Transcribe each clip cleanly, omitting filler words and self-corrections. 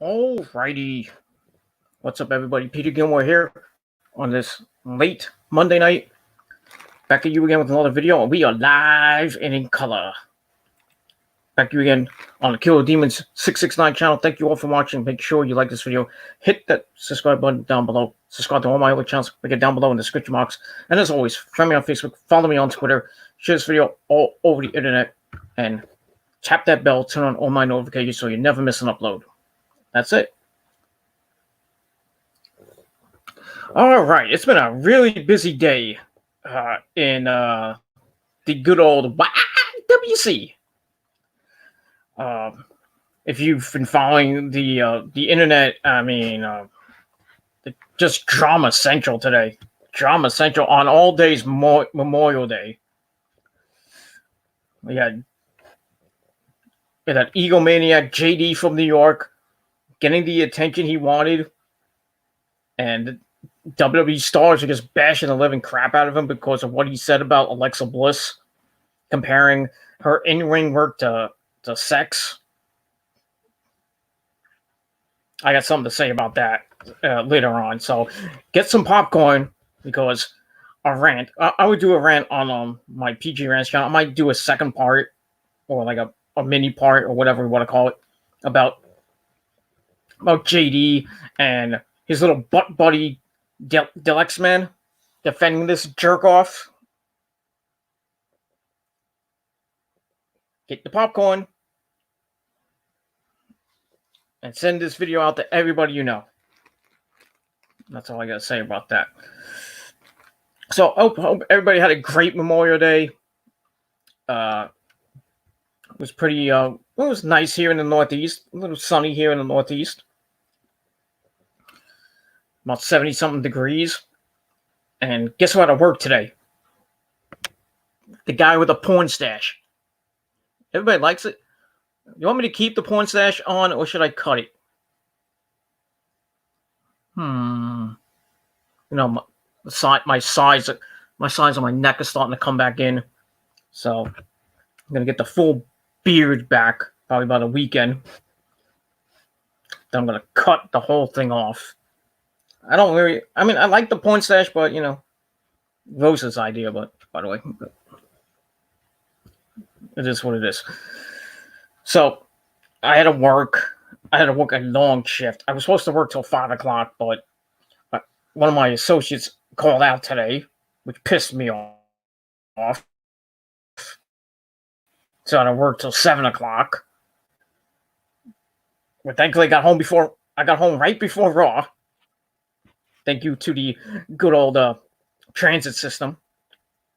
Alrighty. What's up, everybody? Peter Gilmore here on this late Monday night. Back at you again with another video, and we are live and in color. Back at you again on the Killer Demons 669 channel. Thank you all for watching. Make sure you like this video. Hit that subscribe button down below. Subscribe to all my other channels. We get down below in the description box. And as always, friend me on Facebook, follow me on Twitter, share this video all over the internet, and tap that bell, turn on all my notifications so you never miss an upload. That's it. All right, it's been a really busy day in the good old YWC. If you've been following the internet, I mean, just drama central today. Drama central on all days Memorial Day. We had that egomaniac JD from New York getting the attention he wanted, and WWE stars are just bashing the living crap out of him because of what he said about Alexa Bliss, comparing her in-ring work to sex. I got something to say about that later on. So get some popcorn, because a rant. I would do a rant on my PG Rants channel. I might do a second part, or like a mini part, or whatever we want to call it, about JD and his little butt buddy Deluxe Man defending this jerk off. Get the popcorn and send this video out to everybody you know. That's all I gotta say about that. So hope everybody had a great Memorial Day. It was pretty. It was nice here in the Northeast. A little sunny here in the Northeast. About 70-something degrees. And guess what? I worked today. The guy with a porn stash. Everybody likes it. You want me to keep the porn stash on, or should I cut it? You know, my size on my neck is starting to come back in. So I'm gonna get the full beard back probably by the weekend. Then I'm gonna cut the whole thing off. I like the porn stash, but you know, Rose's idea. But by the way, it is what it is. So I had to work a long shift. I was supposed to work till 5 o'clock, but one of my associates called out today, which pissed me off. So I had to work till 7 o'clock. But thankfully, I got home right before Raw. Thank you to the good old transit system.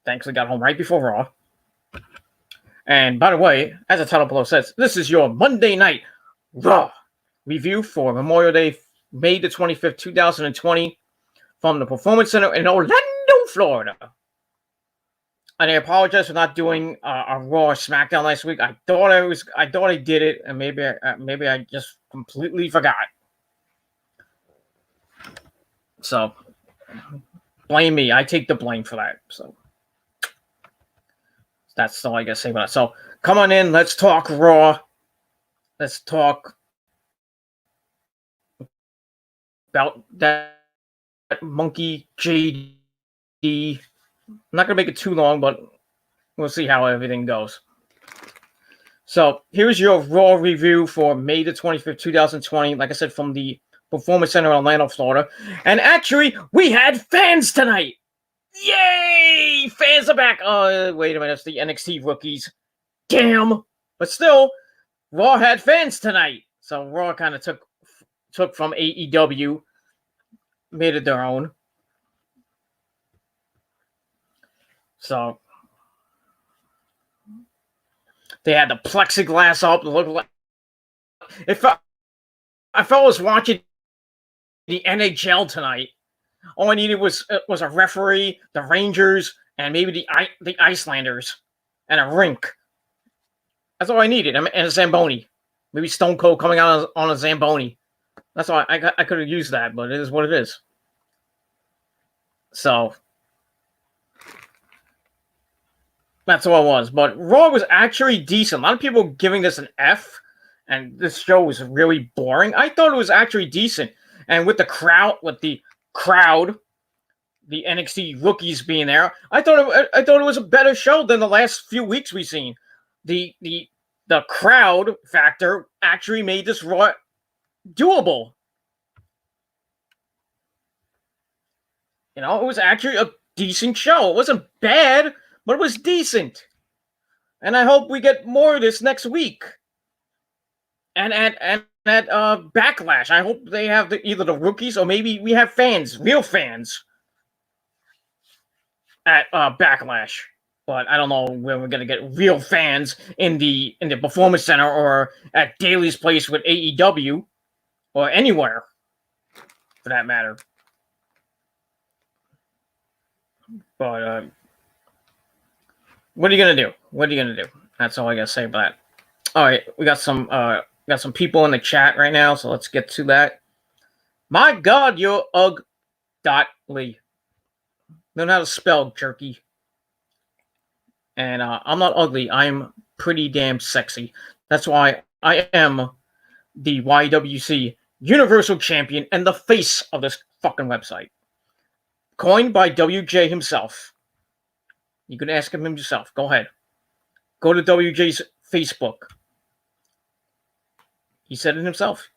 Thankfully, got home right before Raw. And by the way, as the title below says, this is your Monday Night Raw review for Memorial Day, May the 25th, 2020, from the Performance Center in Orlando, Florida. And I apologize for not doing a Raw or SmackDown last week. I thought I did it, and maybe I just completely forgot. So blame me. I take the blame for that. So that's all I gotta say about it. So come on in. Let's talk Raw. Let's talk about that monkey JD. I'm not gonna make it too long, but we'll see how everything goes. So here's your Raw review for May the 25th, 2020. Like I said, from the Performance Center in Orlando, Florida. And actually, we had fans tonight. Yay! Fans are back. Wait a minute. It's the NXT rookies. Damn. But still, Raw had fans tonight. So Raw kind of took from AEW, made it their own. So they had the plexiglass up. Look like if I was watching the NHL tonight. All I needed was a referee, the Rangers, and maybe the Icelanders, and a rink. That's all I needed. And a Zamboni. Maybe Stone Cold coming out on a Zamboni. That's all I could have used that, but it is what it is. So that's all it was. But Raw was actually decent. A lot of people giving this an F. and this show was really boring. I thought it was actually decent, and with the crowd, the NXT rookies being there, I thought it was a better show than the last few weeks we've seen. The crowd factor actually made this Raw doable. You know, it was actually a decent show. It wasn't bad, but it was decent. And I hope we get more of this next week. And at Backlash, I hope they have either the rookies or maybe we have fans, real fans, at Backlash. But I don't know where we're gonna get real fans in the Performance Center or at Daly's place with AEW or anywhere, for that matter. But what are you gonna do? What are you gonna do? That's all I gotta say about that. All right, we got some people in the chat right now, so let's get to that. My God, you're ugly. Know how to spell jerky. And I'm not ugly. I'm pretty damn sexy. That's why I am the YWC Universal Champion and the face of this fucking website. Coined by WJ himself. You can ask him himself. Go ahead. Go to WJ's Facebook. He said it himself.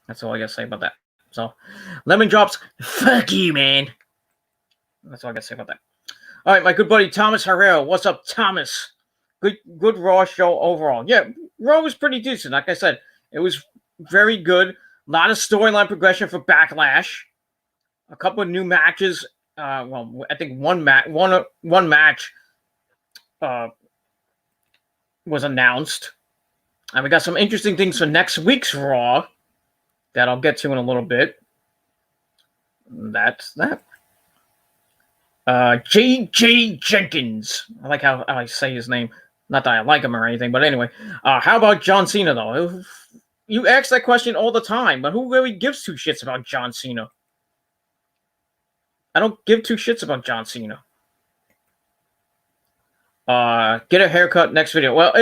That's all I gotta say about that. So, Lemon Drops, fuck you, man. That's all I gotta say about that. All right, my good buddy Thomas Herrera. What's up, Thomas? Good Raw show overall. Yeah, Raw was pretty decent. Like I said, it was very good. A lot of storyline progression for Backlash. A couple of new matches. Well, I think one match was announced. And we got some interesting things for next week's Raw that I'll get to in a little bit. That's that. J.J. Jenkins. I like how I say his name. Not that I like him or anything, but anyway. How about John Cena, though? You ask that question all the time, but who really gives two shits about John Cena? I don't give two shits about John Cena. Get a haircut next video. Well,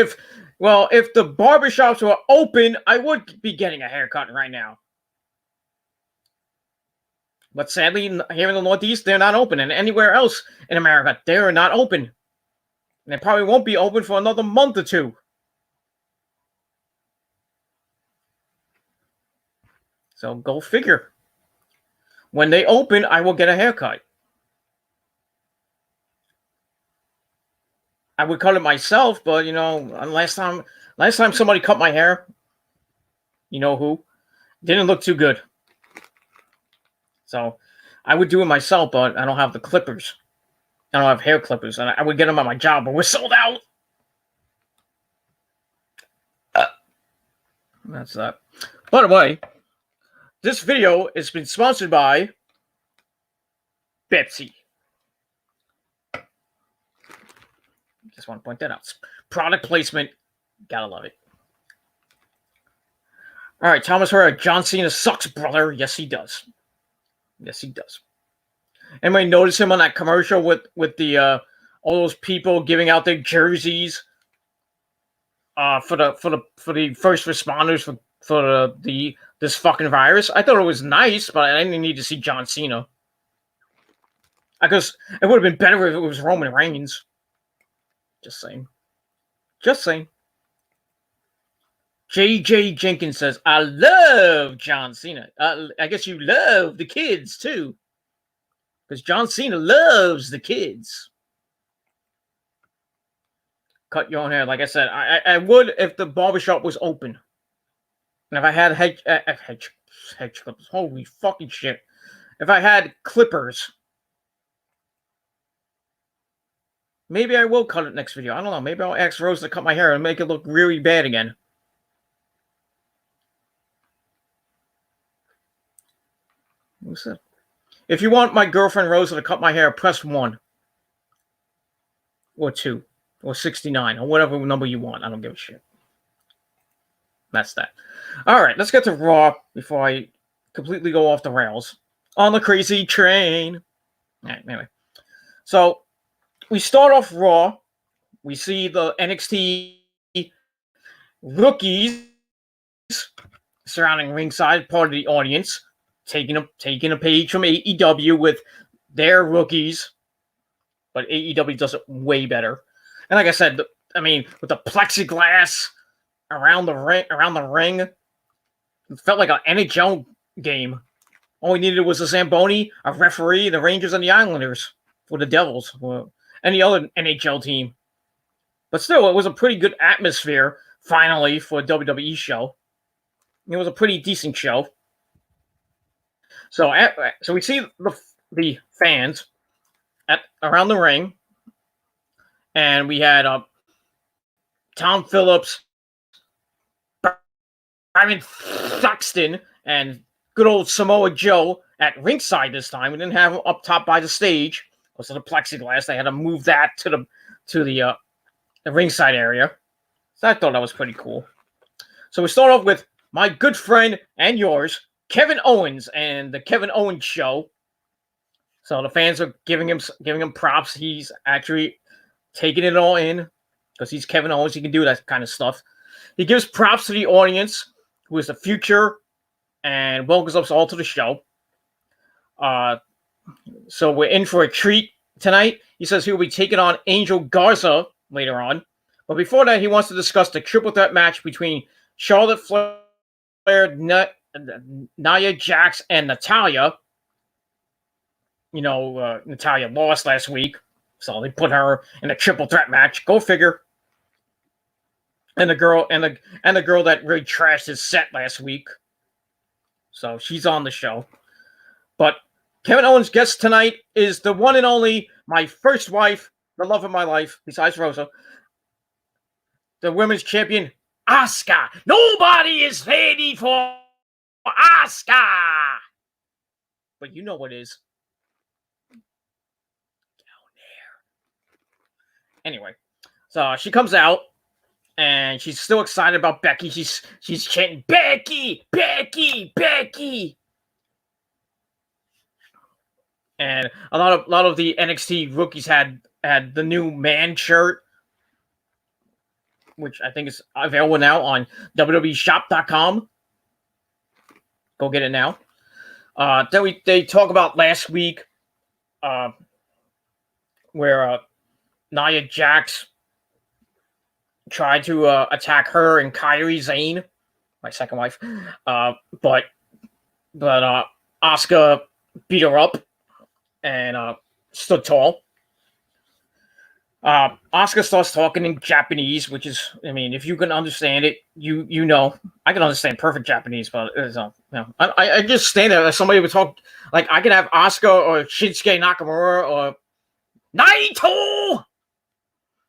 if the barbershops were open, I would be getting a haircut right now. But sadly, here in the Northeast, they're not open. And anywhere else in America, they're not open. And they probably won't be open for another month or two. So go figure. When they open, I will get a haircut. I would cut it myself, but, you know, last time somebody cut my hair, you know who, didn't look too good. So I would do it myself, but I don't have the clippers. I don't have hair clippers. And I would get them at my job, but we're sold out. That's that. By the way, this video has been sponsored by Pepsi. Just want to point that out. Product placement. Gotta love it. All right, Thomas Herrera. John Cena sucks, brother. Yes, he does. Yes, he does. Anybody notice him on that commercial with the all those people giving out their jerseys for the first responders for this fucking virus? I thought it was nice, but I didn't need to see John Cena. Because it would have been better if it was Roman Reigns. Just saying. Just saying. J.J. Jenkins says, I love John Cena. I guess you love the kids, too. Because John Cena loves the kids. Cut your own hair. Like I said, I would if the barbershop was open. And if I had hedge clippers. Holy fucking shit. If I had clippers. Maybe I will cut it next video. I don't know. Maybe I'll ask Rose to cut my hair and make it look really bad again. What's that? If you want my girlfriend Rosa to cut my hair, press 1. Or 2. Or 69. Or whatever number you want. I don't give a shit. That's that. Alright, let's get to Raw before I completely go off the rails. On the crazy train. Alright, anyway. So, we start off Raw. We see the NXT rookies surrounding ringside, part of the audience, taking a page from AEW with their rookies, but AEW does it way better. And like I said, I mean, with the plexiglass around the ring, it felt like an NHL game. All we needed was a Zamboni, a referee, the Rangers, and the Islanders for the Devils, or any other NHL team. But still, it was a pretty good atmosphere, finally, for a WWE show. It was a pretty decent show. So we see the fans around the ring, and we had Tom Phillips, Byron Saxton, and good old Samoa Joe at ringside this time. We didn't have him up top by the stage because of the plexiglass. They had to move that to the ringside area. So I thought that was pretty cool. So we start off with my good friend and yours, Kevin Owens, and the Kevin Owens show. So the fans are giving him props. He's actually taking it all in because he's Kevin Owens. He can do that kind of stuff. He gives props to the audience, who is the future, and welcomes us all to the show. So we're in for a treat tonight. He says he'll be taking on Angel Garza later on. But before that, he wants to discuss the triple threat match between Charlotte Flair, Nia Jax, and Natalya. You know, Natalya lost last week, so they put her in a triple threat match. Go figure. And the girl that really trashed his set last week. So she's on the show. But Kevin Owens' guest tonight is the one and only, my first wife, the love of my life, besides Rosa, the women's champion, Asuka. Nobody is ready for Asuka. But you know what it is. Down there. Anyway, so she comes out, and she's still excited about Becky. She's chanting, Becky, Becky, Becky. And a lot of the NXT rookies had the new man shirt, which I think is available now on WWEshop.com. Go get it now. Then they talk about last week, where Nia Jax tried to attack her and Kairi Sane, my second wife, but Asuka beat her up and stood tall. Asuka starts talking in Japanese, which is, I mean, if you can understand it, you know. I can understand perfect Japanese, but I just stand there. Somebody would talk, like, I could have Asuka or Shinsuke Nakamura or Naito.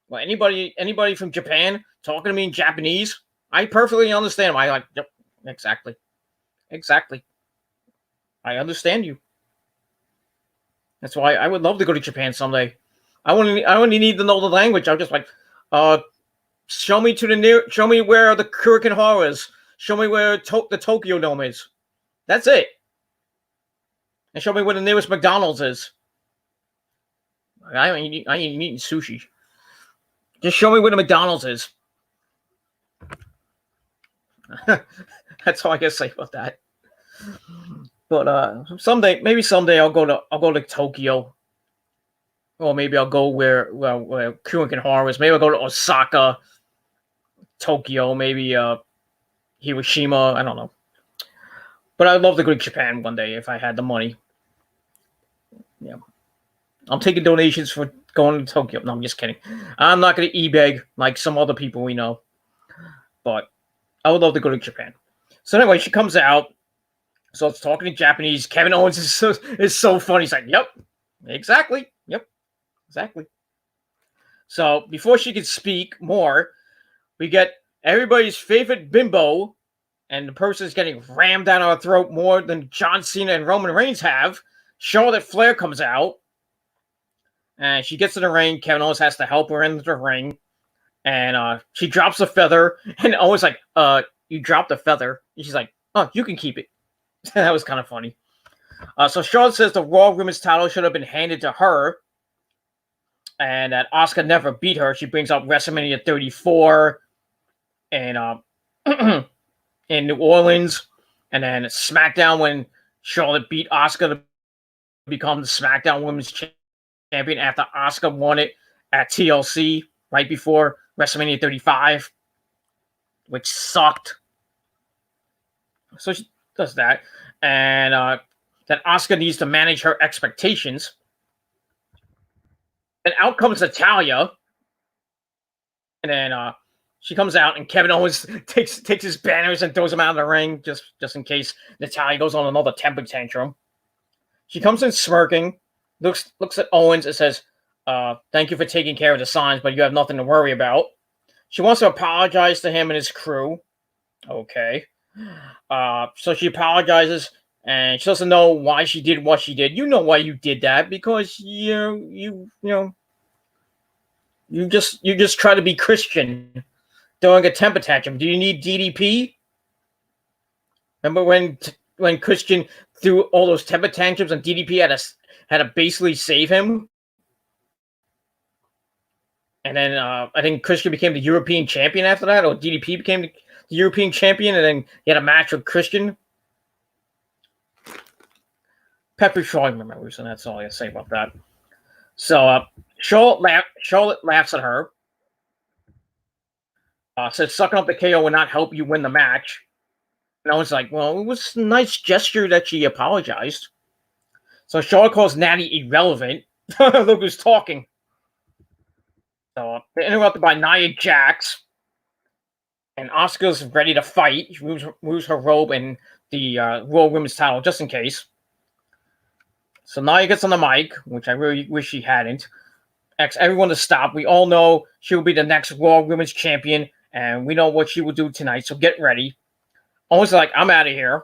Well, anybody from Japan talking to me in Japanese, I perfectly understand them. I like, yep, exactly. I understand you. That's why I would love to go to Japan someday. I only need to know the language. I'm just like, show me where the Kurikan Hall is. Show me where the Tokyo Dome is. That's it. And show me where the nearest McDonald's is. I ain't eating sushi. Just show me where the McDonald's is. That's all I can say about that. But maybe someday I'll go to Tokyo, or maybe I'll go where Kurikan Hall is. Maybe I'll go to Osaka, Tokyo, maybe Hiroshima. I don't know. But I'd love to go to Japan one day if I had the money. Yeah. I'm taking donations for going to Tokyo. No, I'm just kidding. I'm not going to eBay like some other people we know. But I would love to go to Japan. So anyway, she comes out. So it's talking in Japanese. Kevin Owens is so funny. He's like, yep, exactly. Yep, exactly. So before she could speak more, we get everybody's favorite bimbo, and the person is getting rammed down our throat more than John Cena and Roman Reigns have. Charlotte Flair comes out, and she gets in the ring. Kevin Owens has to help her into the ring, and she drops a feather, and Owens like, you dropped a feather. And she's like, oh, you can keep it. That was kind of funny. So Charlotte says the Raw Women's title should have been handed to her, and that Asuka never beat her. She brings up WrestleMania 34, and in New Orleans, and then SmackDown when Charlotte beat Asuka to become the SmackDown Women's Champion after Asuka won it at TLC right before WrestleMania 35, which sucked. So she does that, and that Asuka needs to manage her expectations. And out comes Natalya, and then she comes out, and Kevin Owens takes his banners and throws them out of the ring just in case Natalya goes on another temper tantrum. She comes in smirking, looks at Owens and says, "Thank you for taking care of the signs, but you have nothing to worry about." She wants to apologize to him and his crew. Okay. So she apologizes, and she doesn't know why she did what she did. You know why you did that, because you just try to be Christian during a temper tantrum. Do you need DDP? Remember when Christian threw all those temper tantrums and DDP had to basically save him? And then I think Christian became the European champion after that, or DDP became the European champion, and then he had a match with Christian. Pepper Shaw memories, and that's all I gotta say about that. So Charlotte laughs at her. Says sucking up the KO will not help you win the match. And I was like, well, it was a nice gesture that she apologized. So Charlotte calls Natty irrelevant. Look who's talking. So they're interrupted by Nia Jax. And Asuka's ready to fight. She moves her robe and the Raw Women's title just in case. So Nia gets on the mic, which I really wish she hadn't. Asks everyone to stop. We all know she will be the next Raw Women's Champion, and we know what she will do tonight, so get ready. Owens is like, I'm out of here.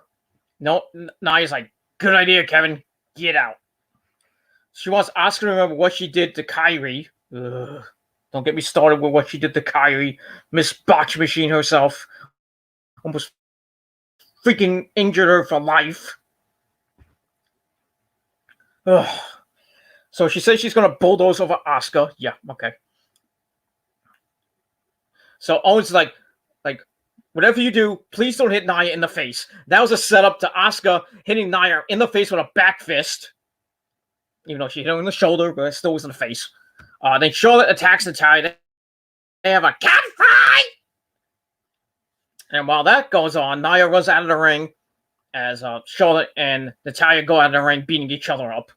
No, Nia's like, good idea, Kevin. Get out. She wants Asuka to remember what she did to Kairi. Ugh. Don't get me started with what she did to Kairi. Miss Botch Machine herself. Almost freaking injured her for life. Ugh. So she says she's going to bulldoze over Asuka. Yeah, okay. So Owens is like, whatever you do, please don't hit Nia in the face. That was a setup to Asuka hitting Nia in the face with a back fist. Even though she hit her in the shoulder, but it still was in the face. Then Charlotte attacks Natalya. They have a cat fight! And while that goes on, Nia runs out of the ring as Charlotte and Natalya go out of the ring beating each other up.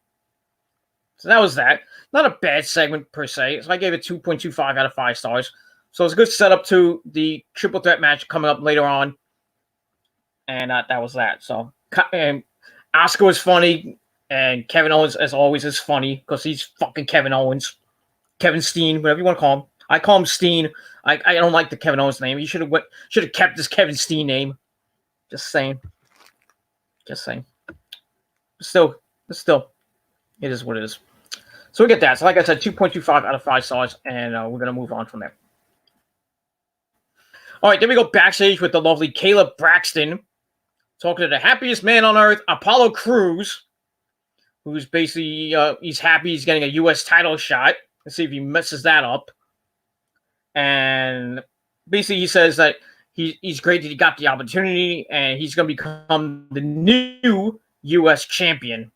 So that was that. Not a bad segment per se. So I gave it 2.25 out of 5 stars. So it's a good setup to the triple threat match coming up later on. And that was that. So Asuka was funny. And Kevin Owens, as always, is funny because he's fucking Kevin Owens. Kevin Steen, whatever you want to call him. I call him Steen. I don't like the Kevin Owens name. You should have kept this Kevin Steen name. Just saying. Still, it is what it is. So we get that. So like I said, 2.25 out of 5 stars, and we're going to move on from there. All right, then we go backstage with the lovely Caleb Braxton talking to the happiest man on earth, Apollo Crews, who's basically, he's happy he's getting a U.S. title shot. Let's see if he messes that up. And basically he says that he's great that he got the opportunity, and he's going to become the new U.S. champion.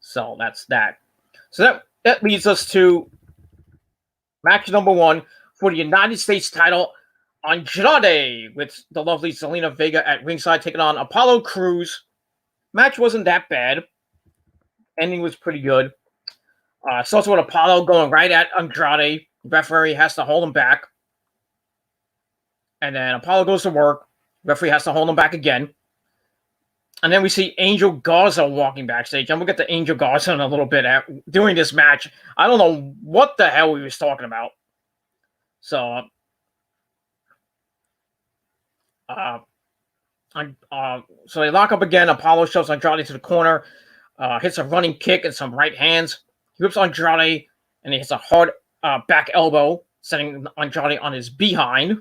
So that's that. So that leads us to match number 1 for the United States title. Andrade with the lovely Zelina Vega at ringside taking on Apollo Crews. Match wasn't that bad. Ending was pretty good. Starts with Apollo going right at Andrade. Referee has to hold him back. And then Apollo goes to work. Referee has to hold him back again. And then we see Angel Garza walking backstage. And we'll get to Angel Garza in a little bit during this match. I don't know what the hell he was talking about. So, so they lock up again. Apollo shoves Andrade to the corner. Hits a running kick and some right hands. He whips Andrade, and he hits a hard back elbow, setting Andrade on his behind.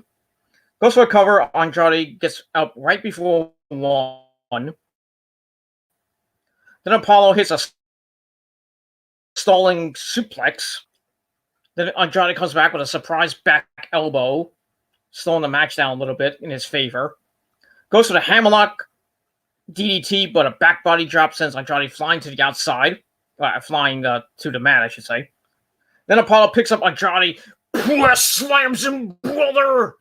Goes for a cover. Andrade gets up right before 1. Then Apollo hits a stalling suplex. Then Andrade comes back with a surprise back elbow. slowing the match down a little bit in his favor. Goes for the hammerlock DDT, but a back body drop sends Andrade flying to the outside. Flying to the mat, I should say. Then Apollo picks up Andrade, press slams him, brother!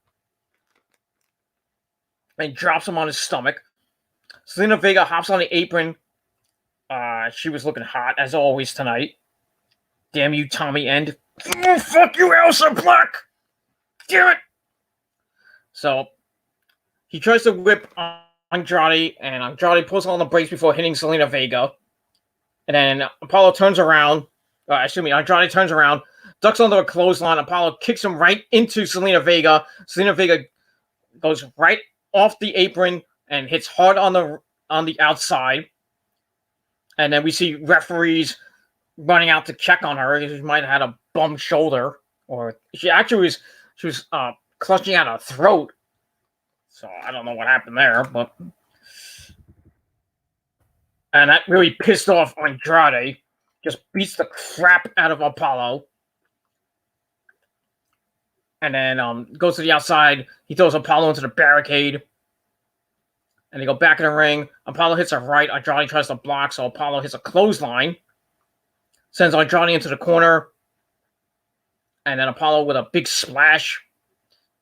And drops him on his stomach. Zelina Vega hops on the apron. She was looking hot, as always, tonight. Damn you, Tommy End. Oh, fuck you, Elsa Black! Damn it! So, he tries to whip Andrade, and Andrade pulls on the brakes before hitting Zelina Vega. And then Apollo turns around. Andrade turns around, ducks under a clothesline. Apollo kicks him right into Zelina Vega. Zelina Vega goes right off the apron and hits hard on the outside. And then we see referees running out to check on her. She might have had a bum shoulder, or she was clutching at her throat. So I don't know what happened there, but and that really pissed off Andrade. Just beats the crap out of Apollo. And then goes to the outside. He throws Apollo into the barricade. And they go back in the ring. Apollo hits a right. Andrade tries to block, so Apollo hits a clothesline. Sends Andrade into the corner. And then Apollo with a big splash.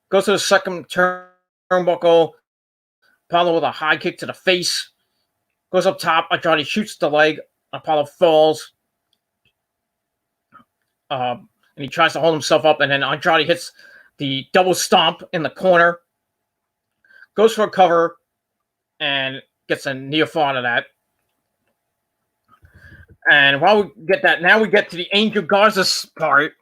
Goes to the second turnbuckle. Apollo with a high kick to the face. Goes up top. Andrade shoots the leg. Apollo falls. And he tries to hold himself up, and then Andrade hits the double stomp in the corner. Goes for a cover, and gets a near fall out of that. And while we get that, now we get to the Angel Garza part.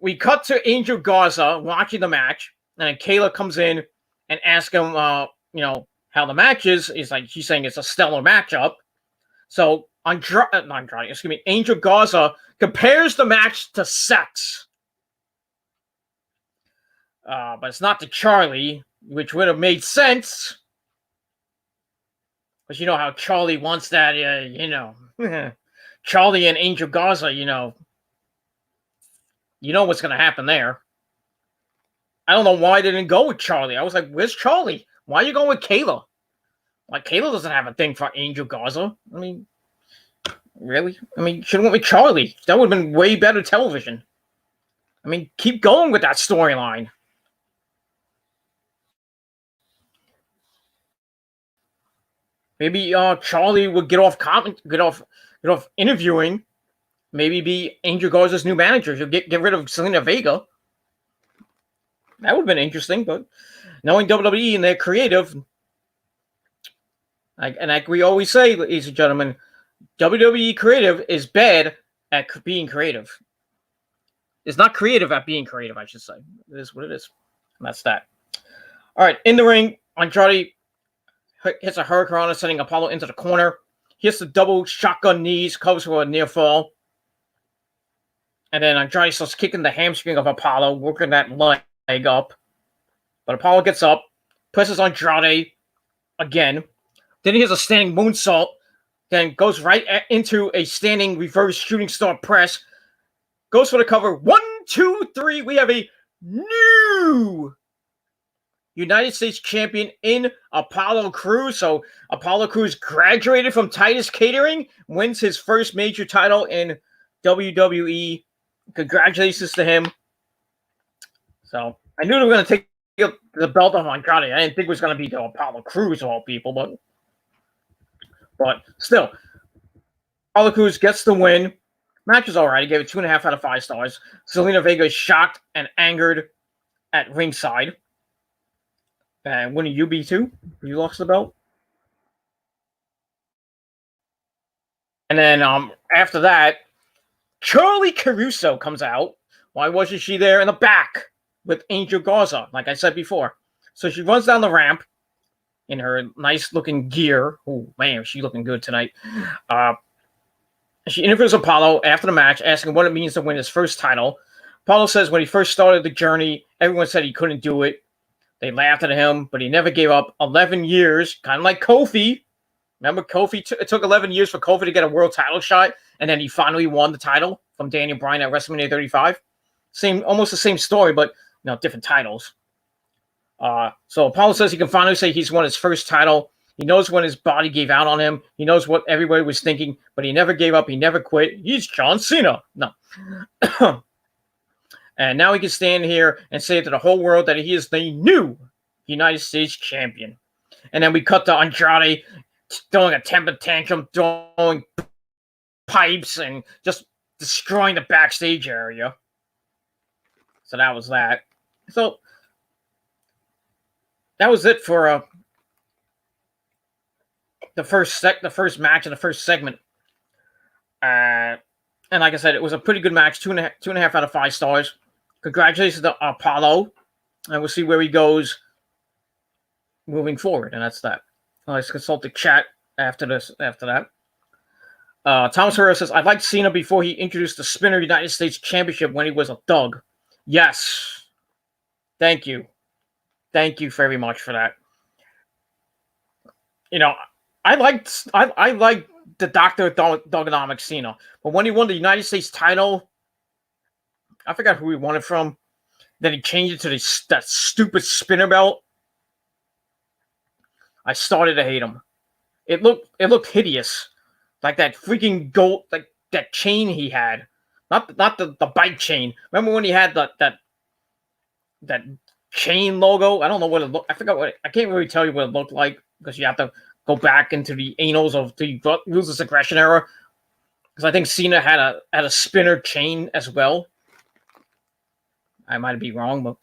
We cut to Angel Garza watching the match, and then Kayla comes in and asks him, how the match is. She's saying it's a stellar matchup. So Angel Garza compares the match to sex. But it's not to Charlie, which would have made sense. Because you know how Charlie wants that, Charlie and Angel Garza, you know what's going to happen there. I don't know why they didn't go with Charlie. I was like, where's Charlie? Why are you going with Kayla? Like, Kayla doesn't have a thing for Angel Garza. I mean, really? I mean, should have went with Charlie. That would have been way better television. I mean, keep going with that storyline. Maybe Charlie would get off interviewing. Maybe be Angel Garza's new manager. He'll get rid of Zelina Vega. That would have been interesting, but knowing WWE and their creative, like we always say, ladies and gentlemen, WWE creative is bad at being creative. It's not creative at being creative, I should say. It is what it is. And that's that. All right, in the ring, Andrade hits a hurricane, sending Apollo into the corner. He hits the double shotgun knees, covers for a near fall. And then Andrade starts kicking the hamstring of Apollo, working that leg up. But Apollo gets up, presses Andrade again. Then he has a standing moonsault. Then goes right into a standing reverse shooting star press. Goes for the cover. 1, 2, 3. We have a new United States champion in Apollo Crews. So Apollo Crews graduated from Titus Catering, wins his first major title in WWE. Congratulations to him. So I knew they were going to take the belt off Andrade. I didn't think it was going to be the Apollo Crews of all people, but still, Apollo Crews gets the win. Match was all right. He gave it 2.5 out of 5 stars. Zelina Vega is shocked and angered at ringside. And wouldn't you be too? You lost the belt. And then after that, Charlie Caruso comes out. Why wasn't she there in the back with Angel Garza, like I said before? So she runs down the ramp in her nice-looking gear. Oh, man, she's looking good tonight. She interviews Apollo after the match, asking what it means to win his first title. Apollo says when he first started the journey, everyone said he couldn't do it. They laughed at him, but he never gave up. 11 years, kind of like Kofi. Remember, Kofi? It took 11 years for Kofi to get a world title shot, and then he finally won the title from Daniel Bryan at WrestleMania 35. Almost the same story, but different titles. So Apollo says he can finally say he's won his first title. He knows when his body gave out on him. He knows what everybody was thinking, but he never gave up. He never quit. He's John Cena. No. And now he can stand here and say to the whole world that he is the new United States champion. And then we cut to Andrade throwing a temper tantrum, throwing pipes, and just destroying the backstage area. So that was that. So that was it for the first match and the first segment. And like I said, it was a pretty good match. 2.5 out of 5 stars. Congratulations to Apollo, and we'll see where he goes moving forward. And that's that. Let's consult the chat after that. Thomas Herrera says, I liked Cena before he introduced the Spinner United States Championship when he was a thug. Yes. Thank you. Thank you very much for that. I liked the Dr. Thuganomics Cena, but when he won the United States title, I forgot who he won it from. Then he changed it to that stupid spinner belt. I started to hate him. It looked hideous, like that freaking gold, like that chain he had, not the bike chain. Remember when he had that chain logo? I don't know what it looked. I forgot I can't really tell you what it looked like because you have to go back into the annals of the Ruthless Aggression era. Because I think Cena had a spinner chain as well. I might be wrong,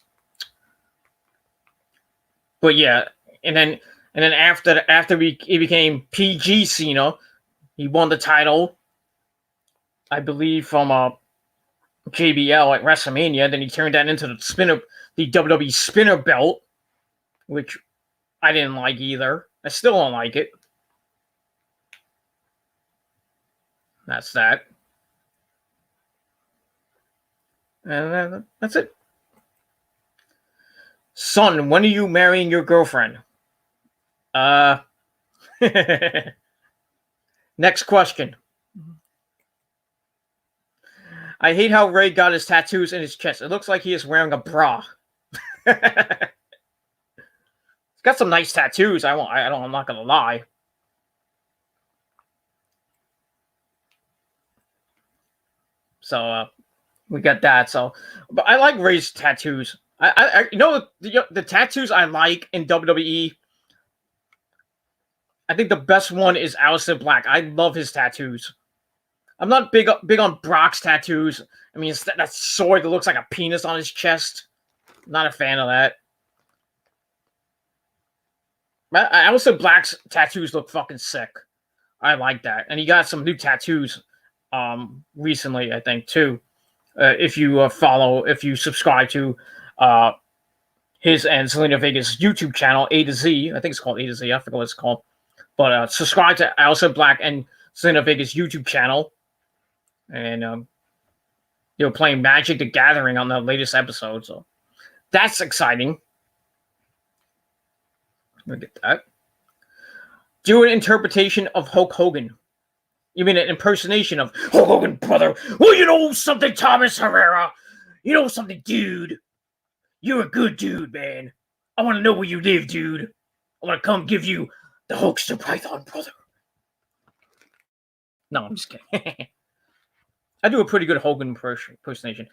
but yeah, and then after he became PG Cena, he won the title, I believe, from JBL at WrestleMania. Then he turned that into the WWE spinner belt, which I didn't like either. I still don't like it. That's that. And that's it. Son, when are you marrying your girlfriend? Next question. I hate how Ray got his tattoos in his chest. It looks like he is wearing a bra. He's got some nice tattoos. I'm not gonna lie. So we got that. So, but I like Ray's tattoos. The tattoos I like in WWE. I think the best one is Aleister Black. I love his tattoos. I'm not big on Brock's tattoos. I mean, it's that sword that looks like a penis on his chest. Not a fan of that. Aleister Black's tattoos look fucking sick. I like that, and he got some new tattoos recently, I think, too. If you subscribe to his and Selena Vega's YouTube channel, A to Z. I think it's called A to Z. I forget what it's called. But subscribe to Aleister Black and Selena Vega's YouTube channel. And playing Magic the Gathering on the latest episode. So that's exciting. Let me get that. Do an interpretation of Hulk Hogan. You mean an impersonation of Hulk Hogan, brother? Well, you know something, Thomas Herrera? You know something, dude? You're a good dude, man. I want to know where you live, dude. I want to come give you the Hulkster Python, brother. No, I'm just kidding. I do a pretty good Hogan impersonation.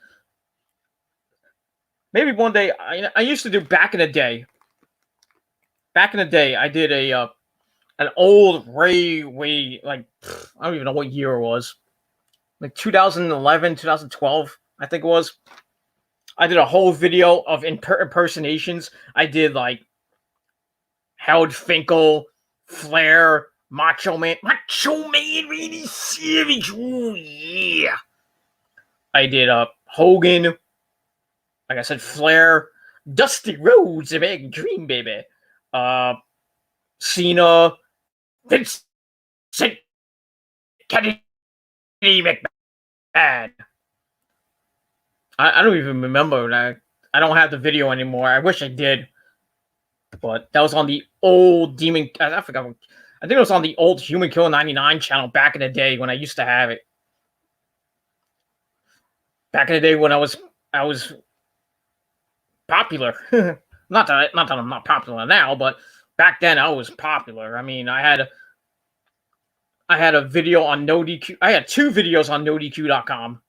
Maybe one day. I used to do back in the day. Back in the day, I did an old Ray like I don't even know what year it was. Like 2011, 2012, I think it was. I did a whole video of impersonations. I did like Howard Finkel, Flair, Macho Man Randy Savage. Oh yeah. I did Hogan. Like I said, Flair, Dusty Rhodes, American Dream, baby. Cena, Vincent Kennedy McMahon. I don't even remember that. I don't have the video anymore. I wish I did. But that was on the old Demon. I forgot. I think it was on the old Human Killer 99 channel back in the day when I used to have it. Back in the day when I was popular. not that I'm not popular now, but back then I was popular. I mean, I had a video on NoDQ. I had 2 videos on NoDQ.com.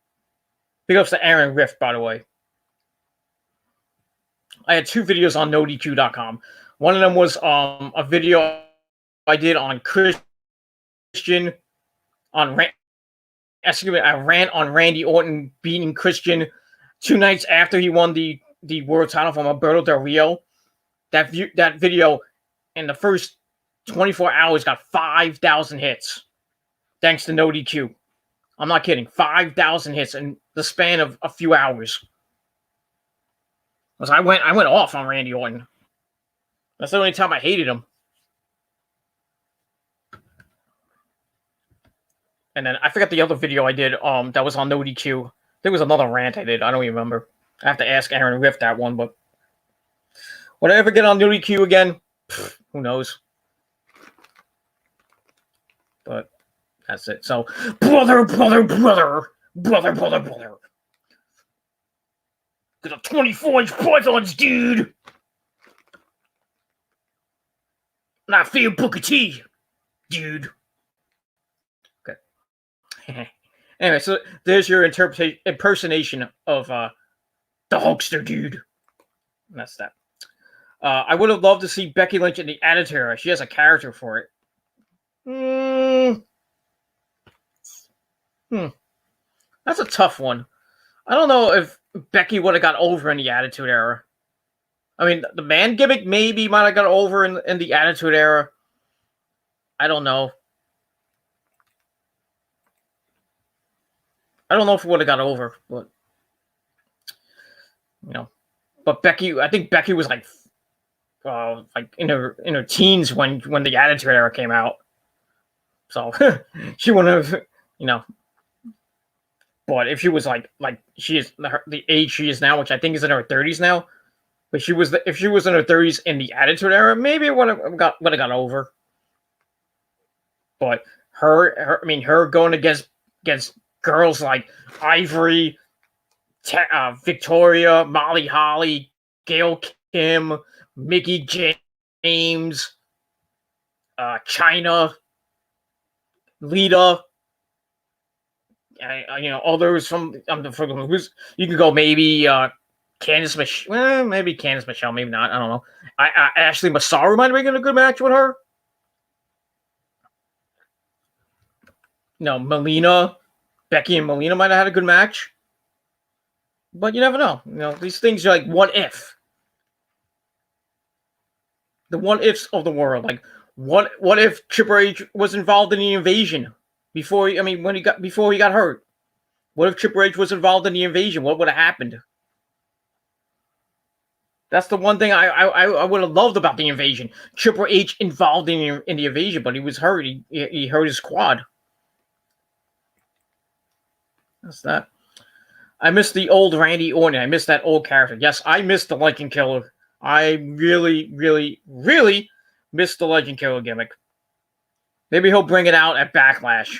Big ups to Aaron Rift, by the way. I had 2 videos on NoDQ.com. One of them was a video I did on Christian on I rant on Randy Orton beating Christian 2 nights after he won the world title from Alberto Del Rio. That video in the first 24 hours got 5,000 hits, thanks to NoDQ. I'm not kidding. 5,000 hits in the span of a few hours. I went off on Randy Orton. That's the only time I hated him. And then I forgot the other video I did that was on NoDQ. There was another rant I did. I don't even remember. I have to ask Aaron Rift that one, but would I ever get on NoDQ again? Who knows? But that's it. So, brother. Got a 24-inch pythons, dude. And I feel Booker T, dude. Okay. Anyway, so there's your impersonation of the Hulkster, dude. And that's that. I would have loved to see Becky Lynch in the Attitude Era. She has a character for it. That's a tough one. I don't know if Becky would have got over in the Attitude Era. I mean, the man gimmick maybe might have got over in the Attitude Era. I don't know. I don't know if it would have got over, but But Becky, I think Becky was like in her teens when the Attitude Era came out. So she wouldn't have, But if she was like she is the age she is now, which I think is in her 30s now, but if she was in her 30s in the Attitude Era, maybe it would have got over. But her going against girls like Ivory, Victoria, Molly Holly, Gail Kim, Mickey James, Chyna, Lita. Others from who's you can go maybe Candice Michelle. Well, maybe Candice Michelle, maybe not. I don't know. Ashley Massaro might have been a good match with her. Melina, Becky and Melina might have had a good match. But you never know. These things are like what if. The what ifs of the world. Like what if Triple H was involved in the invasion before he got hurt? What if Triple H was involved in the invasion? What would have happened? That's the one thing I would have loved about the invasion. Triple H involved in the invasion, but he was hurt. He hurt his quad. That's that. I miss the old Randy Orton. I miss that old character. Yes, I miss the Legend Killer. I really, really, really miss the Legend Killer gimmick. Maybe he'll bring it out at Backlash.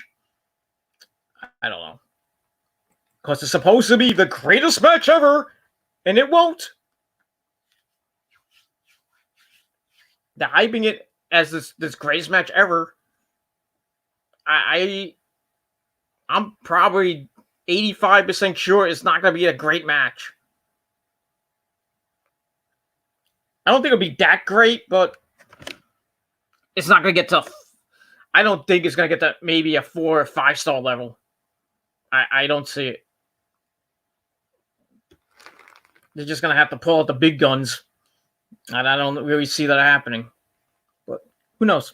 I don't know. Because it's supposed to be the greatest match ever, and it won't. They're hyping it as this greatest match ever. I'm probably 85% sure it's not going to be a great match. I don't think it'll be that great, but it's not going to get to... I don't think it's going to get to maybe a 4 or 5 star level. I don't see it. They're just going to have to pull out the big guns. And I don't really see that happening. But who knows?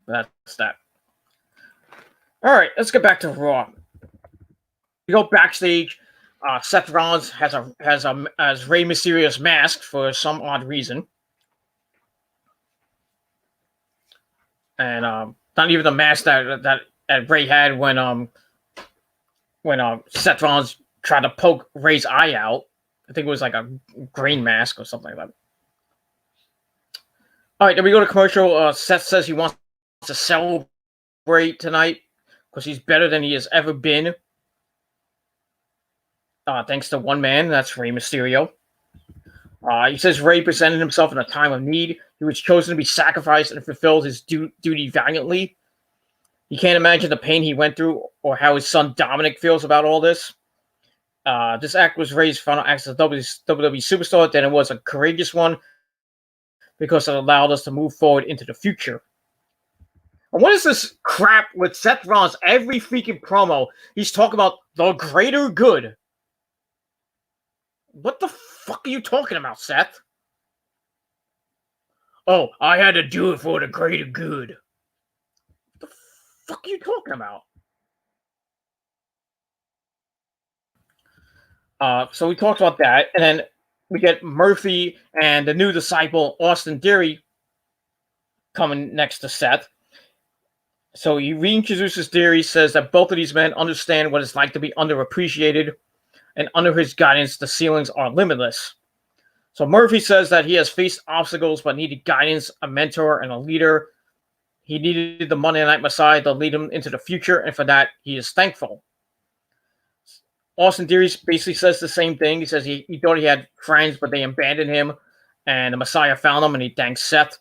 That's that. All right, let's get back to Raw. We go backstage. Seth Rollins has Rey Mysterio's mask for some odd reason, and not even the mask that Rey had when Seth Rollins tried to poke Rey's eye out. I think it was like a green mask or something like that. All right, then we go to commercial. Seth says he wants to celebrate tonight because he's better than he has ever been. thanks to one man, that's Rey Mysterio. He says Rey presented himself in a time of need. He was chosen to be sacrificed and fulfilled his duty valiantly. He can't imagine the pain he went through or how his son Dominic feels about all this. This act was Rey's final act as a WWE superstar, then it was a courageous one because it allowed us to move forward into the future. And what is this crap with Seth Rollins? Every freaking promo, he's talking about the greater good. What the fuck are you talking about, Seth? Oh, I had to do it for the greater good. What the fuck are you talking about? So we talked about that, and then we get Murphy and the new disciple, Austin Theory, coming next to Seth. So he reintroduces Theory, says that both of these men understand what it's like to be underappreciated, and under his guidance, the ceilings are limitless. So Murphy says that he has faced obstacles but needed guidance, a mentor, and a leader. He needed the Monday Night Messiah to lead him into the future, and for that, he is thankful. Austin Theory basically says the same thing. He says he thought he had friends, but they abandoned him, and the Messiah found him, and he thanks Seth.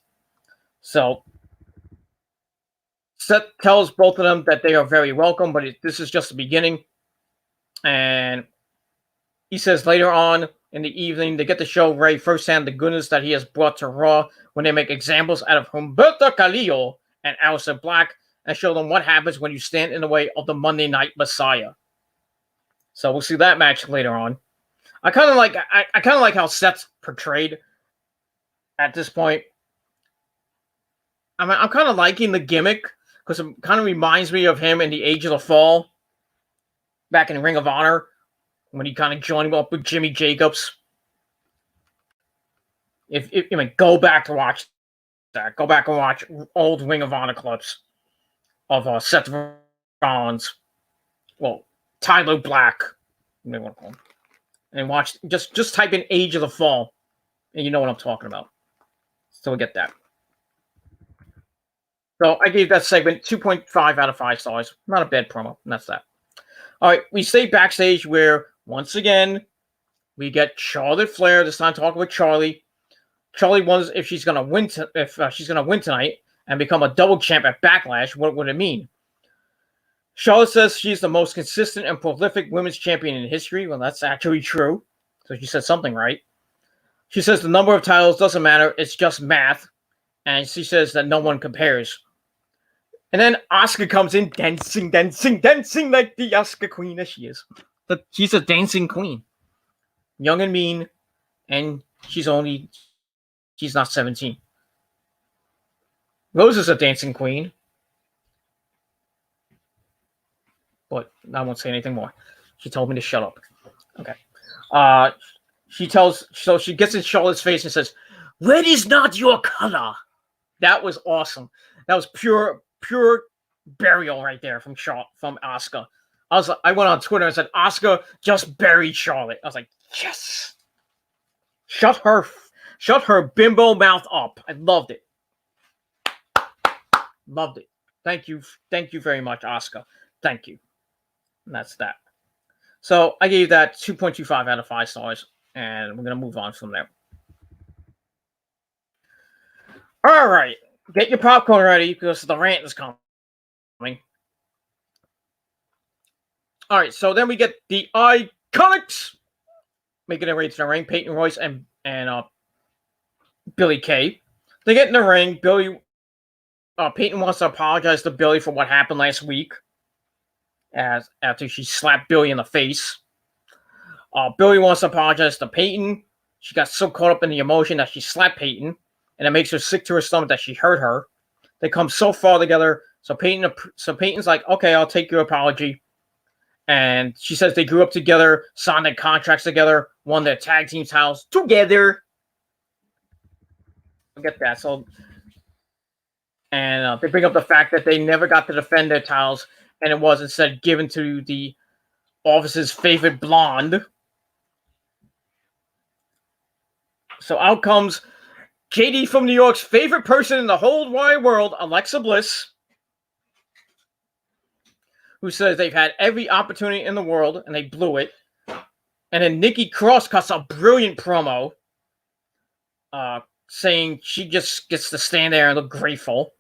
So Seth tells both of them that they are very welcome, but this is just the beginning. And he says later on in the evening, they get to show Rey firsthand the goodness that he has brought to Raw when they make examples out of Humberto Carrillo and Aleister Black and show them what happens when you stand in the way of the Monday Night Messiah. So we'll see that match later on. I kind of like how Seth's portrayed at this point. I'm kind of liking the gimmick because it kind of reminds me of him in the Age of the Fall back in Ring of Honor when he kind of joined up with Jimmy Jacobs. If go back to watch that. Go back and watch old Ring of Honor clips of Seth Rollins. Well, Tyler Black, you may want to call him, and watch. Just type in Age of the Fall, and you know what I'm talking about. So we get that. So I gave that segment 2.5 out of 5 stars. Not a bad promo, and that's that. All right, we stay backstage where once again we get Charlotte Flair. This time talking with Charlie. Charlie wonders if she's gonna win. If she's gonna win tonight and become a double champ at Backlash. What would it mean? Charlotte says she's the most consistent and prolific women's champion in history. Well, that's actually true. So she said something right. She says the number of titles doesn't matter. It's just math. And she says that no one compares. And then Asuka comes in dancing like the Asuka queen that she is. But she's a dancing queen. Young and mean. And she's not 17. Rose is a dancing queen. But I won't say anything more. She told me to shut up. Okay. She gets in Charlotte's face and says, "Red is not your color." That was awesome. That was pure burial right there from Asuka. I went on Twitter and said, "Asuka just buried Charlotte." I was like, yes. Shut her bimbo mouth up. I loved it. Loved it. Thank you very much, Asuka. Thank you. And that's that. So I gave that 2.25 out of 5 stars, and we're going to move on from there. All right. Get your popcorn ready because the rant is coming. All right. So then we get the Iconics making their way to the ring. Peyton Royce and Billy Kay. They get in the ring. Peyton wants to apologize to Billy for what happened last week. After she slapped Billy in the face. Billy wants to apologize to Peyton. She got so caught up in the emotion that she slapped Peyton, and it makes her sick to her stomach that she hurt her. They come so far together. So Peyton's like, okay, I'll take your apology. And she says they grew up together, signed their contracts together, won their tag team titles together. I get that. So, and they bring up the fact that they never got to defend their titles, and it was instead given to the office's favorite blonde. So out comes JD from New York's favorite person in the whole wide world, Alexa Bliss, who says they've had every opportunity in the world and they blew it. And then Nikki Cross cuts a brilliant promo, saying she just gets to stand there and look grateful.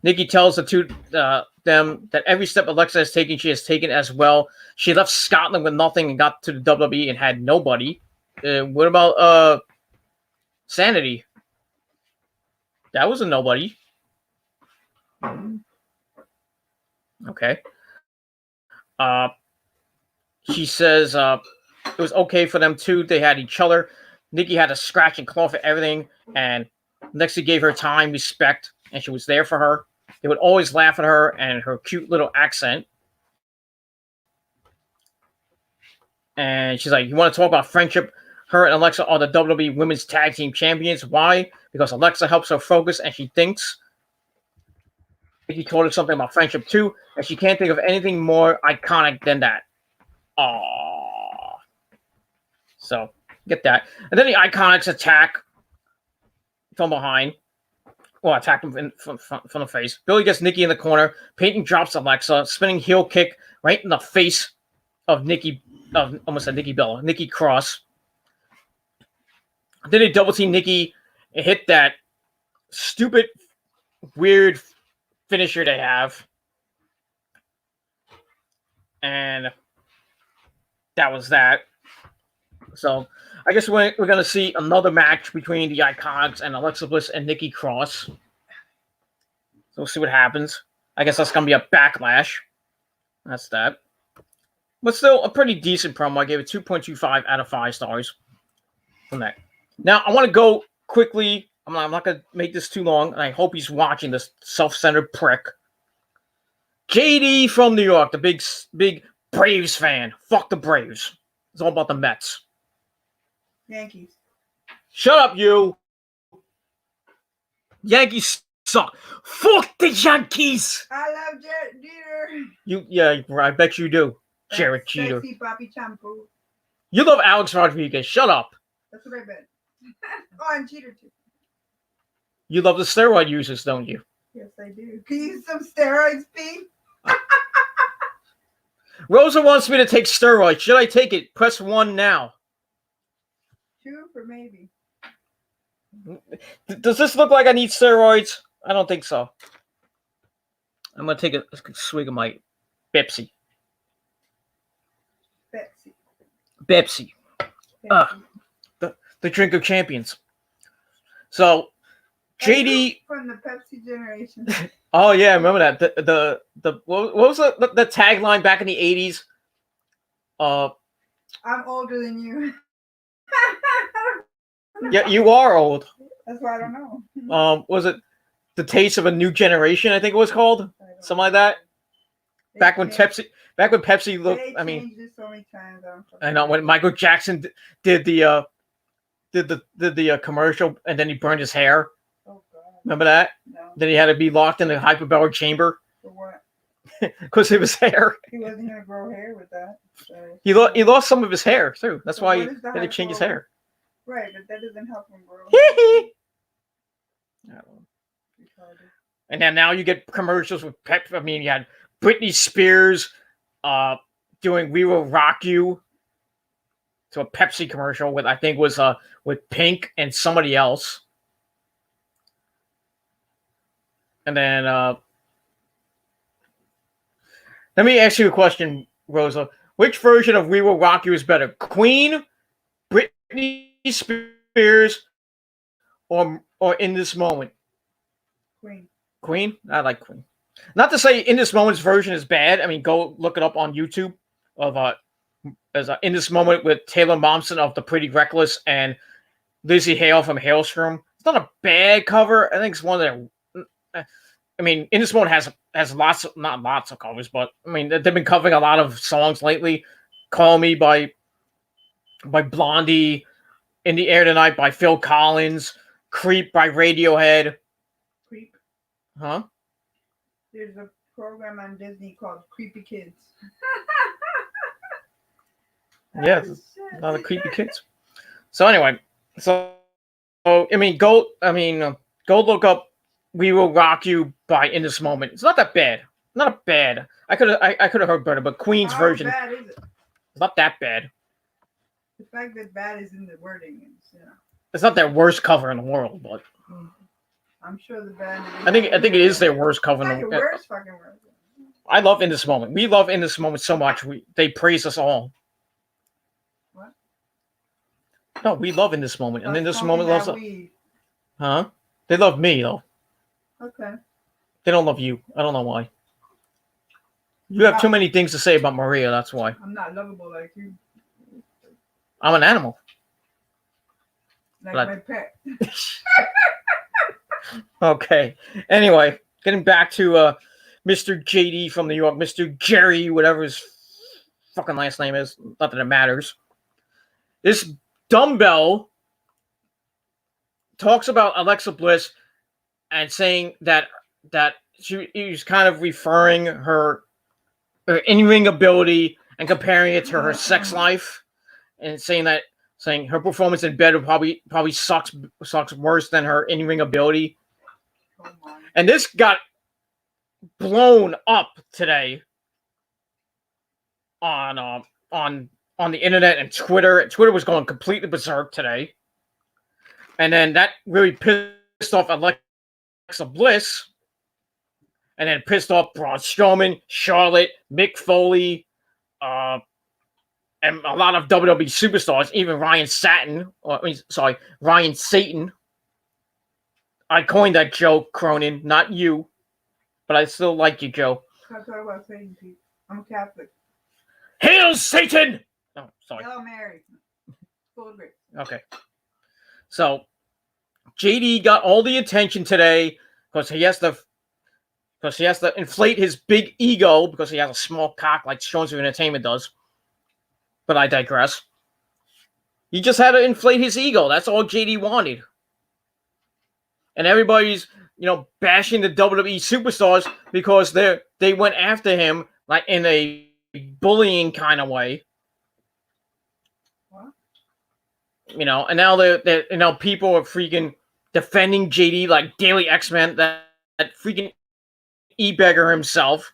Nikki tells them that every step Alexa has taken, she has taken as well. She left Scotland with nothing and got to the WWE and had nobody. What about Sanity? That was a nobody. Okay. She says it was okay for them too. They had each other. Nikki had to scratch and claw for everything, and Lexi gave her time, respect, and she was there for her. They would always laugh at her and her cute little accent. And she's like, you want to talk about friendship? Her and Alexa are the WWE Women's Tag Team Champions. Why? Because Alexa helps her focus, and she thinks. Nikki told her something about friendship too, and she can't think of anything more iconic than that. Aww. So, get that. And then the Iconics attack from behind. Well, attack him from the face. Billy gets Nikki in the corner. Peyton drops Alexa. Spinning heel kick right in the face of Nikki. Almost said Nikki Bella. Nikki Cross. Then they double team Nikki and hit that stupid, weird finisher they have. And that was that. So I guess we're going to see another match between the Iconics and Alexa Bliss and Nikki Cross. So we'll see what happens. I guess that's going to be a backlash. That's that. But still, a pretty decent promo. I gave it 2.25 out of 5 stars from that. Now, I want to go quickly. I'm not going to make this too long, and I hope he's watching, this self-centered prick. JD from New York, the big Braves fan. Fuck the Braves. It's all about the Mets. Yankees. Shut up, you. Yankees suck. Fuck the Yankees. I love Jared Jeter. Yeah, I bet you do. Jared Jeter. Sexy Papi Champu. You love Alex Rodriguez. Shut up. That's what I bet. Oh, and Jeter too. You love the steroid users, don't you? Yes, I do. Can you use some steroids, Pete? Rosa wants me to take steroids. Should I take it? Press 1 now. 2 for maybe. Does this look like I need steroids? I don't think so. I'm going to take a swig of my Pepsi. Pepsi. The drink of champions. So, JD from the Pepsi generation. Oh yeah, I remember that. What was the tagline back in the 80s? I'm older than you. Yeah, you are old. That's why I don't know. Was it The Taste of a New Generation? I think it was called something like that. Back when Pepsi looked. I mean, so many times, I know when Michael Jackson did the commercial and then he burned his hair. Oh God. Remember that? No. Then he had to be locked in the hyperbaric chamber. For what? Because of his hair. He wasn't gonna grow hair with that. So. He lost some of his hair too. That's why he had to change his hair. Right, but that doesn't help him grow. And then now you get commercials with Pep. I mean, you had Britney Spears doing "We Will Rock You" to a Pepsi commercial with, I think, was with Pink and somebody else. And then let me ask you a question, Rosa. Which version of "We Will Rock You" is better, Queen, Britney Spears, or "In This Moment"? Queen? I like Queen. Not to say "In This Moment's" version is bad. I mean, go look it up on YouTube of "In This Moment" with Taylor Momsen of The Pretty Reckless and Lizzie Hale from Hailstrom. It's not a bad cover. I think it's one that. I mean, "In This Moment" has not lots of covers, but I mean they've been covering a lot of songs lately. "Call Me" by Blondie, "In the Air Tonight" by Phil Collins, "Creep" by Radiohead. Creep. Huh? There's a program on Disney called Creepy Kids. Yeah, a lot of creepy kids. So anyway, I mean, go look up "We Will Rock You" by "In This Moment." It's not that bad. Not bad. I could have heard better, but Queen's version How bad is it? is not that bad. The fact that bad is in the wording is, you know. It's not their worst cover in the world, but I'm sure the band. I think it is their worst cover. It's like your worst fucking word. I love In This Moment. We love In This Moment so much. They praise us all. What? No, we love In This Moment, and In This Moment loves us. Weed. Huh? They love me though. Okay. They don't love you. I don't know why. You have too many things to say about Maria. That's why. I'm not lovable like you. I'm an animal. Like my pet. Okay. Anyway, getting back to Mr. JD from New York, Mr. Jerry, whatever his fucking last name is. Not that it matters. This dumbbell talks about Alexa Bliss and saying that he was kind of referring her in-ring ability and comparing it to her sex life, and saying her performance in bed probably sucks worse than her in-ring ability. And this got blown up today on the internet and Twitter. Twitter was going completely berserk today. And then that really pissed off Alexa Bliss. And then pissed off Braun Strowman, Charlotte, Mick Foley, and a lot of WWE superstars, even Ryan Satin. I coined that joke, Cronin, not you. But I still like you, Joe. I'm talking about Satan, Pete. I'm Catholic. Hail Satan! Oh, sorry. Hail Mary. Full of grace. Okay. So, JD got all the attention today because he has to inflate his big ego because he has a small cock like Stones of Entertainment does. But I digress. He just had to inflate his ego. That's all JD wanted. And everybody's, bashing the WWE superstars because they went after him like in a bullying kind of way. What? And now people are freaking defending JD like Daily X-Men, that freaking e-beggar himself.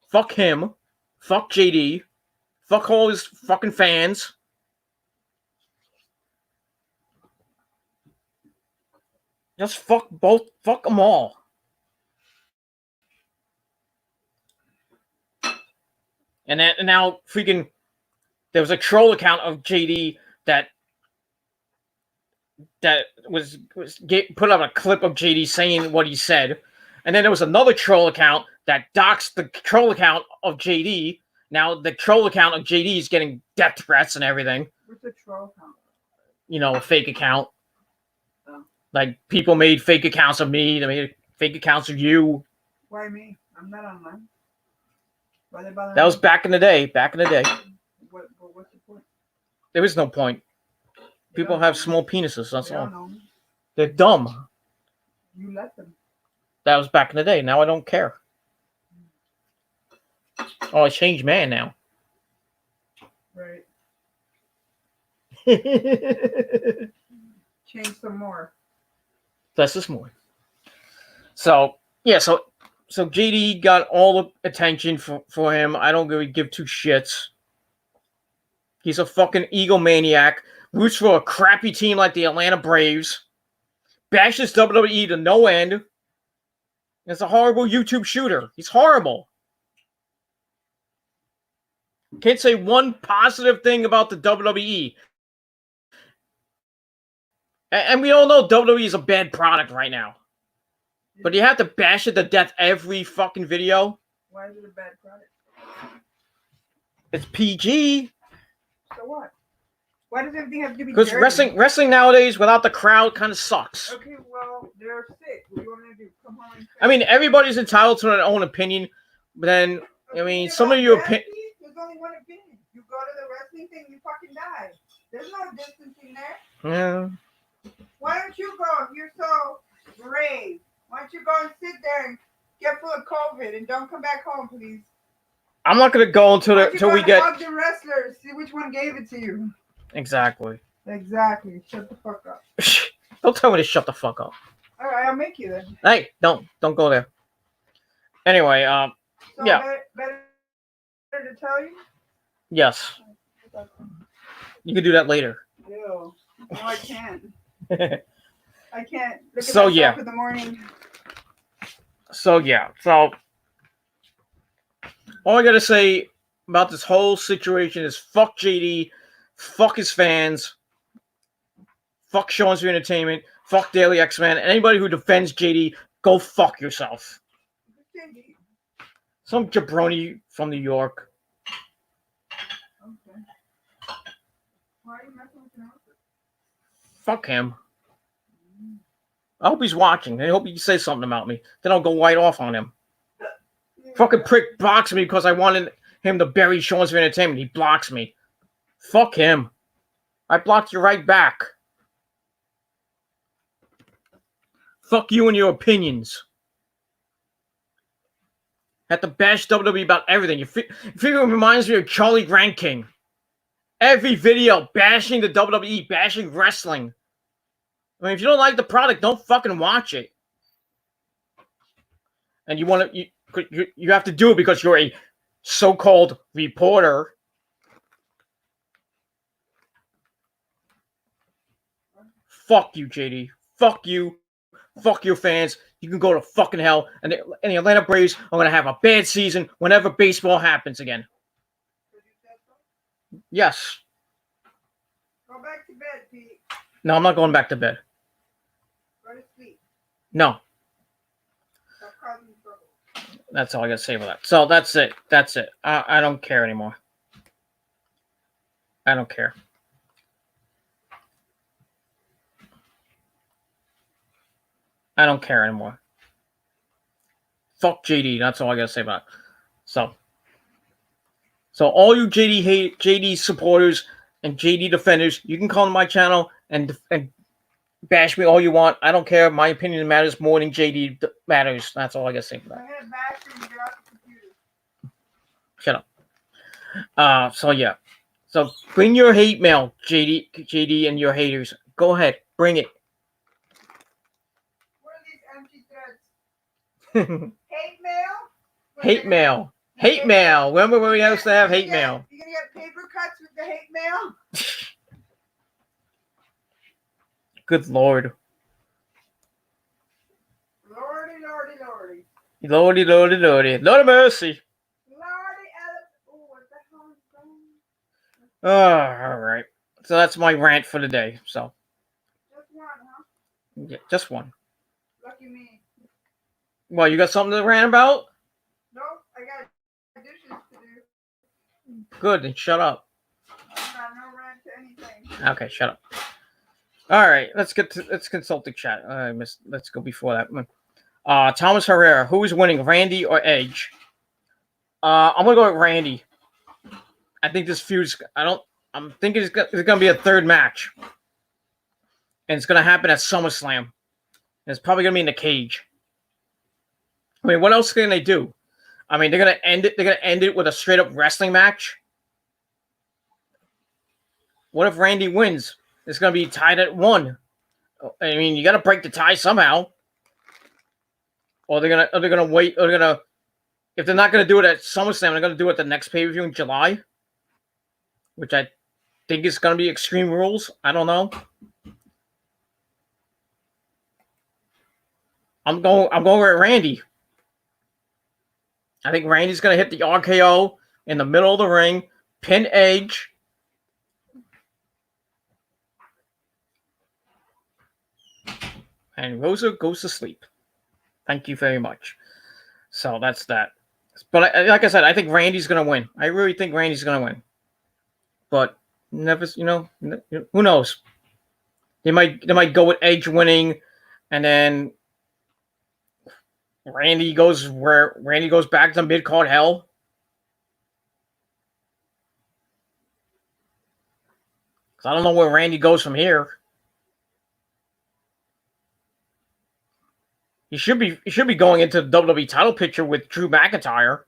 Fuck him. Fuck JD. Fuck all his fucking fans. Just fuck them all. And now freaking there was a troll account of JD that put up a clip of JD saying what he said. And then there was another troll account that doxed the troll account of JD. Now the troll account of JD is getting death threats and everything. What's a troll account? A fake account. Oh. Like people made fake accounts of me. They made fake accounts of you. Why me? I'm not online. Why they bother That me? was back in the day. What's the point? There is no point. People have small penises. That's all. Know me. They're dumb. You let them. That was back in the day. Now I don't care. Oh, I changed man now. Right. Change some more. That's this more. So JD got all the attention for him. I don't really give two shits. He's a fucking egomaniac. Roots for a crappy team like the Atlanta Braves. Bashes WWE to no end. It's a horrible YouTube shooter. He's horrible. Can't say one positive thing about the WWE. And we all know WWE is a bad product right now. But you have to bash it to death every fucking video. Why is it a bad product? It's PG. So what? Why does everything have to be Because wrestling nowadays without the crowd kind of sucks. Okay, well, they're sick. What do you want me to do? Come home and I mean, everybody's entitled to their own opinion. But then, some of your opinion... There's only one opinion. You go to the wrestling thing, you fucking die. There's no distancing there. Yeah. Why don't you go if you're so brave? Why don't you go and sit there and get full of COVID and don't come back home, please? I'm not going to go until we get... Hug the wrestlers. See which one gave it to you. Exactly. Shut the fuck up. Don't tell me to shut the fuck up. All right, I'll make you then. Hey, don't go there. Anyway, So yeah. Better to tell you? Yes. stuff. You can do that later. No, no, I can't. I can't look at So, myself yeah. in the morning. So yeah. So all I gotta say about this whole situation is fuck JD, fuck his fans, fuck Sean's Entertainment, fuck Daily X-Men. Anybody who defends JD, go fuck yourself. JD. Some jabroni from New York. Okay. Why are you messing with your outfit? Fuck him. I hope he's watching. I hope he says something about me. Then I'll go right off on him. Fucking prick blocks me because I wanted him to bury Sean's Entertainment. He blocks me. Fuck him. I blocked you right back. Fuck you and your opinions. Had to bash WWE about everything. You figure it reminds me of Charlie Ranking. Every video bashing the WWE, bashing wrestling. I mean, if you don't like the product, don't fucking watch it. And you want to, you have to do it because you're a so-called reporter. Fuck you, JD. Fuck you. Fuck your fans. You can go to fucking hell. And the Atlanta Braves are going to have a bad season whenever baseball happens again. Yes. Go back to bed, Pete. No, I'm not going back to bed. Go to sleep. No. Stop causing trouble. That's all I got to say about that. So that's it. That's it. I don't care anymore. I don't care. I don't care anymore. Fuck JD. That's all I gotta say about it. So all you JD supporters and JD defenders, you can come to my channel and bash me all you want. I don't care. My opinion matters more than JD matters. That's all I gotta say about it. I'm gonna bash you and get off the computer. Shut up. So yeah. So bring your hate mail, JD and your haters. Go ahead. Bring it. What are these empty threads? Hate mail? Hate mail. Hate mail. Remember when we used to have hate mail? You gonna get paper cuts with the hate mail? Good Lord. Lordy, lordy, lordy. Lordy, lordy, lordy. Lord of mercy. Lordy, oh, what the hell is going on? Oh, all right. So that's my rant for the day. So. Just one, huh? Yeah, just one. Lucky me. Well, you got something to rant about? Nope, I got dishes to do. Good, then shut up. I got no rant to anything. Okay, shut up. All right, let's consult the chat. Let's go before that one. Thomas Herrera, who is winning, Randy or Edge? I'm gonna go with Randy. I think this feud's. I'm thinking it's gonna be a third match, and it's gonna happen at SummerSlam. And it's probably gonna be in the cage. I mean, what else can they do? I mean, they're gonna end it. They're gonna end it with a straight up wrestling match. What if Randy wins? It's gonna be tied at 1. I mean, you gotta break the tie somehow. Or they're gonna wait. Or they're gonna, if they're not gonna do it at SummerSlam, they're gonna do it at the next pay-per-view in July, which I think is gonna be Extreme Rules. I don't know. I'm going with Randy. I think Randy's gonna hit the RKO in the middle of the ring, pin Edge. And Rosa goes to sleep. Thank you very much. So that's that. But like I said, I think Randy's gonna win. I really think Randy's gonna win. But never, who knows? They might go with Edge winning, and then Randy goes back to mid-card hell. Because I don't know where Randy goes from here. He should be going into the WWE title picture with Drew McIntyre.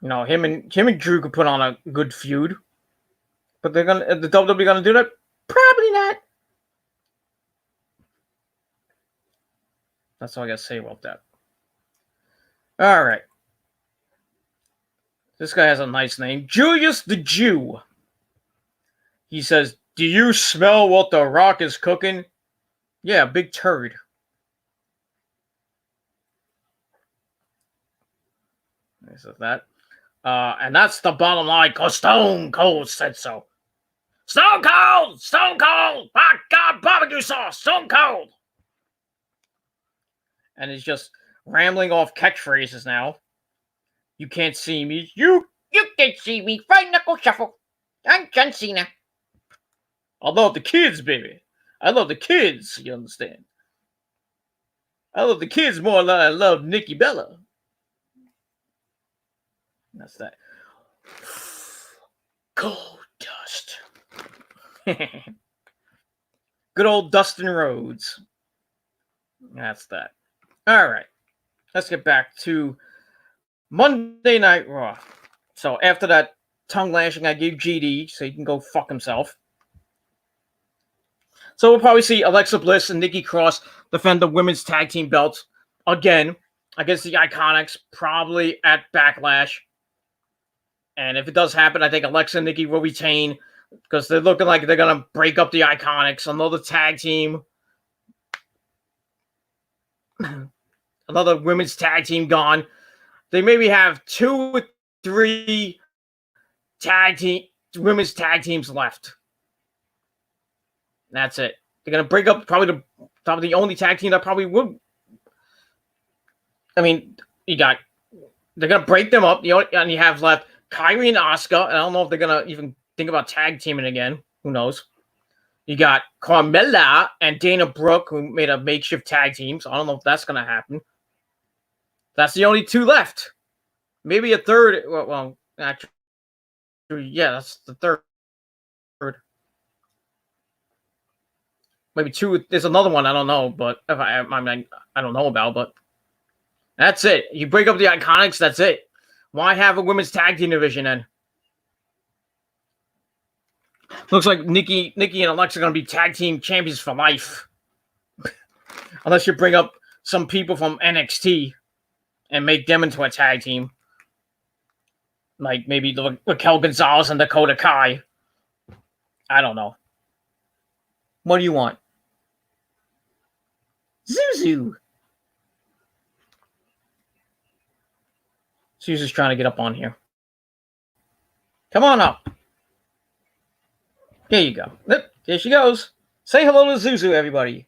You know, him and Drew could put on a good feud. But the WWE gonna do that? Probably not. That's all I gotta say about that. All right. This guy has a nice name. Julius the Jew. He says, "Do you smell what The Rock is cooking?" Yeah, big turd. He says that. And that's the bottom line, because Stone Cold said so. Stone Cold! Stone Cold! My God, barbecue sauce! Stone Cold! And he's just rambling off catchphrases now. You can't see me. You can't see me. Right knuckle shuffle. I'm John Cena. I love the kids, baby. I love the kids, you understand. I love the kids more than I love Nikki Bella. That's that. Gold dust. Good old Dustin Rhodes. That's that. All right. Let's get back to Monday Night Raw. So after that tongue lashing I gave GD, so he can go fuck himself. So we'll probably see Alexa Bliss and Nikki Cross defend the women's tag team belts again against the Iconics, probably at Backlash. And if it does happen, I think Alexa and Nikki will retain because they're looking like they're going to break up the Iconics. Another tag team. Another women's tag team gone. They maybe have 2 or 3 women's tag teams left. That's it. They're going to break up probably the only tag team that probably would. I mean, they're going to break them up. And you have left Kyrie and Asuka. And I don't know if they're going to even think about tag teaming again. Who knows? You got Carmella and Dana Brooke, who made a makeshift tag team. So I don't know if that's going to happen. That's the only 2 left. Maybe a third. Well, actually, yeah, that's the third. Maybe 2. There's another one I don't know, but I don't know about. But that's it. You break up the Iconics. That's it. Why have a women's tag team division then? Looks like Nikki and Alexa are going to be tag team champions for life. Unless you bring up some people from NXT and make them into a tag team. Like maybe Raquel Gonzalez and Dakota Kai. I don't know. What do you want? Zuzu. Zuzu's trying to get up on here. Come on up. There you go. There she goes. Say hello to Zuzu, everybody.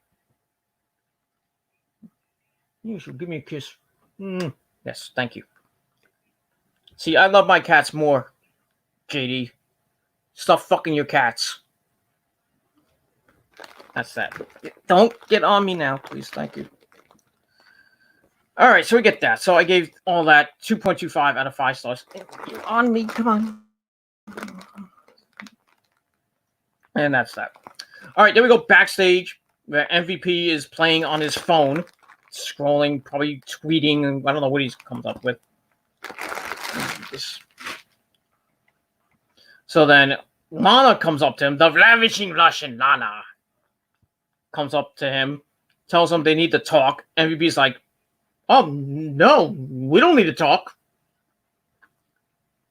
You should give me a kiss. Yes, thank you. See, I love my cats more, JD. Stop fucking your cats. That's that. Don't get on me now, please. Thank you. All right, so we get that. So I gave all that 2.25 out of 5 stars. You're on me. Come on. And that's that. All right, then we go backstage where MVP is playing on his phone, scrolling, probably tweeting. I don't know what he comes up with. So then Lana comes up to him. The ravishing Russian Lana comes up to him, tells him they need to talk. MVP's like, "Oh, no, we don't need to talk."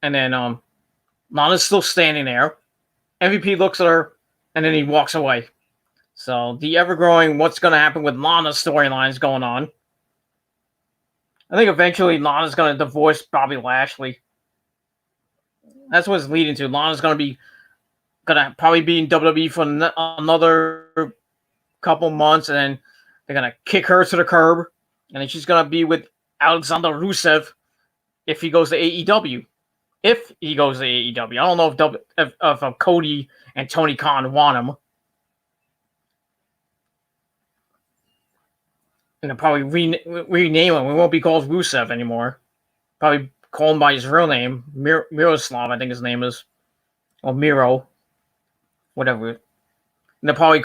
And then Lana's still standing there. MVP looks at her, and then he walks away. So the ever-growing what's going to happen with Lana's storyline is going on. I think eventually Lana's going to divorce Bobby Lashley. That's what it's leading to. Lana's going to probably be in WWE for another couple months, and then they're going to kick her to the curb, and then she's going to be with Alexander Rusev if he goes to AEW. If he goes to AEW. I don't know if Cody and Tony Khan want him. And they'll probably rename him. We won't be called Rusev anymore. Probably call him by his real name. Miroslav, I think his name is. Or Miro. Whatever. And they'll probably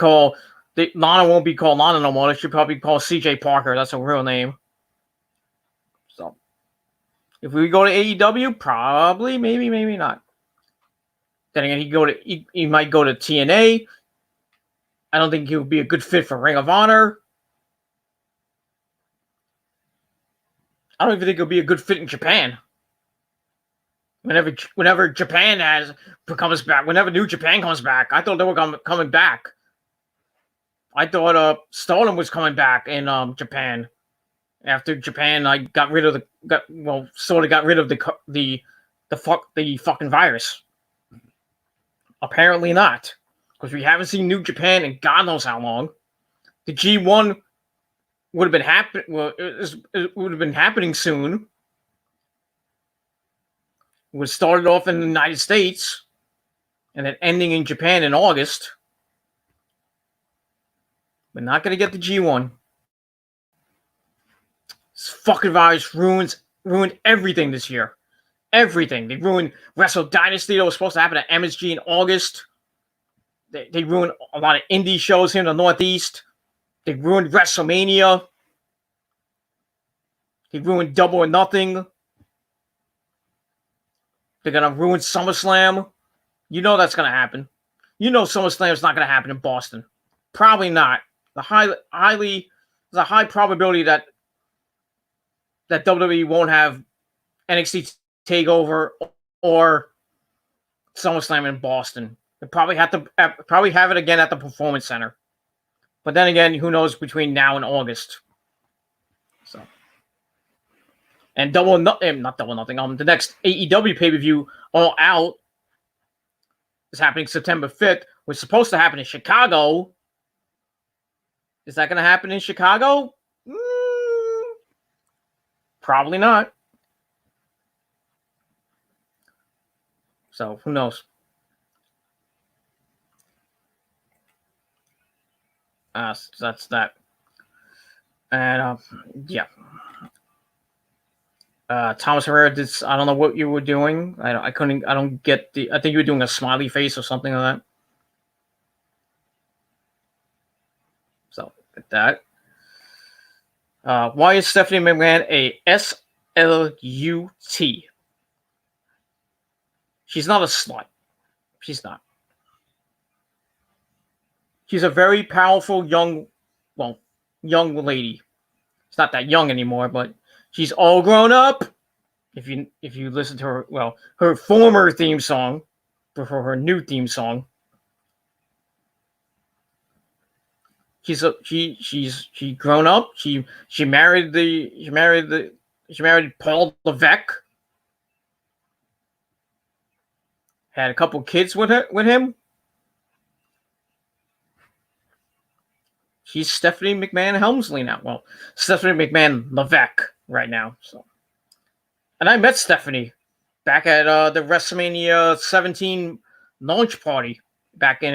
Lana won't be called Lana no more. They should probably call CJ Parker. That's a real name. So, if we go to AEW, probably, maybe not. Then again, he might go to TNA. I don't think he would be a good fit for Ring of Honor. I don't even think he'll be a good fit in Japan. Whenever Japan comes back, whenever New Japan comes back, I thought they were coming back. I thought Stardom was coming back in Japan after Japan got rid of the fucking virus. Apparently not, because we haven't seen New Japan in God knows how long. The G1 would have been it would have been happening soon. It would started off in the United States and then ending in Japan in August. We're not going to get the G1. This fucking virus ruined everything this year. Everything. They ruined Wrestle Dynasty that was supposed to happen at MSG in August. They ruined a lot of indie shows here in the Northeast. They ruined WrestleMania. They ruined Double or Nothing. They're going to ruin SummerSlam. You know that's going to happen. You know SummerSlam's not going to happen in Boston. Probably not. There's a high probability that WWE won't have NXT TakeOver or SummerSlam in Boston. They probably have it again at the Performance Center. But then again, who knows between now and August. So, and not Double Nothing. The next AEW pay-per-view, All Out, is happening September 5th. Was supposed to happen in Chicago. Is that going to happen in Chicago? Probably not. So, who knows? So that's that. And, yeah. Thomas Herrera did. I don't know what you were doing. I don't get I think you were doing a smiley face or something like that. So, at that. Why is Stephanie McMahon a SLUT? She's not a slut. She's not. She's a very powerful young lady. She's not that young anymore, but she's all grown up. If you listen to her former theme song before her new theme song, she's grown up. She married Paul Levesque. Had a couple kids with him. She's Stephanie McMahon Helmsley now. Well, Stephanie McMahon Levesque right now. So, and I met Stephanie back at the WrestleMania 17 launch party back in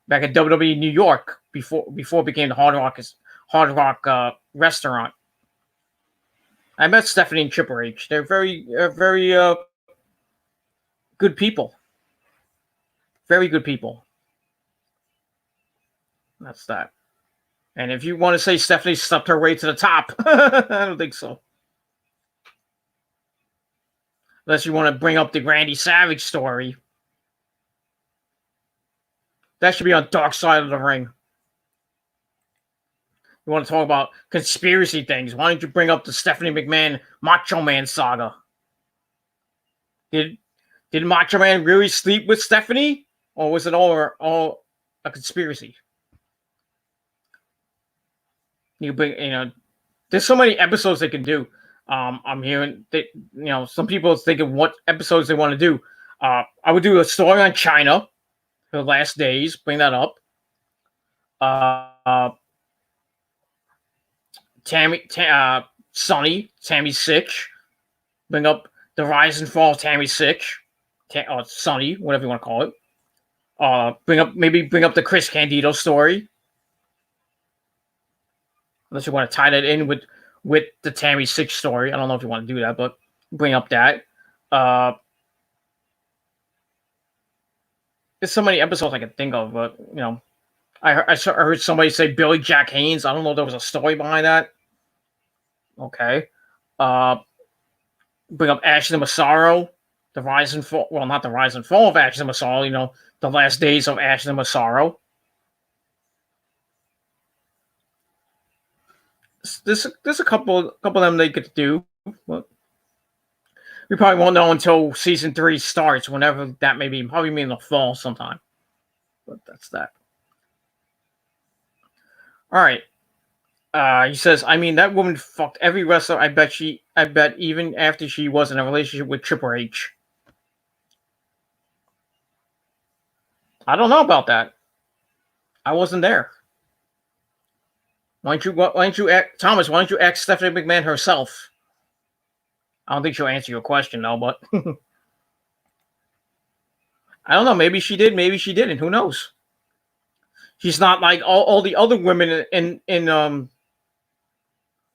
back at WWE New York before it became the Hard Rock restaurant. I met Stephanie and Triple H. They're very good people. Very good people. That's that. And if you want to say Stephanie stepped her way to the top, I don't think so. Unless you want to bring up the Randy Savage story. That should be on Dark Side of the Ring. You want to talk about conspiracy things? Why don't you bring up the Stephanie McMahon Macho Man saga? Did Macho Man really sleep with Stephanie? Or was it all a conspiracy? There's so many episodes they can do. I'm hearing that, some people are thinking what episodes they want to do. I would do a story on China, her last days, bring that up. Tammy Sitch, bring up the rise and fall of Tammy Sitch, or Sonny, whatever you want to call it. Bring up the Chris Candido story. Unless you want to tie that in with the Tammy Sitch story. I don't know if you want to do that, but bring up that. There's so many episodes I can think of, but, I heard somebody say Billy Jack Haynes. I don't know if there was a story behind that. Okay. Bring up Ashley Massaro, the rise and fall. Well, not the rise and fall of Ashley Massaro, the last days of Ashley Massaro. There's a couple of them they could do. But We probably won't know until season 3 starts, whenever that may be. Probably in the fall sometime. But that's that. All right. He says, I mean, that woman fucked every wrestler. I bet even after she was in a relationship with Triple H. I don't know about that. I wasn't there. Why don't you ask, Thomas? Why don't you ask Stephanie McMahon herself? I don't think she'll answer your question though, but I don't know. Maybe she did. Maybe she didn't. Who knows? She's not like all the other women in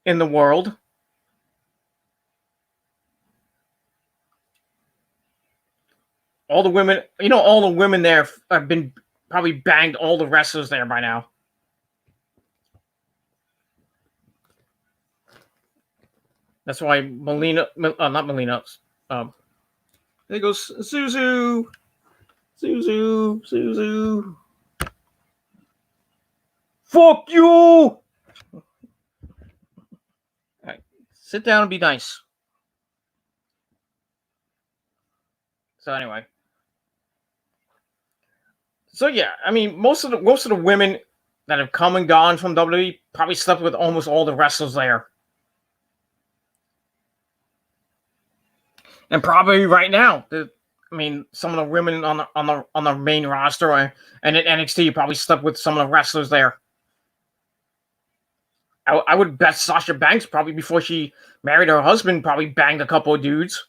the world. All the women, all the women there have been probably banged all the wrestlers there by now. That's why Melina, not Melina. There goes Suzu. Fuck you! All right, sit down and be nice. So anyway, yeah, I mean, most of the women that have come and gone from WWE probably slept with almost all the wrestlers there, and probably right now, some of the women on the main roster and at NXT probably slept with some of the wrestlers there. I would bet Sasha Banks probably before she married her husband probably banged a couple of dudes.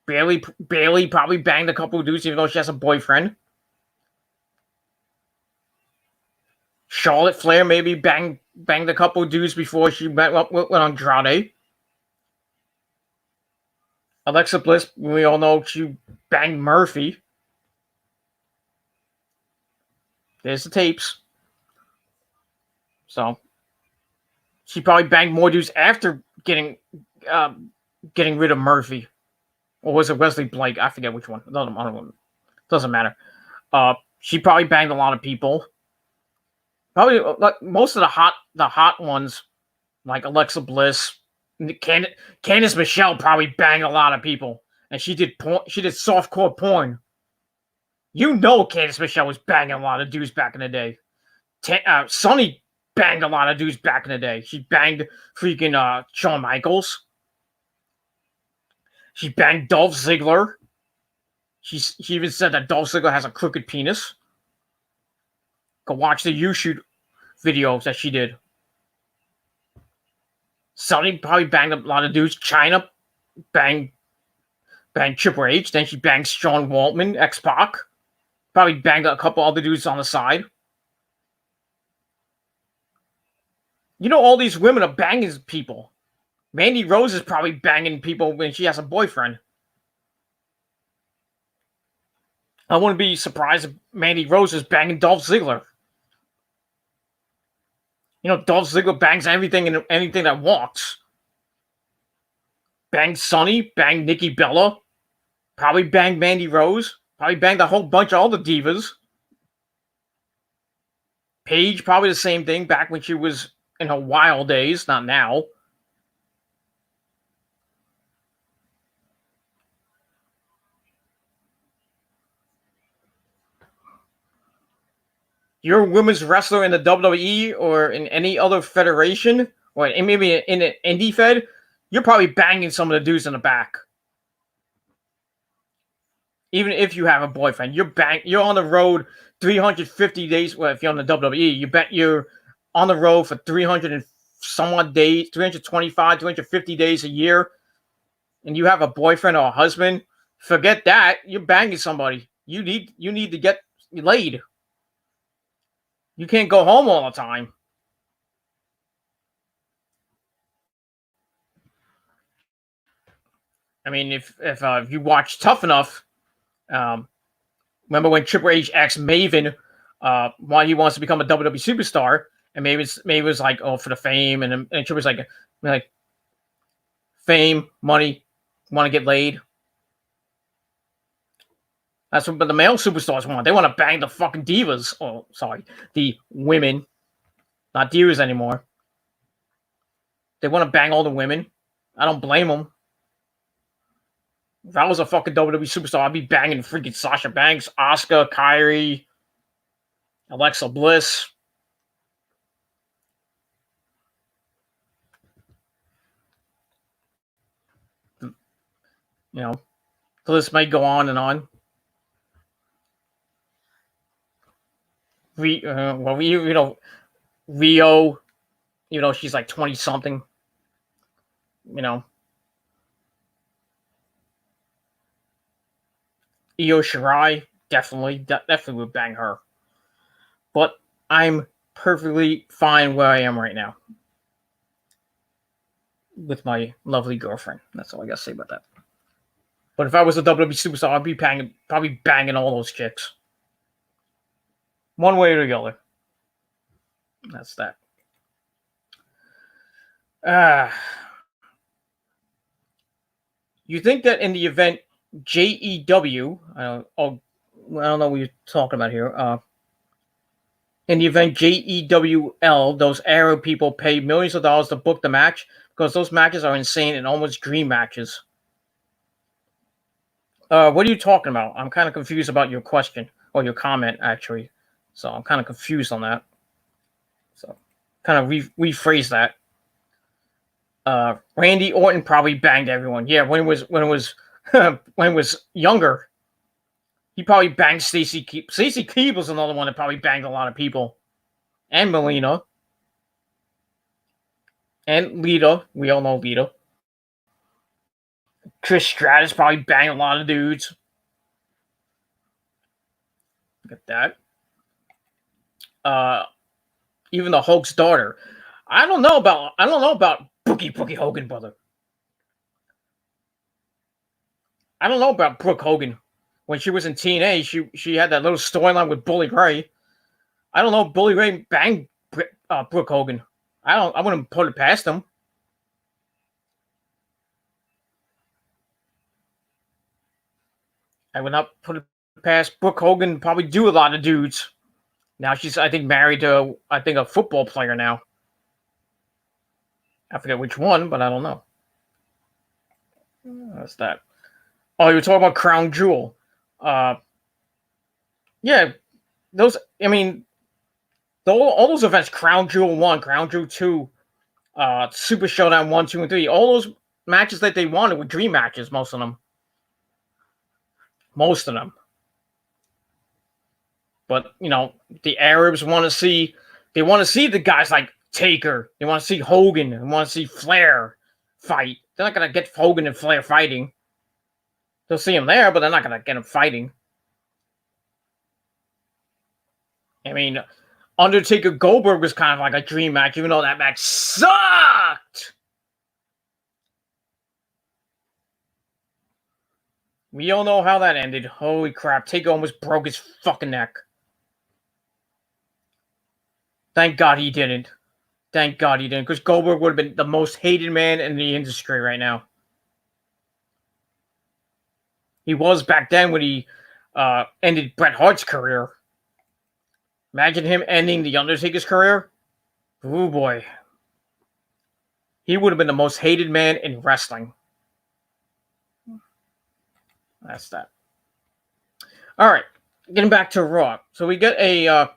Bailey probably banged a couple of dudes even though she has a boyfriend. Charlotte Flair maybe banged a couple of dudes before she went with Andrade. Alexa Bliss, we all know she banged Murphy. There's the tapes. So she probably banged more dudes after getting rid of Murphy. Or was it Wesley Blake? I forget which one. Doesn't matter. She probably banged a lot of people. Probably most of the hot ones, like Alexa Bliss, Candice Michelle probably banged a lot of people, and she did softcore porn. Candice Michelle was banging a lot of dudes back in the day. Sonny banged a lot of dudes back in the day. She banged freaking Shawn Michaels. She banged Dolph Ziggler. She even said that Dolph Ziggler has a crooked penis. Go watch the YouTube videos that she did. Sonny probably banged a lot of dudes. Chyna banged Triple H. Then she banged Sean Waltman, X-Pac. Probably banged a couple other dudes on the side. All these women are banging people. Mandy Rose is probably banging people when she has a boyfriend. I wouldn't be surprised if Mandy Rose is banging Dolph Ziggler. Dolph Ziggler bangs everything and anything that walks. Banged Sonny, banged Nikki Bella, probably banged Mandy Rose, probably banged a whole bunch of all the divas. Paige, probably the same thing back when she was in her wild days, not now. You're a women's wrestler in the WWE or in any other federation, or maybe in an indie fed, you're probably banging some of the dudes in the back. Even if you have a boyfriend, you're on the road 350 days. Well, if you're on the WWE, you bet you're on the road for 300 and some odd days, 325, 350 days a year, and you have a boyfriend or a husband. Forget that. You're banging somebody. You need to get laid. You can't go home all the time. I mean, if you watch Tough Enough, remember when Triple H asked Maven why he wants to become a WWE superstar, and Maven was like, "Oh, for the fame," and Triple was like, "Fame, money, want to get laid." That's what the male superstars want. They want to bang the fucking divas. Oh, sorry, the women, not divas anymore. They want to bang all the women. I don't blame them. If I was a fucking WWE superstar, I'd be banging freaking Sasha Banks, Asuka, Kyrie, Alexa Bliss. You know, the list may go on and on. Rio, she's like 20 something. Io Shirai, definitely would bang her. But I'm perfectly fine where I am right now with my lovely girlfriend. That's all I gotta say about that. But if I was a WWE superstar, I'd be probably banging all those chicks. One way or the other. That's that. You think that in the event JEW, I don't know what you're talking about here. In the event JEWL, those Arab people pay millions of dollars to book the match because those matches are insane and almost dream matches. What are you talking about? I'm kind of confused about your question or your comment, actually. So I'm kind of confused on that. So kind of rephrase that. Randy Orton probably banged everyone. Yeah, when it was when it was younger, he probably banged Stacey Keebler. Stacey Keebler's another one that probably banged a lot of people. And Melina. And Lita. We all know Lita. Trish Stratus probably banged a lot of dudes. Look at that. Even the Hulk's daughter. I don't know about Bookie Hogan, brother. I don't know about Brooke Hogan. When she was in TNA, she had that little storyline with Bully Ray. I don't know if Bully Ray banged Brooke Hogan. I wouldn't put it past him. I would not put it past Brooke Hogan. Probably do a lot of dudes. Now she's, I think, married to a football player now. I forget which one, but I don't know. That's that. Oh, you were talking about Crown Jewel. Yeah, those. I mean, all those events: Crown Jewel 1, Crown Jewel 2, Super Showdown 1, 2, and 3. All those matches that they wanted were dream matches. Most of them. But the Arabs want to see. They want to see the guys like Taker. They want to see Hogan. They want to see Flair fight. They're not gonna get Hogan and Flair fighting. They'll see him there, but they're not gonna get him fighting. I mean, Undertaker Goldberg was kind of like a dream match, even though that match sucked. We all know how that ended. Holy crap. Taker almost broke his fucking neck. Thank God he didn't. Thank God he didn't. Because Goldberg would have been the most hated man in the industry right now. He was back then when he ended Bret Hart's career. Imagine him ending The Undertaker's career. Oh boy. He would have been the most hated man in wrestling. That's that. All right. Getting back to Raw. So we get a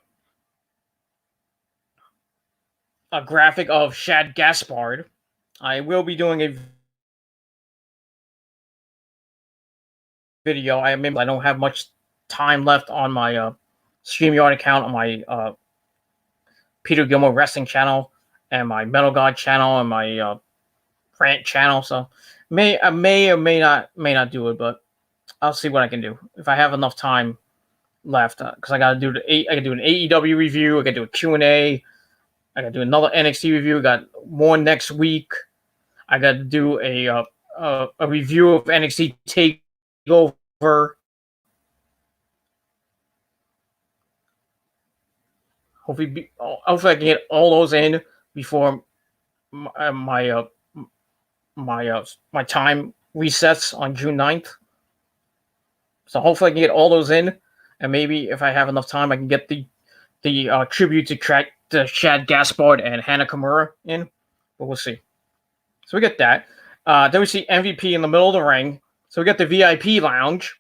graphic of Shad Gaspard. I will be doing a video. I don't have much time left on my StreamYard account, on my Peter Gilmore Wrestling channel, and my Metal God channel, and my Rant channel. So I may or may not do it, but I'll see what I can do if I have enough time left. Because I got to do I can do an AEW review. I got to do a Q&A. I got to do another NXT review. I got more next week. I got to do a review of NXT Takeover. Hopefully I can get all those in before my time resets on June 9th. So hopefully I can get all those in, and maybe if I have enough time, I can get the tribute to Shad Gaspard and Hana Kimura in. But we'll see. So we get that. Then we see MVP in the middle of the ring. So we got the VIP lounge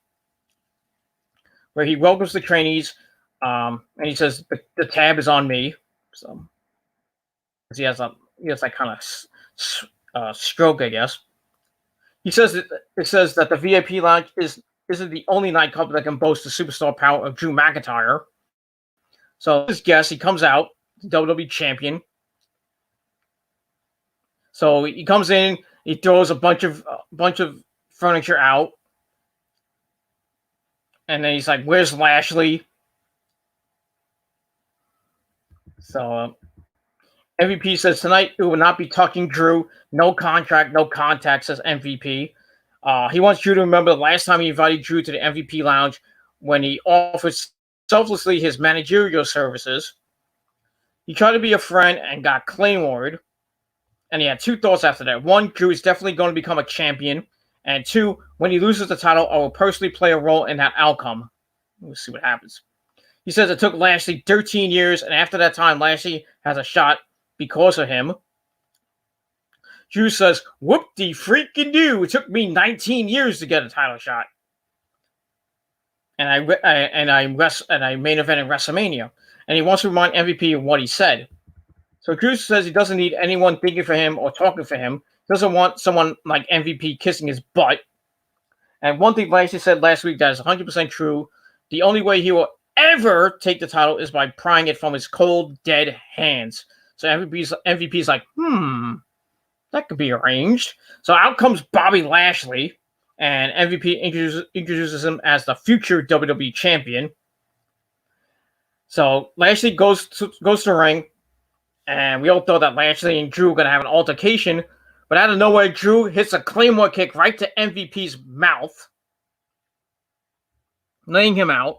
where he welcomes the trainees, and he says the tab is on me. So he has like kind of stroke, I guess. He says it says that the VIP lounge isn't the only nightclub that can boast the superstar power of Drew McIntyre. So his guest, he comes out, WWE champion. So he comes in, he throws a bunch of furniture out, and then he's like, "Where's Lashley?" So MVP says tonight it will not be tucking Drew. No contract, no contact, says MVP. He wants Drew to remember the last time he invited Drew to the MVP lounge when he offered selflessly his managerial services. He tried to be a friend and got claymored. And he had two thoughts after that. One, Drew is definitely going to become a champion. And two, when he loses the title, I will personally play a role in that outcome. We'll see what happens. He says it took Lashley 13 years, and after that time, Lashley has a shot because of him. Drew says, whoop-de-freaking-do. It took me 19 years to get a title shot. And I main event in WrestleMania. And he wants to remind MVP of what he said. So Drew says he doesn't need anyone thinking for him or talking for him. He doesn't want someone like MVP kissing his butt. And one thing Lashley said last week that is 100% true. The only way he will ever take the title is by prying it from his cold, dead hands. So MVP's like, that could be arranged. So out comes Bobby Lashley, and MVP introduces him as the future WWE champion. So Lashley goes to the ring, and we all thought that Lashley and Drew were going to have an altercation, but out of nowhere, Drew hits a Claymore kick right to MVP's mouth, laying him out.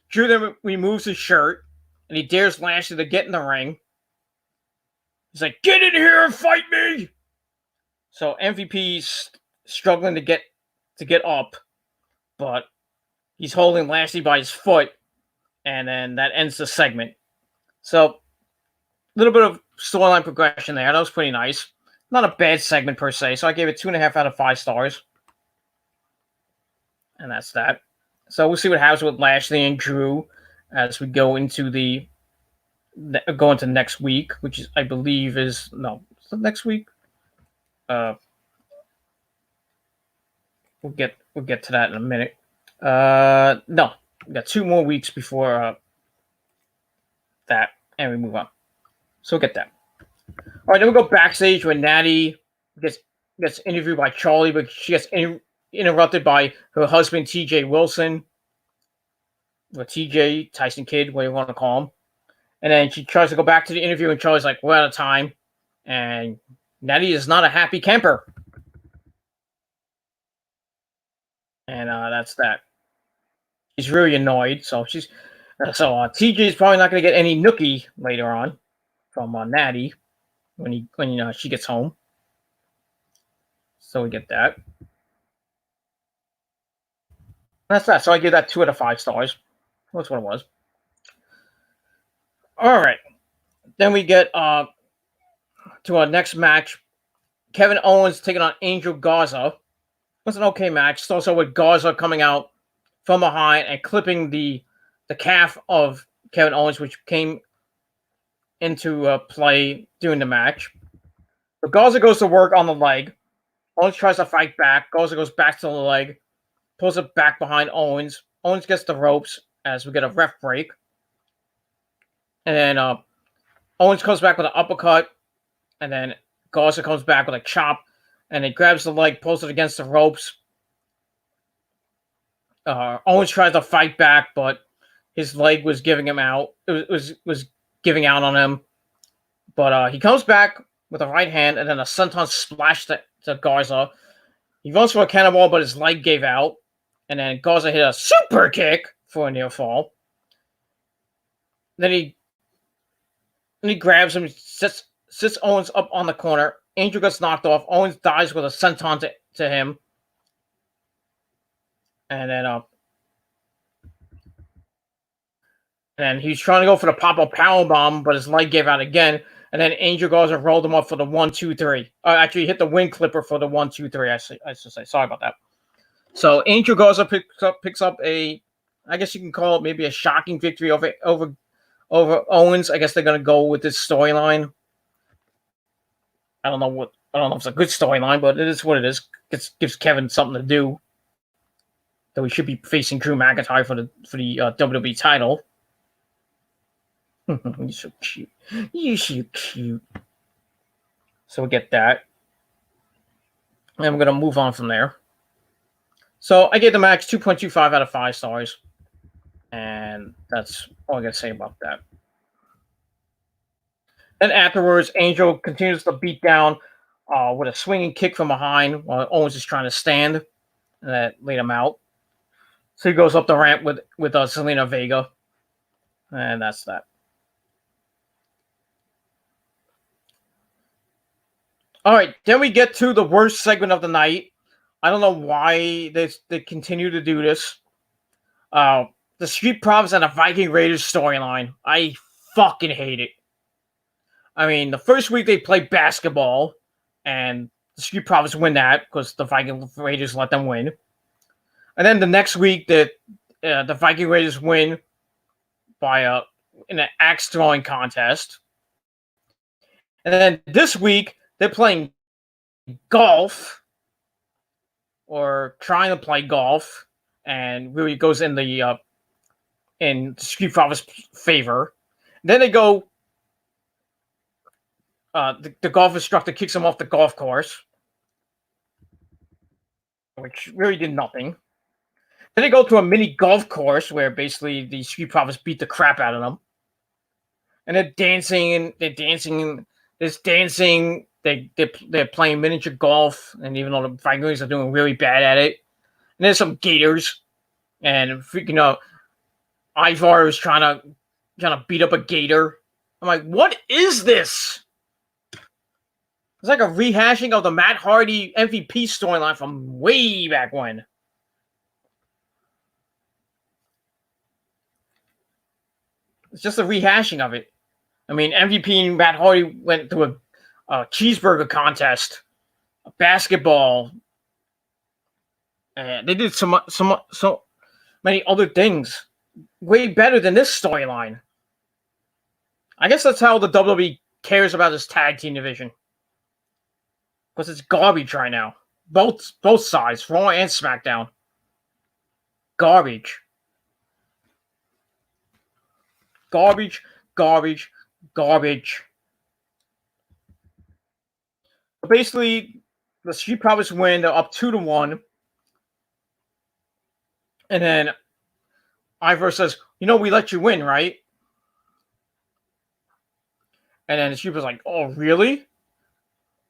Drew then removes his shirt, and he dares Lashley to get in the ring. He's like, "Get in here and fight me!" So MVP's struggling to get up, but he's holding Lashley by his foot, and then that ends the segment. So a little bit of storyline progression there. That was pretty nice. Not a bad segment per se, so I gave it 2.5 out of 5 stars. And that's that. So we'll see what happens with Lashley and Drew as we go into next week, which is, I believe is next week. We'll get to that in a minute. No, we got 2 more weeks before that, and we move on. So we'll get that. All right, then we'll go backstage when Natty gets interviewed by Charlie, but she gets interrupted by her husband, TJ Wilson, or TJ, Tyson Kidd, whatever you want to call him. And then she tries to go back to the interview, and Charlie's like, we're out of time. And Natty is not a happy camper. And that's that. She's really annoyed. So TJ is probably not going to get any nookie later on from Natty when she gets home. So we get that. That's that. So I give that 2 out of 5 stars. That's what it was. All right. Then we get to our next match. Kevin Owens taking on Angel Garza. It was an okay match. It's also with Garza coming out from behind and clipping the calf of Kevin Owens, which came into play during the match. So Garza goes to work on the leg. Owens tries to fight back. Garza goes back to the leg, pulls it back behind Owens. Owens gets the ropes as we get a ref break. And then Owens comes back with an uppercut. And then Garza comes back with a chop. And he grabs the leg, pulls it against the ropes. Owens tries to fight back, but his leg was giving him out. It was giving out on him. But he comes back with a right hand and then a senton splash to Garza. He runs for a cannonball, but his leg gave out. And then Garza hit a super kick for a near fall. Then he grabs him, sits Owens up on the corner. Angel gets knocked off. Owens dies with a senton to him. And then he's trying to go for the pop-up powerbomb, but his leg gave out again. And then Angel Garza rolled him up for the 1, 2, 3. Actually, he hit the wing clipper for the 1, 2, 3. I should say. Sorry about that. So Angel Garza picks up a, I guess you can call it maybe a shocking victory over Owens. I guess they're gonna go with this storyline. I don't know if it's a good storyline, but it is what it is. It gives Kevin something to do. Though he should be facing Drew McIntyre for the WWE title. You're so cute. You're so cute. So we get that. And we're going to move on from there. So I gave the match 2.25 out of 5 stars. And that's all I got to say about that. Then afterwards, Angel continues to beat down with a swinging kick from behind while Owens is trying to stand. And that laid him out. So he goes up the ramp with Zelina Vega. And that's that. All right, then we get to the worst segment of the night. I don't know why they continue to do this. The Street Profits and the Viking Raiders storyline. I fucking hate it. I mean, the first week they play basketball, and the Street Profits win that because the Viking Raiders let them win. And then the next week, the Viking Raiders win by in an axe throwing contest. And then this week they're playing golf, or trying to play golf, and really goes in the Street Profits' favor. Then they go. The golf instructor kicks him off the golf course, which really did nothing. Then they go to a mini golf course where basically the Street Profits beat the crap out of them. And they're dancing. They're dancing. There's dancing. They're playing miniature golf, and even though the Vikings are doing really bad at it, and there's some gators, and freaking Ivar is trying to beat up a gator. I'm like, what is this? It's like a rehashing of the Matt Hardy MVP storyline from way back when. It's just a rehashing of it. I mean, MVP and Matt Hardy went through a cheeseburger contest, a basketball, and they did so many other things way better than this storyline. I guess that's how the WWE cares about this tag team division. Because it's garbage right now. Both sides, Raw and SmackDown. Garbage. Garbage, garbage, garbage. So basically, the Street Profits win. They're up 2-1. And then Ivar says, we let you win, right? And then the Street Profits like, oh, really?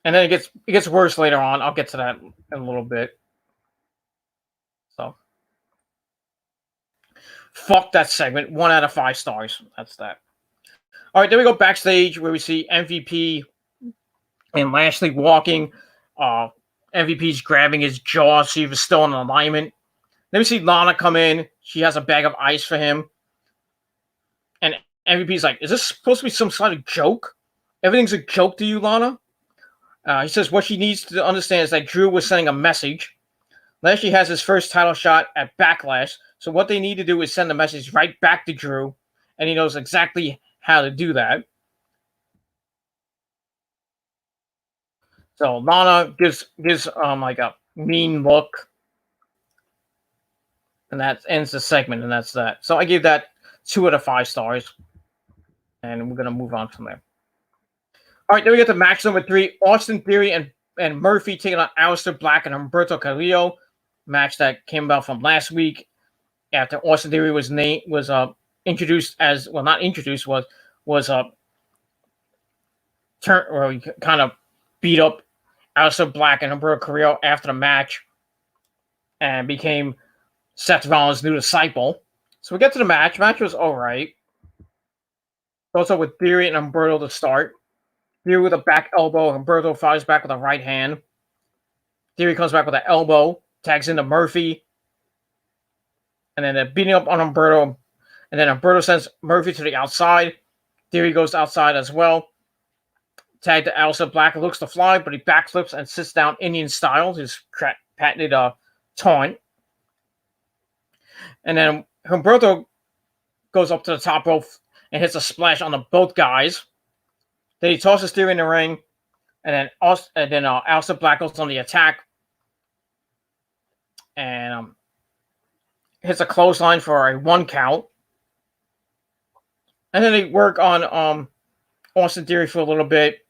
And then it gets worse later on. I'll get to that in a little bit. So, fuck that segment. 1 out of 5 stars. That's that. All right, then we go backstage where we see MVP and Lashley walking. MVP's grabbing his jaw, see if it's still in alignment. Then we see Lana come in. She has a bag of ice for him. And MVP's like, is this supposed to be some sort of joke? Everything's a joke to you, Lana? He says what she needs to understand is that Drew was sending a message. Lashley has his first title shot at Backlash, so what they need to do is send the message right back to Drew, and he knows exactly how to do that. So Lana gives like a mean look, and that ends the segment, and that's that. So I give that 2 out of 5 stars, and we're gonna move on from there. All right, then we get to match number 3. Austin Theory and Murphy taking on Aleister Black and Humberto Carrillo. Match that came about from last week after Austin Theory was introduced as, well, not introduced, was he kind of beat up Aleister Black and Humberto Carrillo after the match and became Seth Rollins' new disciple. So we get to the match. Match was all right. Also with Theory and Humberto to start. Theory with a back elbow. Humberto fires back with a right hand. Theory comes back with an elbow. Tags into Murphy. And then they're beating up on Humberto. And then Humberto sends Murphy to the outside. Theory goes outside as well. Tag to Aleister Black. Looks to fly, but he backflips and sits down Indian style. His patented taunt. And then Humberto goes up to the top rope and hits a splash on both guys. Then he tosses Theory in the ring, and then Aleister Black goes on the attack and hits a clothesline for a 1 count. And then they work on Austin Theory for a little bit.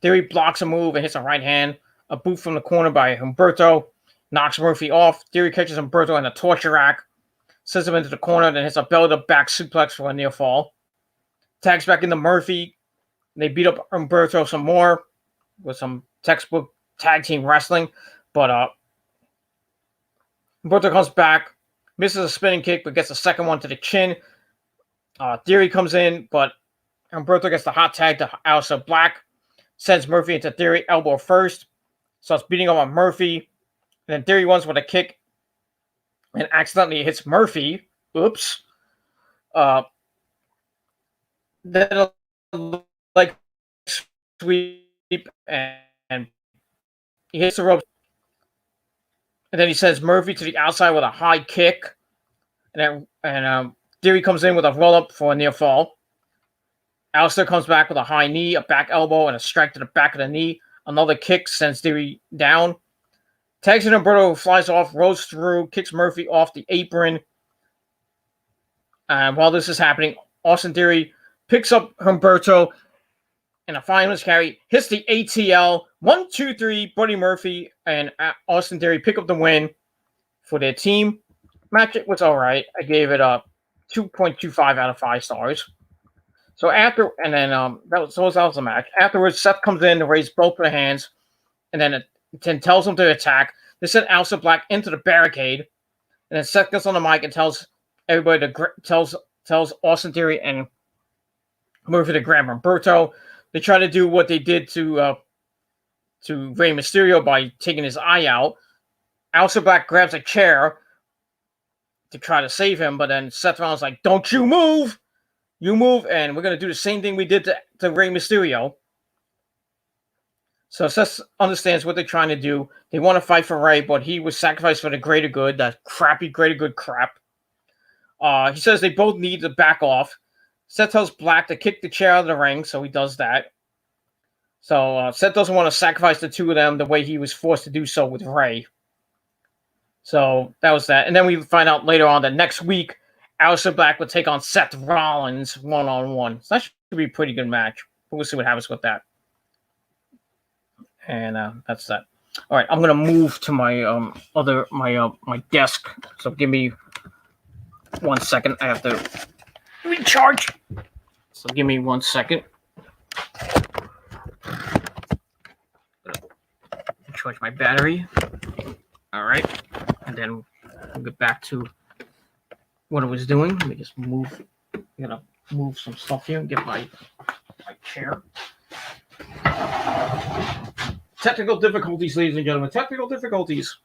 Theory blocks a move and hits a right hand. A boot from the corner by Humberto knocks Murphy off. Theory catches Humberto in a torture rack, sends him into the corner, then hits a belly-to-back suplex for a near fall. Tags back into Murphy. They beat up Humberto some more with some textbook tag team wrestling. But Humberto comes back, misses a spinning kick, but gets a second one to the chin. Theory comes in, but Humberto gets the hot tag to Aleister Black, sends Murphy into Theory, elbow first, starts beating up on Murphy. And then Theory runs with a kick and accidentally hits Murphy. Oops. Then like sweep and he hits the rope. And then he sends Murphy to the outside with a high kick. And Theory comes in with a roll-up for a near fall. Aleister comes back with a high knee, a back elbow, and a strike to the back of the knee. Another kick sends Theory down. Tags in Humberto, flies off, rolls through, kicks Murphy off the apron. And while this is happening, Austin Theory picks up Humberto in a fireman's carry, hits the ATL. 1, 2, 3, Buddy Murphy and Austin Theory pick up the win for their team. Match, it was all right. I gave it a 2.25 out of 5 stars. So that was the match. Afterwards, Seth comes in to raise both their hands, and then tells him to attack. They send Aleister Black into the barricade, and then Seth gets on the mic and tells everybody tells Austin Theory and Murphy to grab Humberto. They try to do what they did to Rey Mysterio by taking his eye out. Aleister Black grabs a chair to try to save him, but then Seth Rollins like, "Don't you move! You move, and we're going to do the same thing we did to Rey Mysterio." So Seth understands what they're trying to do. They want to fight for Rey, but he was sacrificed for the greater good, that crappy greater good crap. He says they both need to back off. Seth tells Black to kick the chair out of the ring, so he does that. So Seth doesn't want to sacrifice the two of them the way he was forced to do so with Rey. So that was that. And then we find out later on that next week, Aleister Black will take on Seth Rollins one-on-one. So that should be a pretty good match. But we'll see what happens with that. And that's that. All right, I'm gonna move to my my desk. So give me 1 second. I have to recharge. So give me 1 second. Charge my battery. All right, and then we'll get back to what I was doing. Let me just move. I'm gonna move some stuff here and get my chair. Technical difficulties, ladies and gentlemen. Technical difficulties.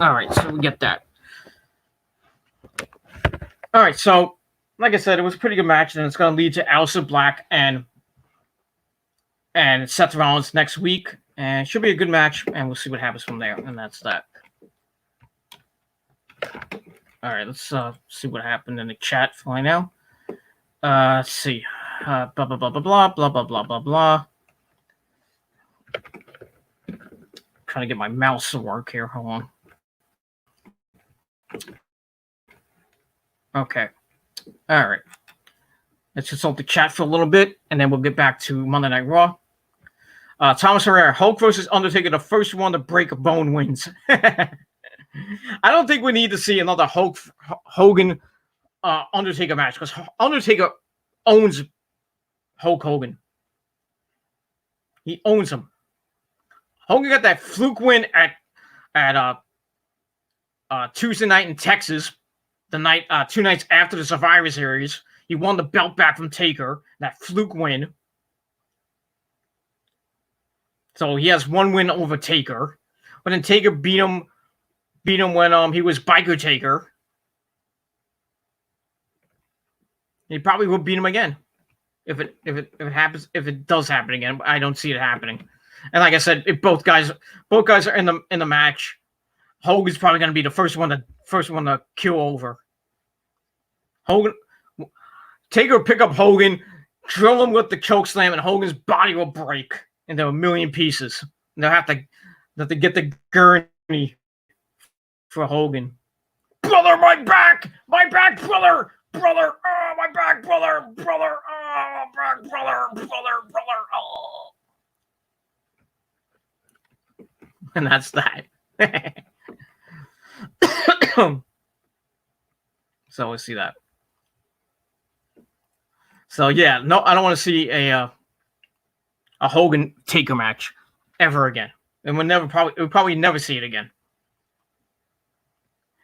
All right, so we get that. All right, so like I said, it was a pretty good match, and it's going to lead to Aleister Black and Seth Rollins next week, and it should be a good match, and we'll see what happens from there, and that's that. All right, let's see what happened in the chat for right now. Let's see. Blah, blah, blah, blah, blah, blah, blah, blah, blah, blah. Trying to get my mouse to work here. Hold on. Okay. All right. Let's consult the chat for a little bit, and then we'll get back to Monday Night Raw. Thomas Herrera, Hulk versus Undertaker, the first one to break a bone wins. I don't think we need to see another Hogan Undertaker match, because Undertaker owns Hulk Hogan. He owns him. Hogan got that fluke win at Tuesday night in Texas, the night 2 nights after the Survivor Series. He won the belt back from Taker, that fluke win. So he has 1 win over Taker. But then Taker beat him when he was Biker Taker. He probably will beat him again if it happens, if it does happen again. I don't see it happening. And like I said, both guys are in the match. Hogan's probably going to be the first one to kill over. Hogan, Taker will pick up Hogan, drill him with the choke slam, and Hogan's body will break into a million pieces. And they'll have to get the gurney for Hogan. Brother, my back, brother, oh, my back, brother, oh, back, brother, oh. And that's that. So we see that. So yeah, no, I don't want to see a Hogan Taker match ever again, and we'll probably never see it again.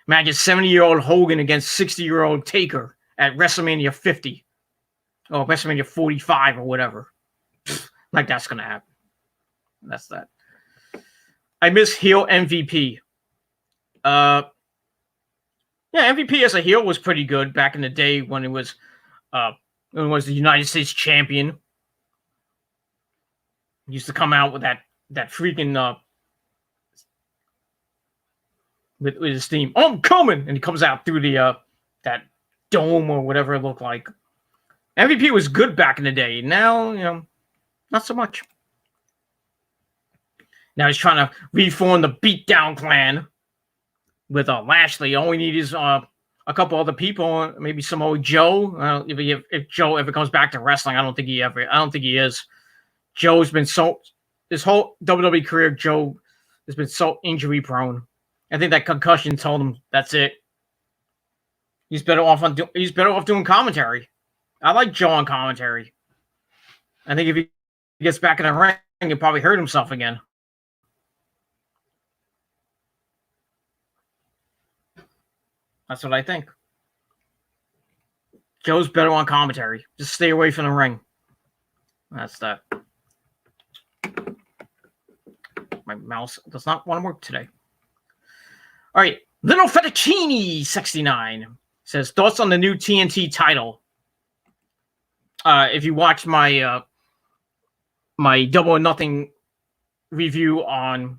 Imagine 70-year-old Hogan against 60-year-old Taker at WrestleMania 50 or WrestleMania 45 or whatever. Like that's gonna happen. That's that. I miss heel MVP. Yeah, MVP as a heel was pretty good back in the day when it was the United States champion. He used to come out with that freaking with his theme. I'm coming, and he comes out through the that dome or whatever it looked like. MVP was good back in the day. Now, not so much. Now he's trying to reform the Beatdown clan with Lashley. All we need is a couple other people, maybe Samoa Joe. If Joe ever comes back to wrestling, I don't think he is. Joe's been his whole WWE career. Joe has been so injury prone. I think that concussion told him that's it. He's better off doing commentary. I like Joe on commentary. I think if he gets back in the ring, he'll probably hurt himself again. That's what I think. Joe's better on commentary. Just stay away from the ring. That's that. My mouse does not want to work today. All right. Little Fettuccine 69 says, thoughts on the new TNT title? If you watch my my Double or Nothing review on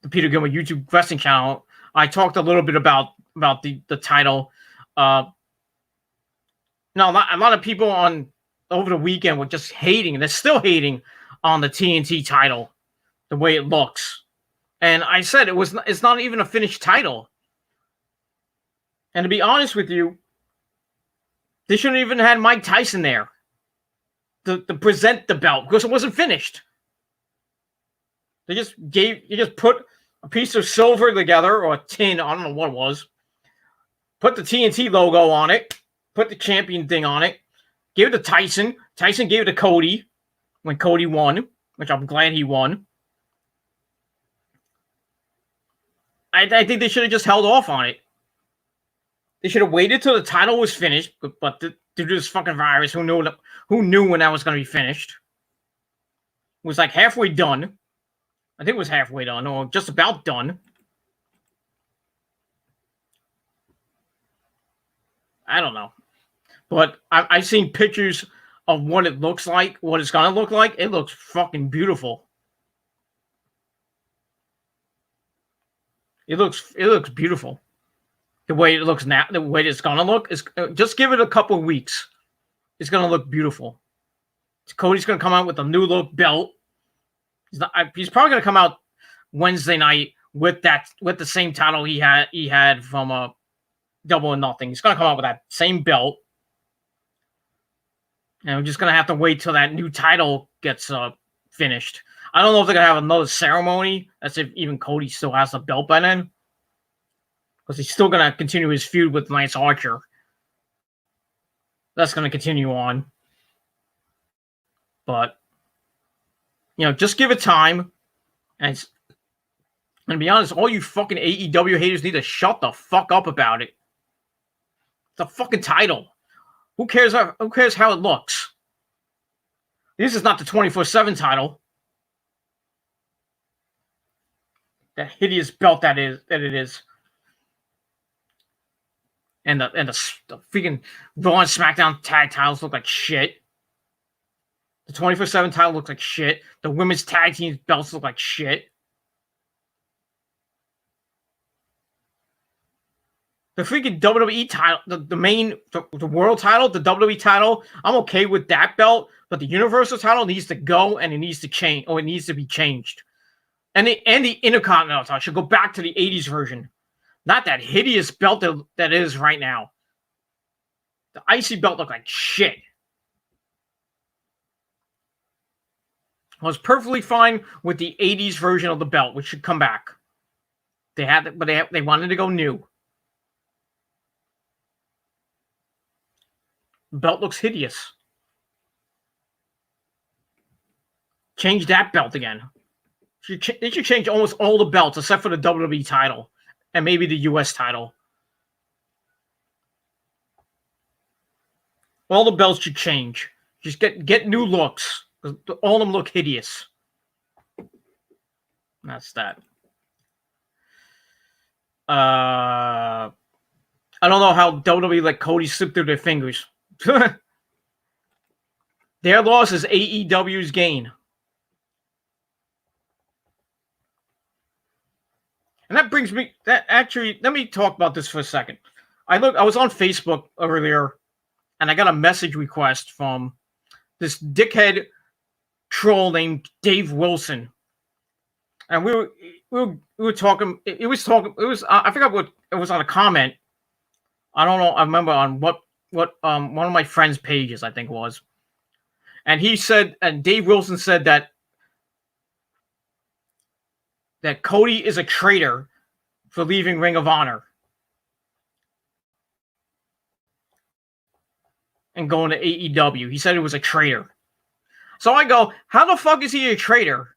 the Peter Gilmore YouTube wrestling channel, I talked a little bit about the title. A lot of people over the weekend were just hating, and they're still hating on the TNT title, the way it looks. And I said it's not even a finished title. And to be honest with you, they shouldn't even had Mike Tyson there to present the belt because it wasn't finished. You just put a piece of silver together or a tin, I don't know what it was. Put the TNT logo on it. Put the champion thing on it. Gave it to Tyson. Tyson gave it to Cody when Cody won, which I'm glad he won. I think they should have just held off on it. They should have waited till the title was finished, but due to this fucking virus, who knew when that was going to be finished? It was like halfway done. I think it was halfway done, or just about done. I don't know. But I've seen pictures of what it looks like, what it's going to look like. It looks fucking beautiful. It looks beautiful. The way it looks now, the way it's going to look, is just give it a couple of weeks. It's going to look beautiful. Cody's going to come out with a new look belt. He's probably going to come out Wednesday night with the same title he had from Double or Nothing. He's going to come out with that same belt. And we're just going to have to wait till that new title gets finished. I don't know if they're going to have another ceremony. That's if even Cody still has the belt by then. Because he's still going to continue his feud with Lance Archer. That's going to continue on. But, just give it time. And to be honest, all you fucking AEW haters need to shut the fuck up about it. It's a fucking title. Who cares how it looks? This is not the 24/7 title. That hideous belt that it is. And the freaking Raw and SmackDown tag titles look like shit. The 24/7 title looks like shit. The women's tag team belts look like shit. The freaking WWE title, the main, the world title, the WWE title, I'm okay with that belt, but the Universal title needs to go and it needs to change, or it needs to be changed. And the Intercontinental title should go back to the 80s version. Not that hideous belt that is right now. The IC belt looked like shit. I was perfectly fine with the 80s version of the belt, which should come back. They had it, but they wanted to go new. The belt looks hideous. Change that belt again. They should change almost all the belts except for the WWE title and maybe the US title. All the belts should change. Just get new looks. All of them look hideous. That's that. I don't know how WWE let Cody slip through their fingers. Their loss is AEW's gain. And that brings me, let me talk about this for a second. I was on Facebook earlier, and I got a message request from this dickhead troll named Dave Wilson. And we were talking, I forgot what, it was on a comment. I don't know, I remember on what one of my friend's pages, I think it was. And he said, and Dave Wilson said that Cody is a traitor for leaving Ring of Honor and going to AEW. He said it was a traitor. So I go, how the fuck is he a traitor?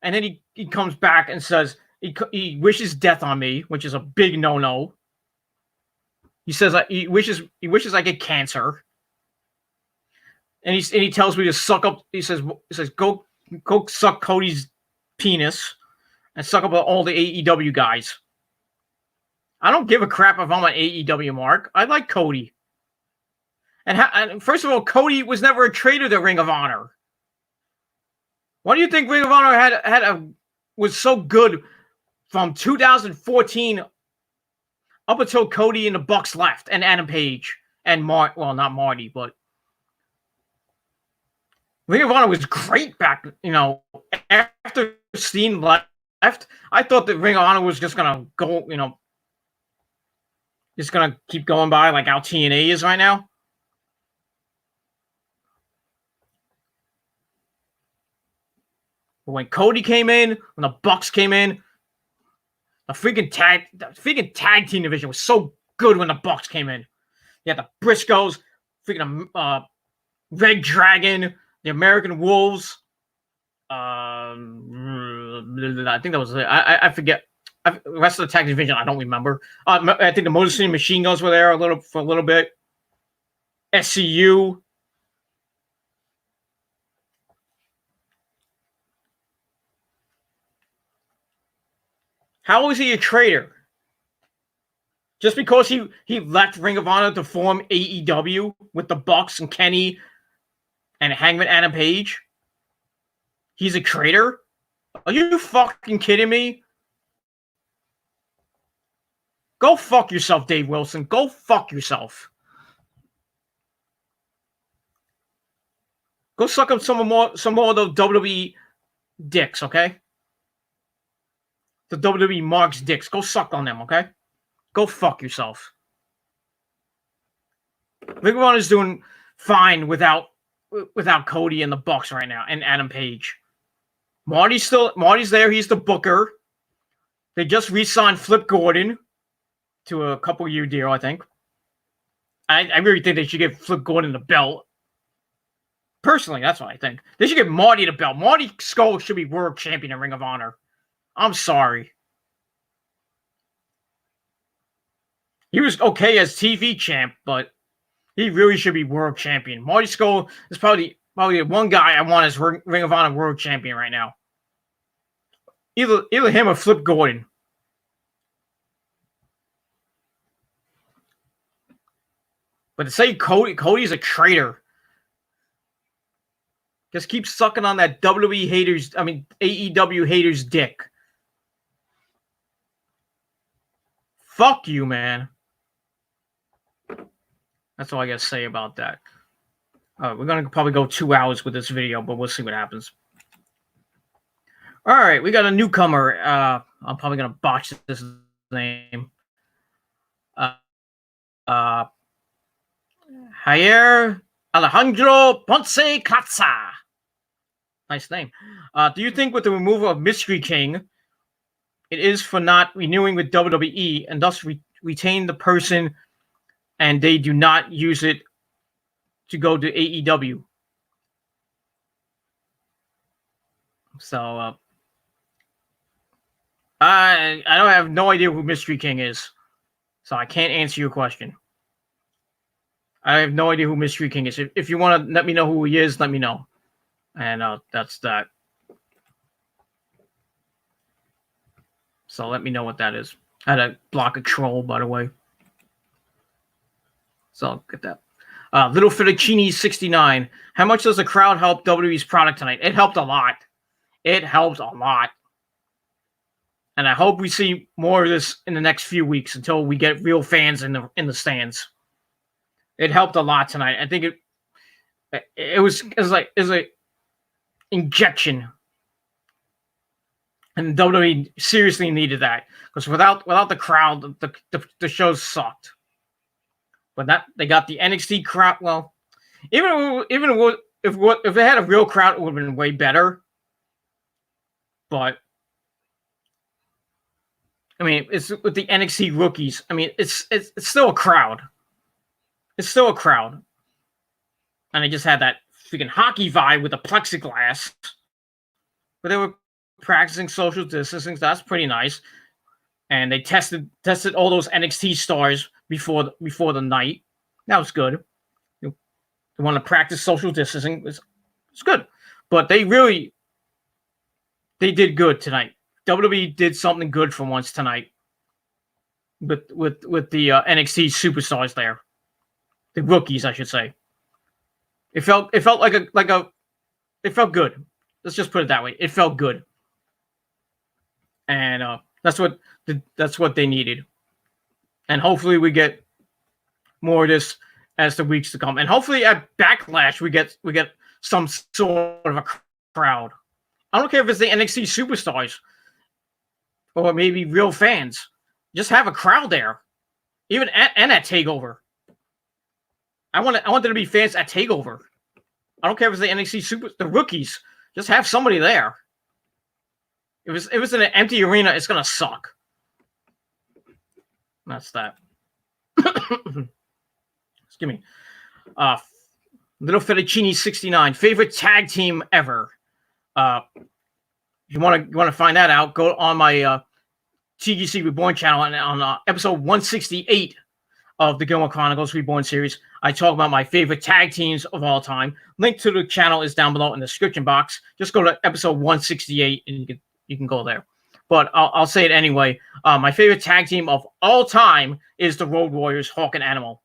And then he comes back and says he wishes death on me, which is a big no-no. He says he wishes I get cancer. And he tells me to suck up. He says go suck Cody's penis and suck up all the AEW guys. I don't give a crap if I'm an AEW mark. I like Cody. And first of all, Cody was never a traitor to Ring of Honor. Why do you think Ring of Honor was so good from 2014 up until Cody and the Bucks left and Adam Page and well, not Marty, but Ring of Honor was great back, after Steen left. I thought that Ring of Honor was just gonna go, just gonna keep going by like how TNA is right now. But when Cody came in, when the Bucks came in, the freaking tag team division was so good when the Bucks came in. You had the Briscoes, freaking Red Dragon, the American Wolves. I think that was it. I forget. The rest of the tag division, I don't remember. I think the Motor City Machine Guns were there for a little bit. SCU. How is he a traitor? Just because he left Ring of Honor to form AEW with the Bucks and Kenny and Hangman Adam Page? He's a traitor? Are you fucking kidding me? Go fuck yourself, Dave Wilson. Go fuck yourself. Go suck up some more of the WWE dicks, okay? The WWE marks dicks. Go suck on them, okay? Go fuck yourself. Ring of Honor is doing fine without Cody and the Bucks right now and Adam Page. Marty's there. He's the booker. They just re-signed Flip Gordon to a couple-year deal, I think. I really think they should give Flip Gordon the belt. Personally, that's what I think. They should give Marty the belt. Marty Scurll should be world champion in Ring of Honor. I'm sorry. He was okay as TV champ, but he really should be world champion. Marty Scurll is probably the one guy I want as Ring of Honor world champion right now. Either him or Flip Gordon. But to say Cody's a traitor, just keep sucking on that AEW haters dick. Fuck you, man. That's all I gotta say about that. We're gonna probably go 2 hours with this video, but we'll see what happens. All right, we got a newcomer. I'm probably gonna botch this name. Javier Alejandro Ponce Catza. Nice name. Do you think with the removal of Mystery King, it is for not renewing with WWE and thus retain the person and they do not use it to go to AEW? So, I don't have no idea who Mystery King is, so I can't answer your question. I have no idea who Mystery King is. If you want to let me know who he is, let me know. And that's that. So let me know what that is. I had to block a troll, by the way. So I'll get that. Little Fettuccine 69. How much does the crowd help WWE's product tonight? It helped a lot. It helped a lot. And I hope we see more of this in the next few weeks until we get real fans in the stands. It helped a lot tonight. I think it was like injection. And WWE seriously needed that because without the crowd, the shows sucked. But that they got the NXT crowd. Well, even if they had a real crowd, it would have been way better. But I mean, it's with the NXT rookies. I mean, it's still a crowd. It's still a crowd, and they just had that freaking hockey vibe with the plexiglass. But they were practicing social distancing. So that's pretty nice. And they tested all those NXT stars before the night. That was good. They want to practice social distancing. It's good. But they did good tonight. WWE did something good for once tonight. With the NXT superstars there. The rookies, I should say. It felt like it felt good. Let's just put it that way. It felt good. And that's what they needed. And hopefully we get more of this as the weeks to come. And hopefully at Backlash we get some sort of a crowd. I don't care if it's the NXT superstars or maybe real fans. Just have a crowd there. Even at TakeOver. I want there to be fans at TakeOver. I don't care if it's the NXT the rookies. Just have somebody there. If it's in an empty arena, it's gonna suck. That's that. Excuse me. Little Fettuccine 69. Favorite tag team ever. You want to find that out? Go on my TGC Reborn channel and on episode 168 of the Gilmore Chronicles Reborn series. I talk about my favorite tag teams of all time. Link to the channel is down below in the description box. Just go to episode 168 and you can go there. But I'll say it anyway. My favorite tag team of all time is the Road Warriors, Hawk and Animal.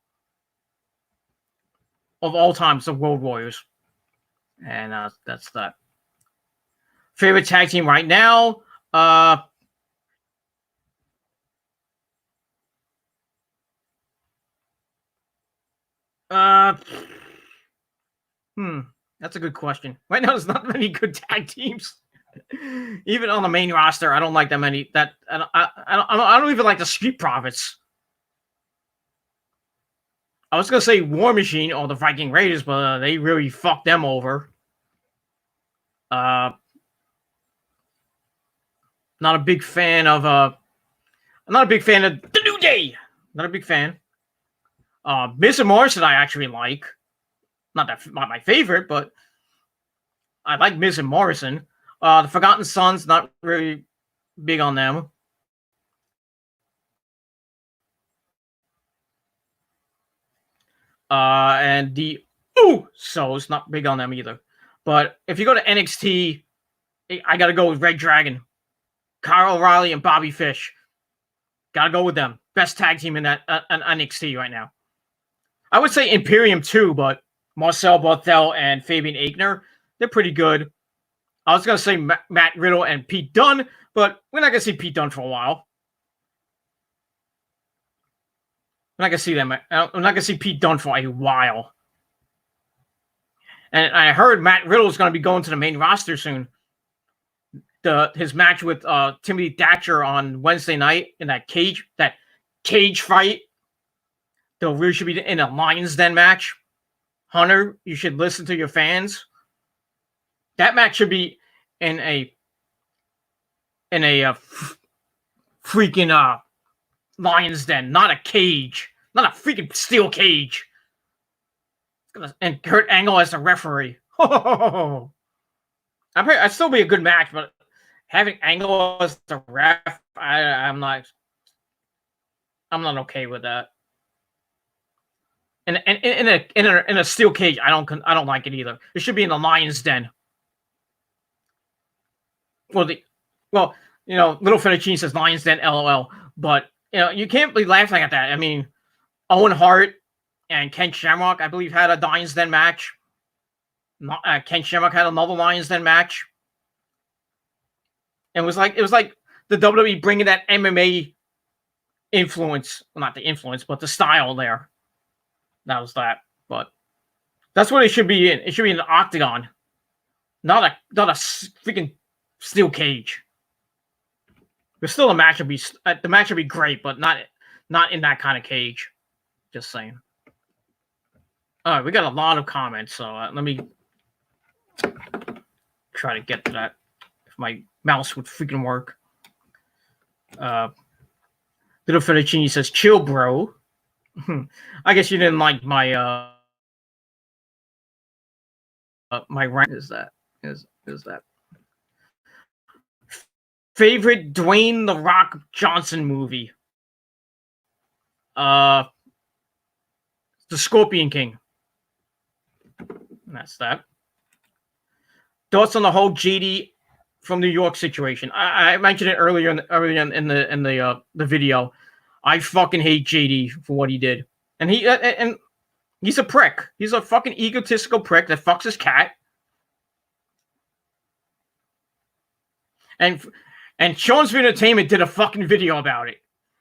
Of all time, it's the Road Warriors. And that's that. Favorite tag team right now? That's a good question. Right now, there's not many good tag teams. Even on the main roster, I don't like that many. I don't even like the Street Profits. I was gonna say War Machine or the Viking Raiders, but they really fucked them over. Not a big fan of I'm not a big fan of the New Day. Not a big fan. Miz and Morrison I actually like. Not my favorite, but I like Miz and Morrison. The Forgotten Sons, not really big on them. And the Usos, not big on them either. But if you go to NXT, I got to go with Red Dragon. Kyle O'Reilly and Bobby Fish. Got to go with them. Best tag team in that NXT right now. I would say Imperium too, but Marcel Barthel and Fabian Aichner, they're pretty good. I was going to say Matt Riddle and Pete Dunne, but we're not going to see Pete Dunne for a while. I'm not gonna see them. I'm not gonna see Pete Dunne for a while. And I heard Matt Riddle is gonna be going to the main roster soon. His match with Timothy Thatcher on Wednesday night in that cage fight. There really should be in a Lions Den match. Hunter, you should listen to your fans. That match should be in a freaking Lions Den, not a cage, not a freaking steel cage. And Kurt Angle as the referee. I'd still be a good match, but having Angle as the ref, I'm not okay with that. And in a steel cage, I don't like it either. It should be in the Lions Den. Well, Little Fettuccine says Lions Den, LOL. But you can't be laughing at that. I mean, Owen Hart and Ken Shamrock, I believe, had a Lions Den match. Ken Shamrock had another Lions Den match. And it was like the WWE bringing that MMA influence, well, not the influence, but the style there. That was that. But that's what it should be in. It should be in an octagon, not a freaking steel cage. But still, the match would be great, but not in that kind of cage. Just saying. All right, we got a lot of comments, so let me try to get to that. If my mouse would freaking work. Little Fettuccine says, "Chill, bro." I guess you didn't like my my rank. Is that favorite Dwayne The Rock Johnson movie? The Scorpion King. That's that. Thoughts on the whole JD from New York situation? I mentioned it earlier in the video. I fucking hate JD for what he did, and he's a prick. He's a fucking egotistical prick that fucks his cat. And Sean's Entertainment did a fucking video about it.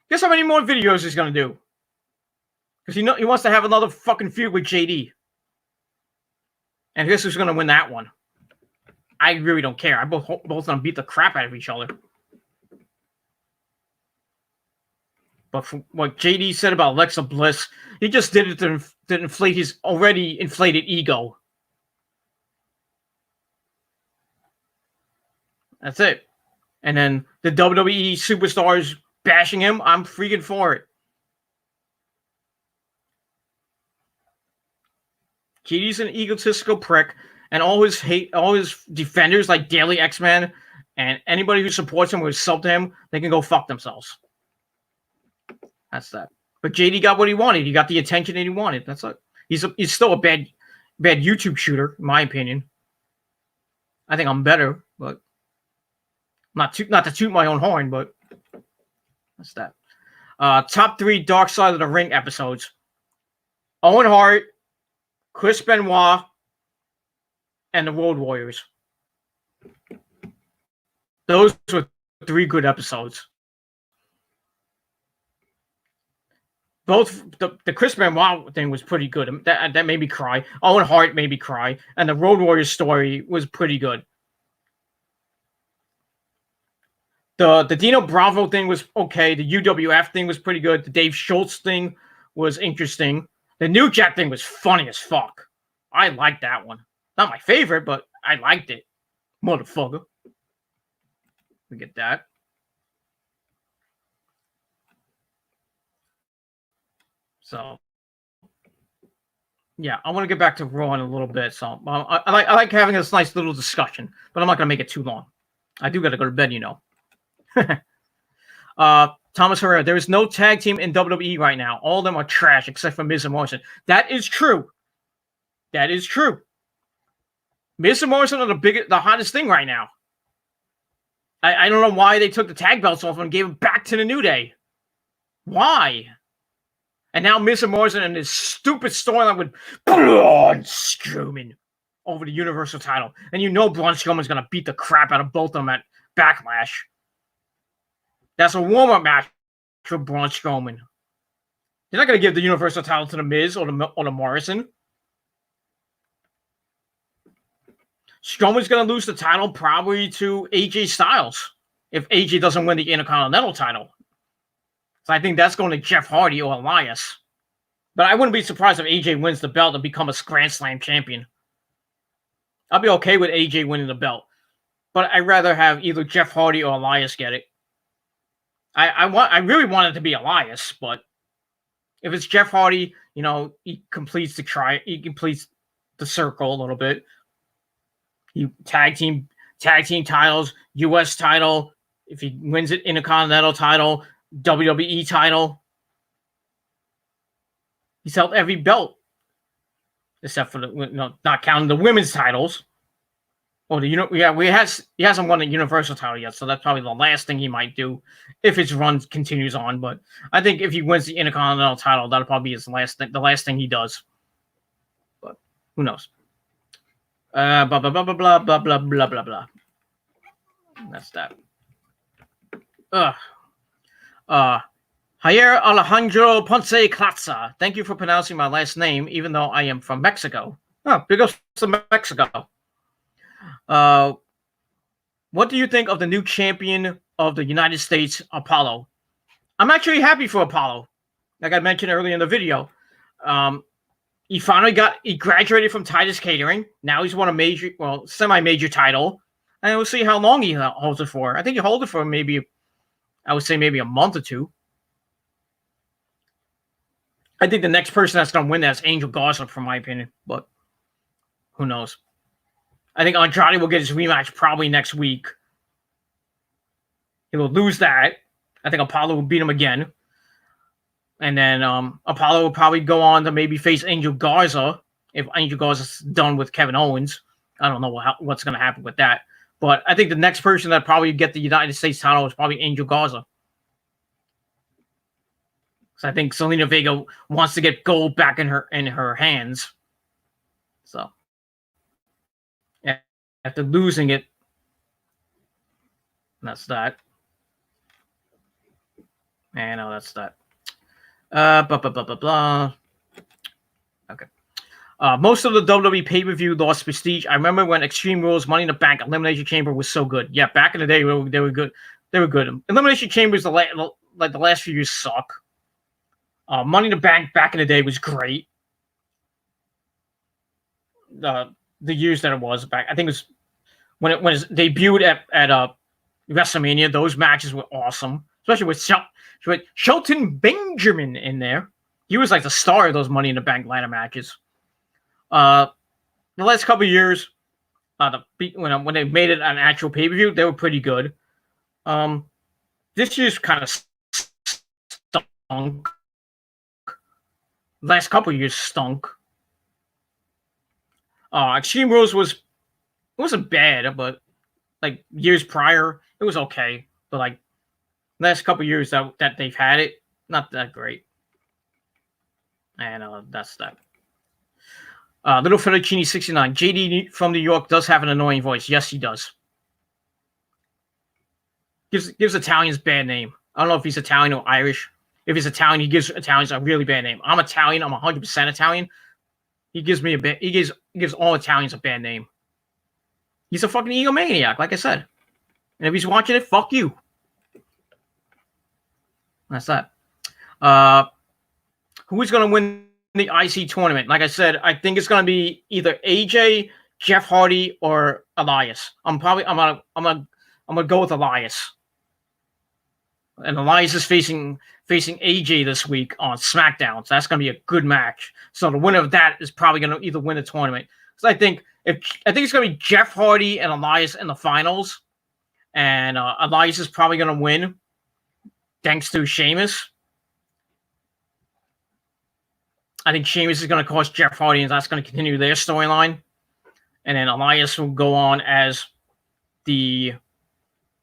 Guess how many more videos he's gonna do? Because he wants to have another fucking feud with JD. And guess who's gonna win that one? I really don't care. I both gonna beat the crap out of each other. But from what JD said about Alexa Bliss, he just did it to inflate his already inflated ego. That's it. And then the WWE superstars bashing him, I'm freaking for it. JD's an egotistical prick, and all his defenders like Daily X-Men and anybody who supports him or sub to him, they can go fuck themselves. That's that. But JD got what he wanted. He got the attention that he wanted. That's it. He's still a bad YouTube shooter, in my opinion. I think I'm better, but not to toot my own horn, but that's that. Top 3 Dark Side of the Ring episodes. Owen Hart, Chris Benoit, and the Road Warriors. Those were 3 good episodes. Both the Chris Benoit thing was pretty good. That made me cry. Owen Hart made me cry, and the Road Warriors story was pretty good. The Dino Bravo thing was okay. The UWF thing was pretty good. The Dave Schultz thing was interesting. The New Jack thing was funny as fuck. I liked that one. Not my favorite, but I liked it. Motherfucker. We get that. So, yeah, I want to get back to Raw in a little bit. So I like having this nice little discussion, but I'm not going to make it too long. I do got to go to bed, you know. Thomas Herrera, there is no tag team in WWE right now. All of them are trash except for Miz and Morrison. That is true. That is true. Miz and Morrison are the hottest thing right now. I don't know why they took the tag belts off and gave them back to the New Day. Why? And now Miz and Morrison and this stupid storyline with Braun Strowman over the Universal title. And you know Braun Strowman's going to beat the crap out of both of them at Backlash. That's a warm-up match for Braun Strowman. They're not going to give the Universal title to the Miz or the Morrison. Strowman's going to lose the title probably to AJ Styles if AJ doesn't win the Intercontinental title. So I think that's going to Jeff Hardy or Elias. But I wouldn't be surprised if AJ wins the belt and become a Grand Slam champion. I'll be okay with AJ winning the belt. But I'd rather have either Jeff Hardy or Elias get it. I really want it to be Elias, but if it's Jeff Hardy, you know, he completes the circle a little bit. He tag team titles, US title. If he wins it, Intercontinental title, WWE title. He's held every belt except for not counting the women's titles. Oh, he hasn't won the Universal title yet, so that's probably the last thing he might do if his run continues on. But I think if he wins the Intercontinental title, that'll probably be the last thing he does. But who knows? Blah blah blah blah blah blah blah blah blah blah. That's that. Javier Alejandro Ponce Clatza. Thank you for pronouncing my last name, even though I am from Mexico. Oh, big ups to Mexico. What do you think of the new champion of the United States, Apollo? I'm actually happy for Apollo. Like I mentioned earlier in the video. He graduated from Titus Catering. Now he's won a semi-major title. And we'll see how long he holds it for. I think he holds it for maybe a month or two. I think the next person that's going to win that is Angel Garza, from my opinion. But who knows? I think Andrade will get his rematch probably next week. He will lose that. I think Apollo will beat him again. And then Apollo will probably go on to maybe face Angel Garza if Angel Garza's done with Kevin Owens. I don't know what's going to happen with that. But I think the next person that probably get the United States title is probably Angel Garza. So I think Selena Vega wants to get gold back in her hands. So after losing it, that's that. And that's that. Blah, blah, blah, blah, blah. Okay. Most of the WWE pay-per-view lost prestige. I remember when Extreme Rules, Money in the Bank, Elimination Chamber was so good. Yeah, back in the day, they were good. They were good. Elimination Chambers, the last few years suck. Money in the Bank back in the day was great. The years that it was back, I think it was when it debuted at WrestleMania. Those matches were awesome, especially with Shelton Benjamin in there. He was like the star of those Money in the Bank ladder matches. The last couple of years, when they made it an actual pay-per-view, they were pretty good. This year's kind of stunk. Last couple of years stunk. Extreme Rules wasn't bad, but like years prior, it was okay. But like last couple of years that they've had it, not that great. And that's that. Little Fettuccine 69. JD from New York does have an annoying voice. Yes, he does. Gives Italians bad name. I don't know if he's Italian or Irish. If he's Italian, he gives Italians a really bad name. I'm Italian. I'm 100% Italian. He gives all Italians a bad name. He's a fucking egomaniac, like I said. And if he's watching it, fuck you. That's that. Who's going to win the IC tournament? Like I said, I think it's going to be either AJ, Jeff Hardy, or Elias. I'm gonna go with Elias. And Elias is facing AJ this week on SmackDown. So that's going to be a good match. So the winner of that is probably going to either win the tournament. So I think it's going to be Jeff Hardy and Elias in the finals. And Elias is probably going to win thanks to Sheamus. I think Sheamus is going to cost Jeff Hardy, and that's going to continue their storyline. And then Elias will go on as the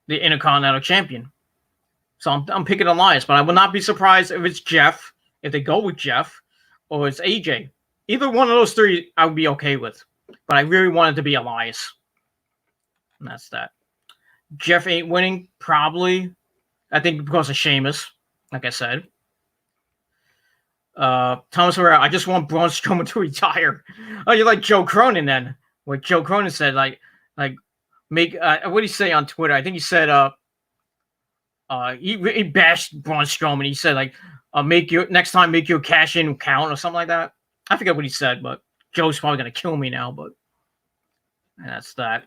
Intercontinental Champion. So I'm picking Elias, but I will not be surprised if it's Jeff, if they go with Jeff, or it's AJ. Either one of those three I would be okay with. But I really want it to be Elias. And that's that. Jeff ain't winning, probably. I think because of Sheamus, like I said. Thomas Herrera, I just want Braun Strowman to retire. Oh, you're like Joe Cronin then. What Joe Cronin said, like make what did he say on Twitter? I think he said he bashed Braun Strowman. He said like make your next time make your cash in count or something like that. I forget what he said, but Joe's probably gonna kill me now, but that's that.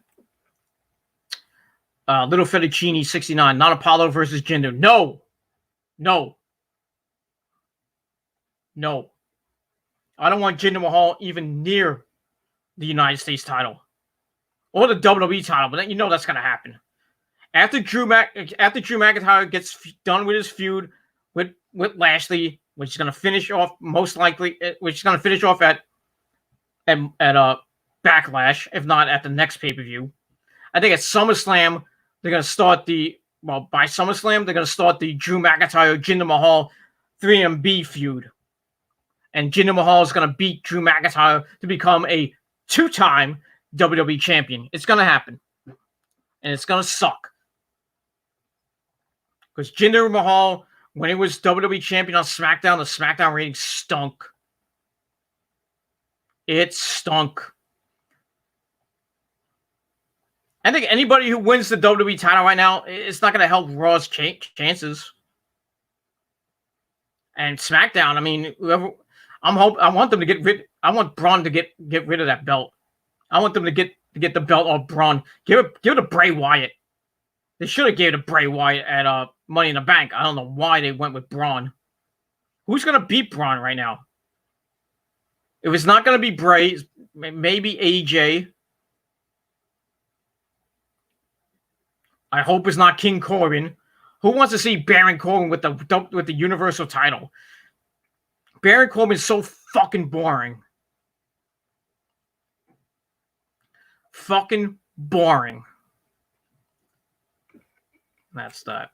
Little Fettuccine 69, not Apollo versus Jinder. No. I don't want Jinder Mahal even near the United States title or the WWE title, but you know that's gonna happen. After Drew McIntyre gets done with his feud with Lashley, which is gonna finish off most likely, which is gonna finish off at Backlash, if not at the next pay-per-view. I think at SummerSlam they're gonna start by SummerSlam they're gonna start the Drew McIntyre Jinder Mahal 3MB feud, and Jinder Mahal is gonna beat Drew McIntyre to become a 2-time WWE champion. It's gonna happen, and it's gonna suck because Jinder Mahal, when he was WWE champion on SmackDown, the SmackDown ratings stunk. It stunk. I think anybody who wins the WWE title right now, it's not going to help Raw's chances. And SmackDown, I mean, I want them to get rid. I want Braun to get rid of that belt. I want them to get the belt off Braun. Give it to Bray Wyatt. They should have gave it to Bray Wyatt at Money in the Bank. I don't know why they went with Braun. Who's going to beat Braun right now? If it's not going to be Bray, maybe AJ. I hope it's not King Corbin. Who wants to see Baron Corbin with the Universal title? Baron Corbin is so fucking boring. Fucking boring. That's that.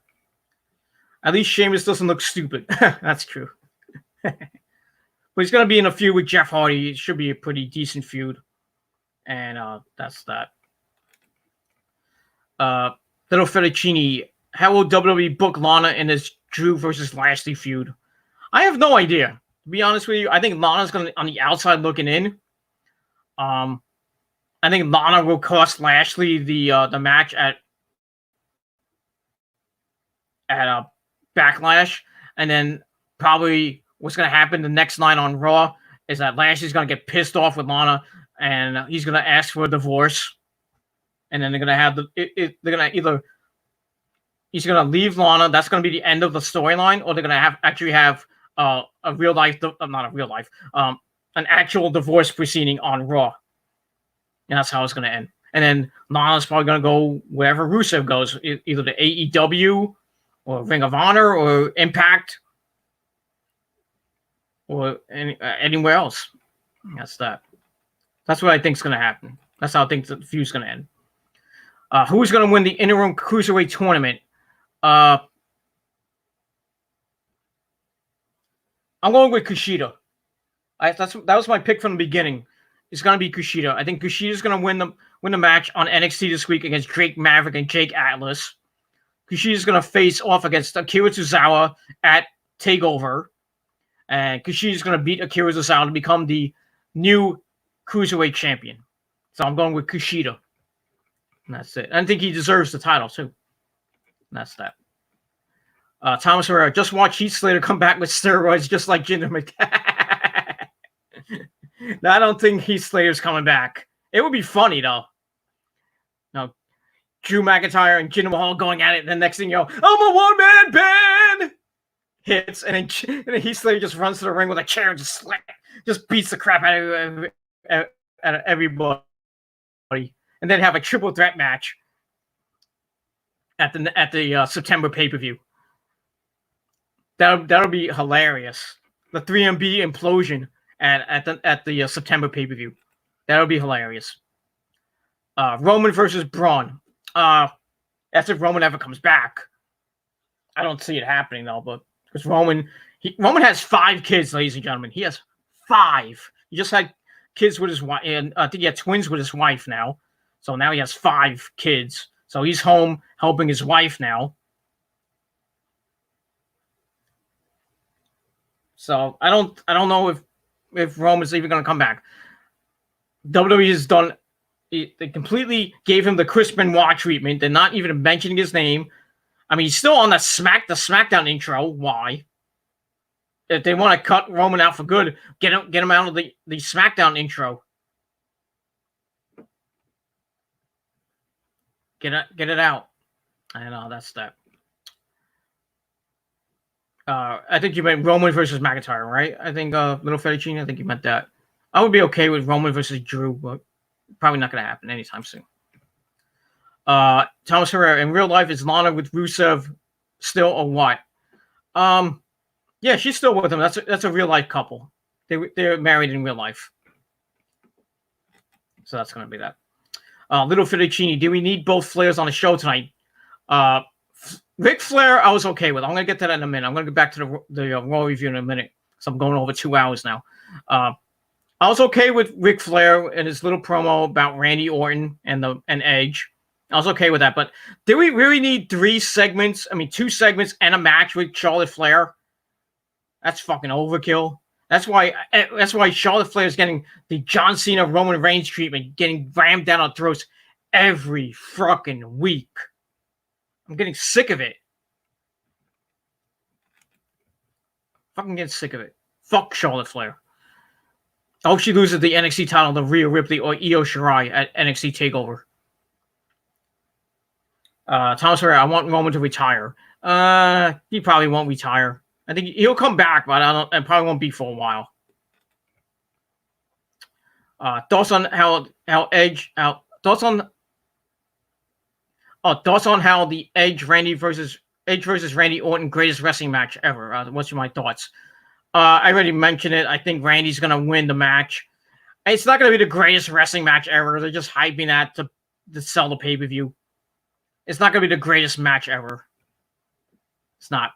At least Sheamus doesn't look stupid. That's true. But he's going to be in a feud with Jeff Hardy. It should be a pretty decent feud. And that's that. Little Fettuccine, how will WWE book Lana in this Drew versus Lashley feud? I have no idea. To be honest with you, I think Lana's going to on the outside looking in. I think Lana will cost Lashley the match at Backlash, and then probably what's going to happen the next night on Raw is that Lashley's going to get pissed off with Lana, and he's going to ask for a divorce. And then they're going to have they're going to either he's going to leave Lana. That's going to be the end of the storyline, or they're going to actually have a real life, not a real life, an actual divorce proceeding on Raw. And that's how it's going to end. And then Lana's probably going to go wherever Rusev goes, either to AEW or Ring of Honor or Impact or anywhere else. That's that. That's what I think is going to happen. That's how I think the feud's going to end. Who's going to win the interim cruiserweight tournament? I'm going with Kushida. That was my pick from the beginning. It's going to be Kushida. I think Kushida's going to win the match on NXT this week against Drake Maverick and Jake Atlas. Kushida's going to face off against Akira Tozawa at TakeOver. And Kushida's going to beat Akira Tozawa to become the new cruiserweight champion. So I'm going with Kushida. And that's it. I think he deserves the title, too. And that's that. Thomas Herrera, just watch Heath Slater come back with steroids just like Jinder McMahon. No, I don't think Heath Slater's coming back. It would be funny, though. No, Drew McIntyre and Jinder Mahal going at it, and the next thing you know, I'm a one-man band! Hits, and then Heath Slater just runs to the ring with a chair and just beats the crap out of everybody. And then have a triple threat match at the September pay-per-view. That'll be hilarious. The 3MB implosion at the September pay-per-view. That'll be hilarious. Roman versus Braun. That's if Roman ever comes back. I don't see it happening though, but because Roman has 5 kids, ladies and gentlemen. He has 5. He just had kids with his wife, and I think he had twins with his wife now. So now he has 5 kids. So he's home helping his wife now. So I don't know if Roman's even going to come back. WWE has done. They completely gave him the Chris Benoit treatment. They're not even mentioning his name. I mean, he's still on the SmackDown intro. Why? If they want to cut Roman out for good, get him out of the SmackDown intro. Get it out. I know that's that. I think you meant Roman versus McIntyre, right? I think Little Fettuccine. I think you meant that. I would be okay with Roman versus Drew, but probably not going to happen anytime soon. Thomas Herrera, in real life, is Lana with Rusev still or what? Yeah, she's still with him. That's a real life couple. They're married in real life. So that's going to be that. Little Fettuccine, do we need both Flairs on the show tonight? Ric Flair, I was okay with. I'm going to get to that in a minute. I'm going to get back to the Raw review in a minute. So I'm going over 2 hours now. I was okay with Ric Flair and his little promo about Randy Orton and Edge. I was okay with that. But do we really need 2 segments and a match with Charlotte Flair? That's fucking overkill. That's why Charlotte Flair is getting the John Cena Roman Reigns treatment, getting rammed down our throats every fucking week. I'm getting sick of it. Fucking getting sick of it. Fuck Charlotte Flair. I hope she loses the NXT title to Rhea Ripley or Io Shirai at NXT TakeOver. Thomas Herrera, I want Roman to retire. He probably won't retire. I think he'll come back, but I probably won't be for a while. Thoughts on how the Edge versus Randy Orton greatest wrestling match ever. What's my thoughts? I already mentioned it. I think Randy's gonna win the match. It's not gonna be the greatest wrestling match ever. They're just hyping that to sell the pay-per-view. It's not gonna be the greatest match ever. It's not.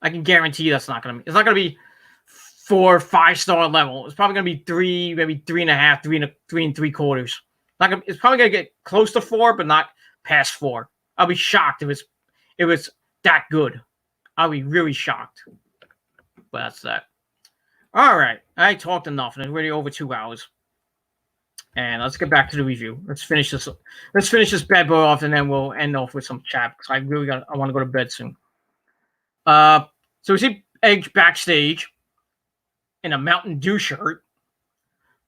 I can guarantee you that's not gonna be. It's not gonna be 4 5-star level. It's probably gonna be 3, maybe 3.5, 3 3/4. It's probably gonna get close to 4, but not past 4. I'll be shocked if it was that good. I'll be really shocked. But that's that. All right, I talked enough, and it's already over 2 hours. And let's get back to the review. Let's finish this. Let's finish this bad boy off, and then we'll end off with some chat because I want to go to bed soon. So we see Edge backstage in a Mountain Dew shirt.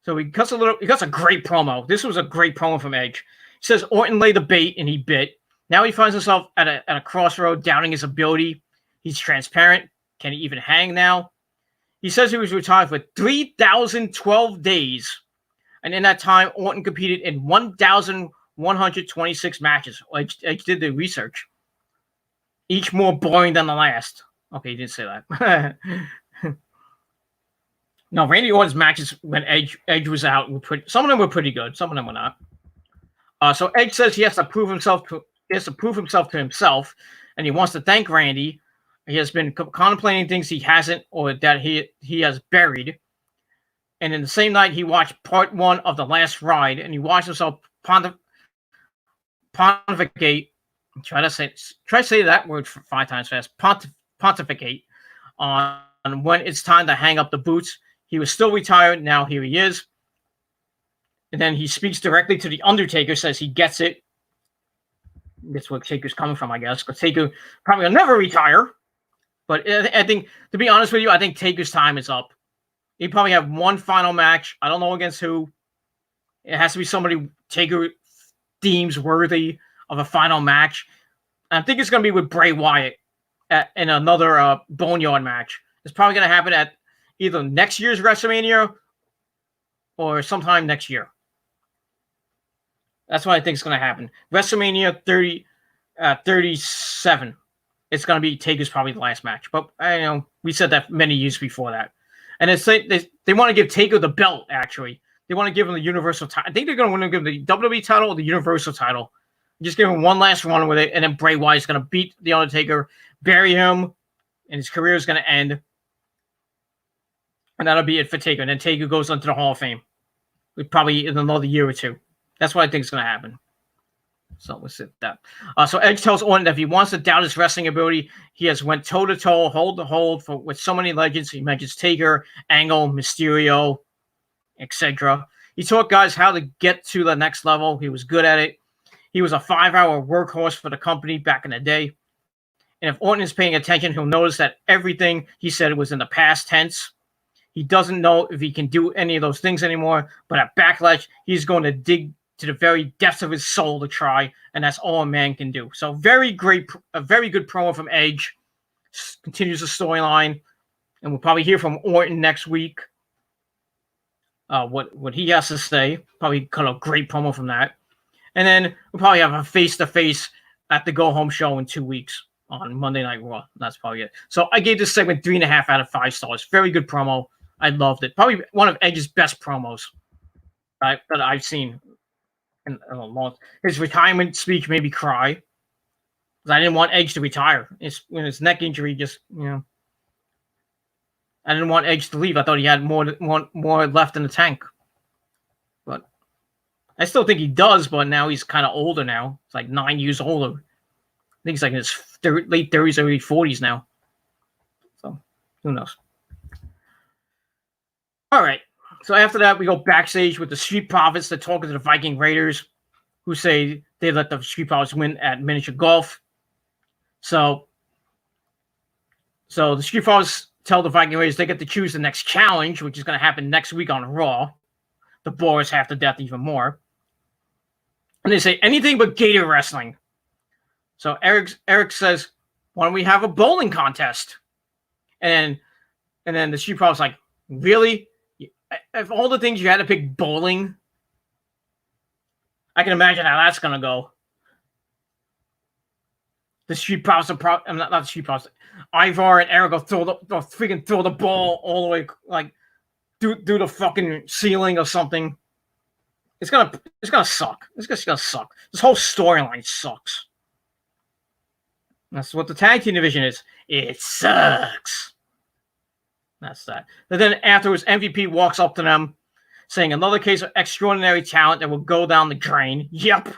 So he cuts a great promo. This was a great promo from Edge. He says Orton laid the bait and he bit. Now he finds himself at a crossroad, doubting his ability. He's transparent. Can he even hang now? He says he was retired for 3,012 days. And in that time, Orton competed in 1,126 matches. Edge did the research. Each more boring than the last. Okay, he didn't say that. No, Randy Orton's matches when Edge was out were some of them were pretty good. Some of them were not. So Edge says he has to prove himself to himself, and he wants to thank Randy. He has been contemplating things he hasn't or that he has buried. And in the same night, he watched part 1 of The Last Ride, and he watched himself pontificate. Try to say that word 5 times fast. Pontificate on when it's time to hang up the boots. He was still retired. Now here he is. And then he speaks directly to The Undertaker, says he gets it. That's where Taker's coming from, I guess. Because Taker probably will never retire. But I think, to be honest with you, I think Taker's time is up. He probably have one final match. I don't know against who. It has to be somebody Taker deems worthy of a final match. And I think it's going to be with Bray Wyatt in another Boneyard match. It's probably going to happen at either next year's WrestleMania or sometime next year. That's what I think is going to happen. WrestleMania 37. It's going to be Taker's probably the last match. But I know we said that many years before that. And they want to give Taker the belt, actually. They want to give him the Universal title. I think they're going to want to give him the WWE title or the Universal title. Just give him one last run with it, and then Bray Wyatt's going to beat The Undertaker, bury him, and his career is going to end. And that'll be it for Taker. And then Taker goes into the Hall of Fame. Probably in another year or 2. That's what I think is going to happen. So we'll sit that. So Edge tells Orton that if he wants to doubt his wrestling ability, he has went toe to toe, hold to hold with so many legends. He mentions Taker, Angle, Mysterio, etc. He taught guys how to get to the next level. He was good at it. He was a 5-hour workhorse for the company back in the day. And if Orton is paying attention, he'll notice that everything he said was in the past tense. He doesn't know if he can do any of those things anymore, but at Backlash, he's going to dig to the very depths of his soul to try, and that's all a man can do. So a very good promo from Edge. Continues the storyline, and we'll probably hear from Orton next week. What he has to say. Probably cut a great promo from that. And then we'll probably have a face-to-face at the go-home show in 2 weeks on Monday Night Raw. That's probably it. So I gave this segment 3.5 out of 5 stars. Very good promo. I loved it. Probably one of Edge's best promos that I've seen in a long. His retirement speech made me cry because I didn't want Edge to retire. When his neck injury just, I didn't want Edge to leave. I thought he had more left in the tank. But I still think he does, but now he's kind of older now. It's like 9 years older. I think he's like in his late 30s, early 40s now. So, who knows? All right. So after that, we go backstage with the Street Profits. They're talking to the Viking Raiders, who say they let the Street Profits win at miniature golf. So the Street Profits tell the Viking Raiders they get to choose the next challenge, which is going to happen next week on Raw. The bore is half to death even more. And they say anything but gator wrestling. So Eric says, why don't we have a bowling contest? And then the Street Profits like, really? Of all the things you had to pick bowling, I can imagine how that's going to go. The Street Profits are not the Street Profits. Ivar and Eric will throw the ball all the way like through the fucking ceiling or something. It's gonna suck. It's just gonna suck. This whole storyline sucks. That's what the tag team division is. It sucks. That's that. And then afterwards, MVP walks up to them, saying another case of extraordinary talent that will go down the drain. Yep,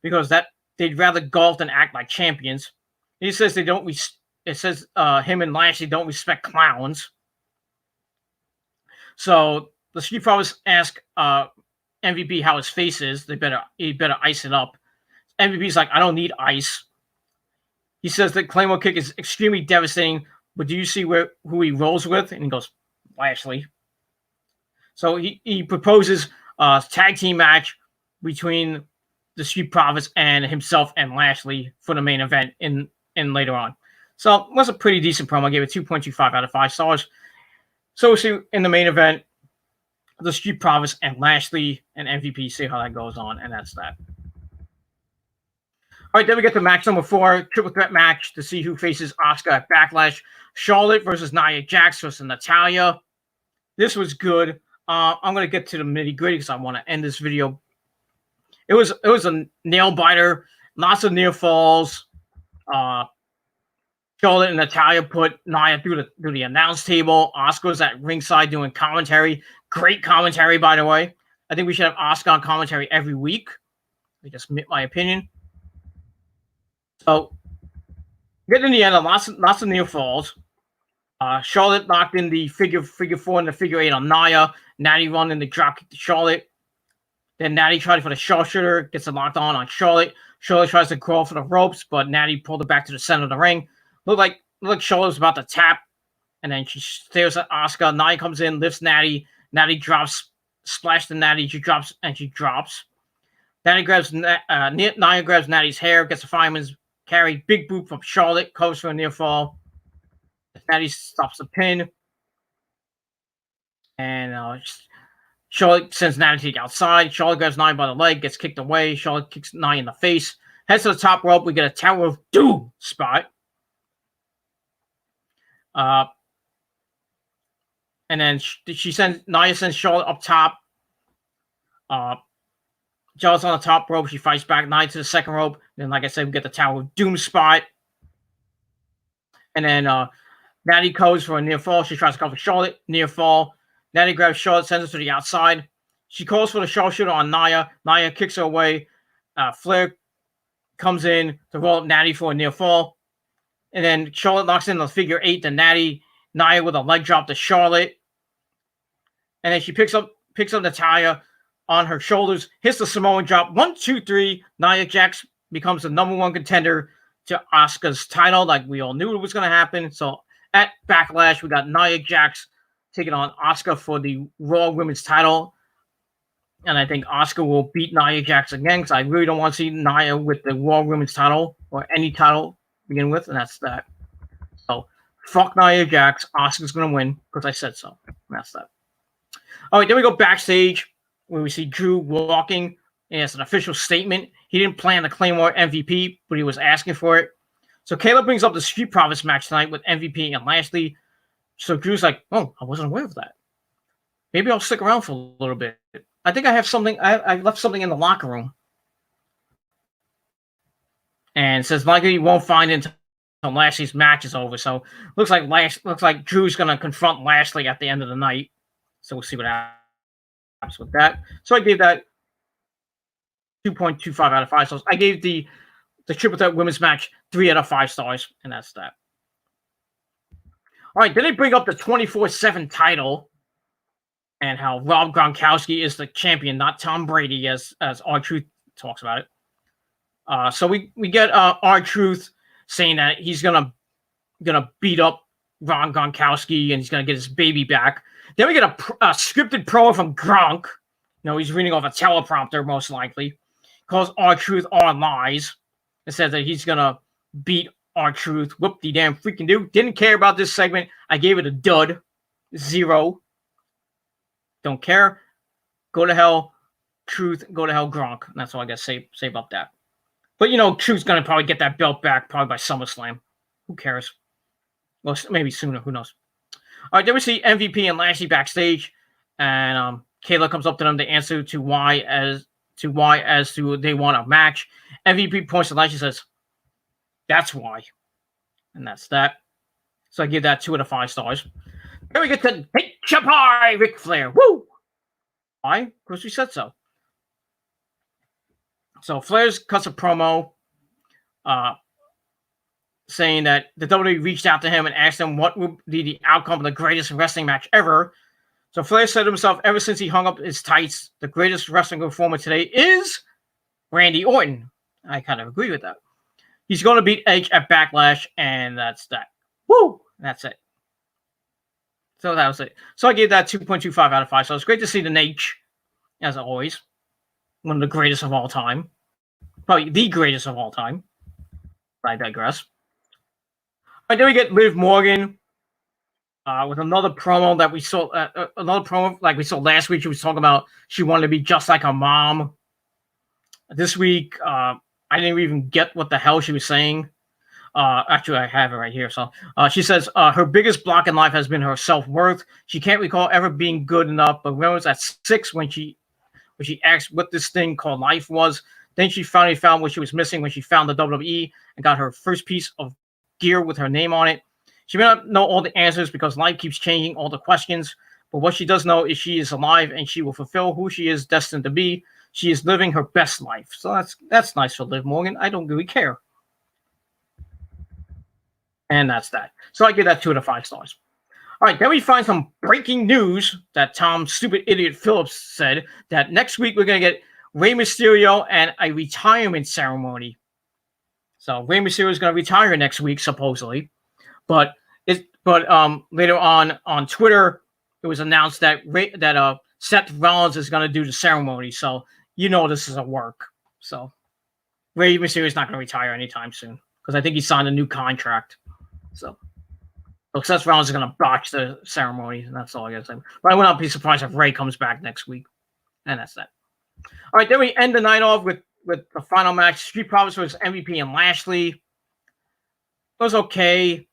because they'd rather golf than act like champions. He says they don't. It says him and Lashley don't respect clowns. So the Street Profits ask MVP how his face is. He better ice it up. MVP's like, I don't need ice. He says that Claymore kick is extremely devastating, but do you see who he rolls with? And he goes, Lashley. So he proposes a tag team match between the Street Profits and himself and Lashley for the main event in later on. So it was a pretty decent promo. I gave it 2.25 out of 5 stars. So we'll see in the main event, the Street Profits and Lashley and MVP, see how that goes on, and that's that. All right, then we get to match number 4, triple threat match to see who faces Asuka at Backlash. Charlotte versus Nia Jax versus Natalya. This was good. I'm going to get to the nitty-gritty because I want to end this video. It was a nail-biter. Lots of near falls. Charlotte and Natalya put Nia through the announce table. Asuka was at ringside doing commentary. Great commentary, by the way. I think we should have Asuka on commentary every week. I just admit my opinion. So, getting in the end, lots of near falls. Charlotte knocked in the figure 4 and the figure 8 on Nia. Natty run in the dropkick to Charlotte. Then Natty tried for the sharpshooter, gets it locked on Charlotte. Charlotte tries to crawl for the ropes, but Natty pulled it back to the center of the ring. Looked like Charlotte was about to tap, and then she stares at Asuka. Nia comes in, lifts Natty. Natty drops, splash to Natty. She drops. Nia grabs Natty's hair, gets a fireman's carry. Big boot from Charlotte, covers for a near fall. Natty stops the pin, and Charlotte sends Natty to the outside. Charlotte grabs Nia by the leg, gets kicked away. Charlotte kicks Nia in the face. Heads to the top rope. We get a Tower of Doom spot. And then Nia sends Charlotte up top. Charlotte's on the top rope. She fights back. Nia to the second rope. Then, like I said, we get the Tower of Doom spot. And then Natty goes for a near fall. She tries to cover Charlotte. Near fall. Natty grabs Charlotte, sends her to the outside. She calls for the sharpshooter on Nia. Nia kicks her away. Flair comes in to roll up Natty for a near fall. And then Charlotte locks in the figure 8 to Natty. Nia with a leg drop to Charlotte. And then she picks up Natalya on her shoulders, hits the Samoan drop. 1, 2, 3. Nia Jax becomes the #1 contender to Asuka's title, like we all knew it was going to happen. So at Backlash, we got Nia Jax taking on Asuka for the Raw Women's title. And I think Asuka will beat Nia Jax again, because I really don't want to see Nia with the Raw Women's title or any title to begin with, and that's that. So fuck Nia Jax. Asuka's going to win because I said so. And that's that. All right, then we go backstage where we see Drew walking. And it's an official statement. He didn't plan the Claymore MVP, but he was asking for it. So Kayla brings up the Street Profits match tonight with MVP and Lashley. So Drew's like, oh, I wasn't aware of that. Maybe I'll stick around for a little bit. I think I have something. I left something in the locker room. And says likely you won't find it until Lashley's match is over. So looks like Drew's gonna confront Lashley at the end of the night. So we'll see what happens with that. So I gave that 2.25 out of 5 stars. I gave the Triple Threat Women's match 3 out of 5 stars, and that's that. All right, then they bring up the 24/7 title and how Rob Gronkowski is the champion, not Tom Brady, as R-Truth talks about it. So we get R-Truth saying that he's gonna beat up Ron Gronkowski and he's gonna get his baby back. Then we get a scripted promo from Gronk. You know, he's reading off a teleprompter, most likely. Calls R-Truth R-Lies. It says that he's gonna beat R-Truth. Whoop-de-damn freaking do. Didn't care about this segment. I gave it a dud. 0. Don't care. Go to hell, Truth. Go to hell, Gronk. And that's all I got to say about that. But, you know, Truth's going to probably get that belt back probably by SummerSlam. Who cares? Well, maybe sooner. Who knows? All right, then we see MVP and Lashley backstage. And Kayla comes up to them to answer to why as to they want a match. MVP points to Lashley and says, that's why. And that's that. So I give that 2 out of 5 stars. Then we get to Hit Ya Pie, Ric Flair. Woo! Why? Because we said so. So Flair cuts a promo saying that the WWE reached out to him and asked him what would be the outcome of the greatest wrestling match ever. So Flair said to himself, ever since he hung up his tights, the greatest wrestling performer today is Randy Orton. I kind of agree with that. He's going to beat Edge at Backlash, and that's that. Woo! That's it. So that was it. So I gave that 2.25 out of 5. So it's great to see the Nate, as always. One of the greatest of all time. Probably the greatest of all time. I digress. All right, then we get Liv Morgan with another promo that we saw. Another promo like we saw last week. She was talking about she wanted to be just like her mom. This week, I didn't even get what the hell she was saying. Actually, I have it right here. So she says her biggest block in life has been her self-worth. She can't recall ever being good enough, but when it was at 6 when she asked what this thing called life was. Then she finally found what she was missing when she found the WWE and got her first piece of gear with her name on it. She may not know all the answers because life keeps changing all the questions, but what she does know is she is alive and she will fulfill who she is destined to be. She is living her best life. So that's nice for Liv Morgan. I don't really care. And that's that. So I give that 2 out of 5 stars. All right, then we find some breaking news that Tom Stupid Idiot Phillips said that next week we're going to get Rey Mysterio and a retirement ceremony. So Rey Mysterio is going to retire next week, supposedly. But later on Twitter, it was announced that Seth Rollins is going to do the ceremony. So you know this is a work. So Rey Mysterio is not going to retire anytime soon because I think he signed a new contract. So Seth Rollins is going to botch the ceremony, and that's all I got to say. But I would not be surprised if Rey comes back next week. And that's that. All right, then we end the night off with the final match. Street Profits versus MVP and Lashley. It was okay.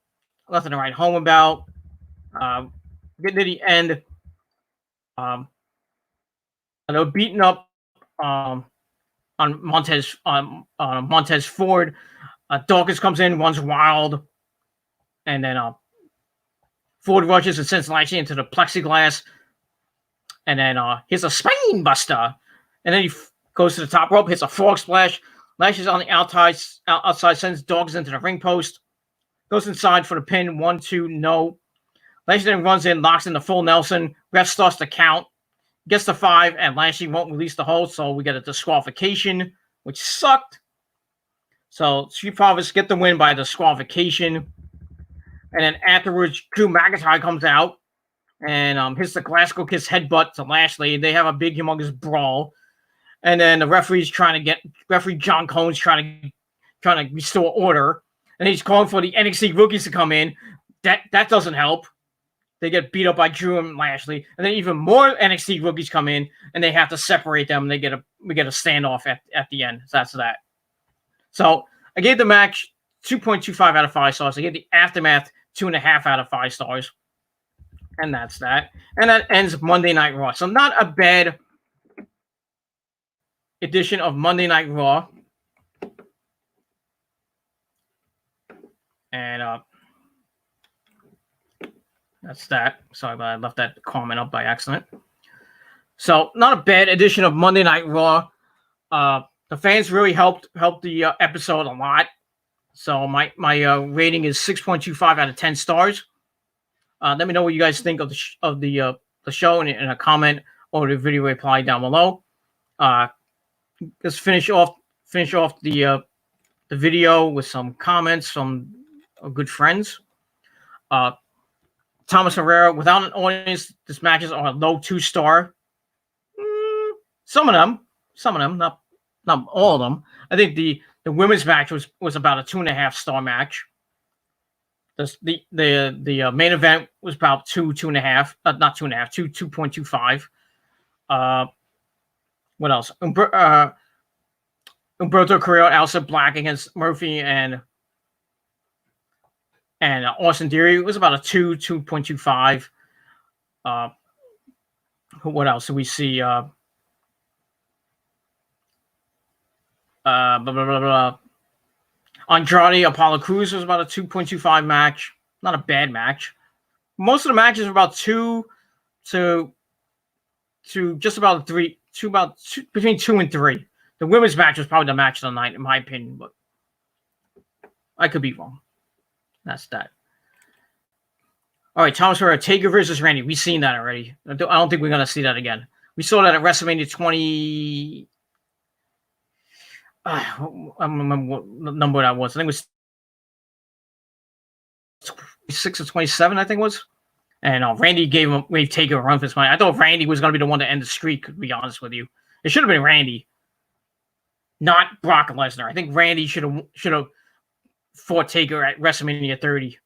Nothing to write home about. Getting to the end. They were beating up on Montez Ford. Dawkins comes in, runs wild. And then Ford rushes and sends Lashley into the plexiglass. And then here's a spine buster. And then he goes to the top rope, hits a frog splash, lashes on the outside, sends Dogs into the ring post, goes inside for the pin, 1, 2, no. Lashley then runs in, locks in the full Nelson. Ref starts to count, gets to 5, and Lashley won't release the hold, so we get a disqualification, which sucked. So Street Profits get the win by disqualification. And then afterwards, Drew McIntyre comes out and hits the Glasgow Kiss headbutt to Lashley. They have a big, humongous brawl. And then the referee John Cone's trying to restore order. And he's calling for the NXT rookies to come in. That doesn't help. They get beat up by Drew and Lashley. And then even more NXT rookies come in, and they have to separate them. We get a standoff at the end. So that's that. So I gave the match 2.25 out of 5 stars. I gave the Aftermath 2.5 out of 5 stars. And that's that. And that ends Monday Night Raw. So not a bad edition of Monday Night Raw. And that's that. Sorry, but I left that comment up by accident. So not a bad edition of Monday Night Raw. The fans really helped the episode a lot. So my rating is 6.25 out of 10 stars. Let me know what you guys think of the show in a comment or the video reply down below. Let's finish off the video with some comments from good friends. Thomas Herrera, without an audience, these matches are a low 2-star. Some of them, not all of them. I think the women's match was about a 2.5-star match. The main event was about 2.5, not 2.5, 2.25. What else? Humberto Carrillo, Aleister Black against Murphy and Austin Theory. It was about a 2.25. What else do we see? Andrade Apollo Crews was about a 2.25 match. Not a bad match. Most of the matches were about 2 to just about 3, between 2 and 3. The women's match was probably the match of the night, in my opinion, but I could be wrong. That's that. All right, Thomas Herrera, Taker versus Randy. We've seen that already. I don't think we're going to see that again. We saw that at WrestleMania 20. I don't remember what number that was. I think it was 26 or 27, I think it was. And Randy gave Taker a run for his money. I thought Randy was going to be the one to end the streak, to be honest with you. It should have been Randy, not Brock Lesnar. I think Randy should have fought Taker at WrestleMania 30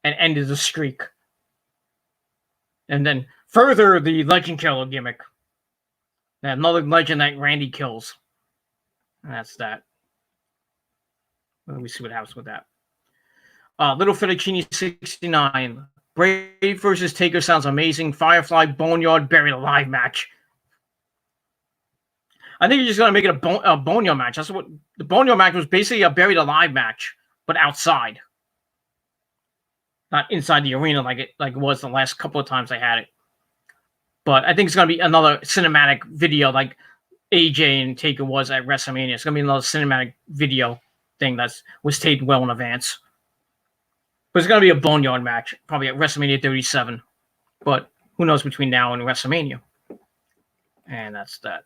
and ended the streak. And then further the Legend Killer gimmick. Another legend that Randy kills. And that's that. Let me see what happens with that. Little Fettuccine 69. Brave versus Taker sounds amazing. Firefly Boneyard Buried Alive match. I think you're just gonna make it a Boneyard match. That's what the Boneyard match was, basically a Buried Alive match, but outside, not inside the arena like it was the last couple of times I had it. But I think it's gonna be another cinematic video like AJ and Taker was at WrestleMania. It's gonna be another cinematic video thing that was taped well in advance. But it's gonna be a Boneyard match, probably at WrestleMania 37. But who knows between now and WrestleMania? And that's that.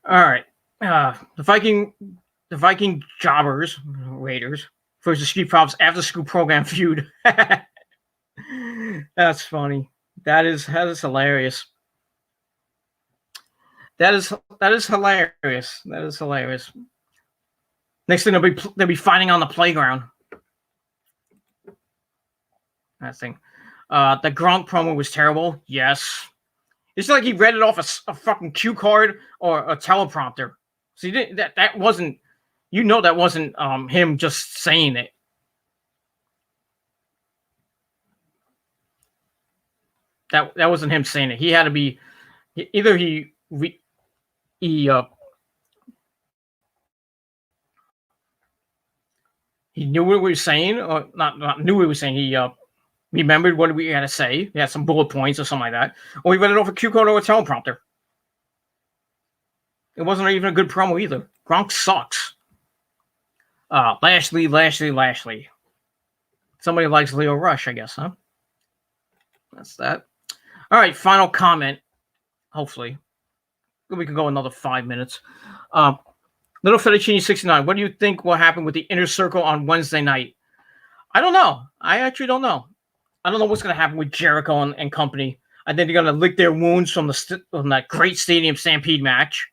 All right, the Viking Jobbers Raiders versus Street Profits After School Program feud. That's funny. That is hilarious. That is hilarious. That is hilarious. Next thing they'll be fighting on the playground. That thing. The Gronk promo was terrible. Yes. It's like he read it off a fucking cue card or a teleprompter. So that wasn't, that wasn't him just saying it. That wasn't him saying it. He had to be either he knew what we were saying, or not knew what we were saying. He remembered what we had to say. He had some bullet points or something like that. Or he read it off a cue card or a teleprompter. It wasn't even a good promo either. Gronk sucks. Lashley. Somebody likes Leo Rush, I guess, huh? That's that. All right, final comment. Hopefully. We could go another 5 minutes. Little Fettuccine 69. What do you think will happen with the Inner Circle on Wednesday night? I don't know. I actually don't know. I don't know what's going to happen with Jericho and company. I think they're going to lick their wounds from that great Stadium Stampede match.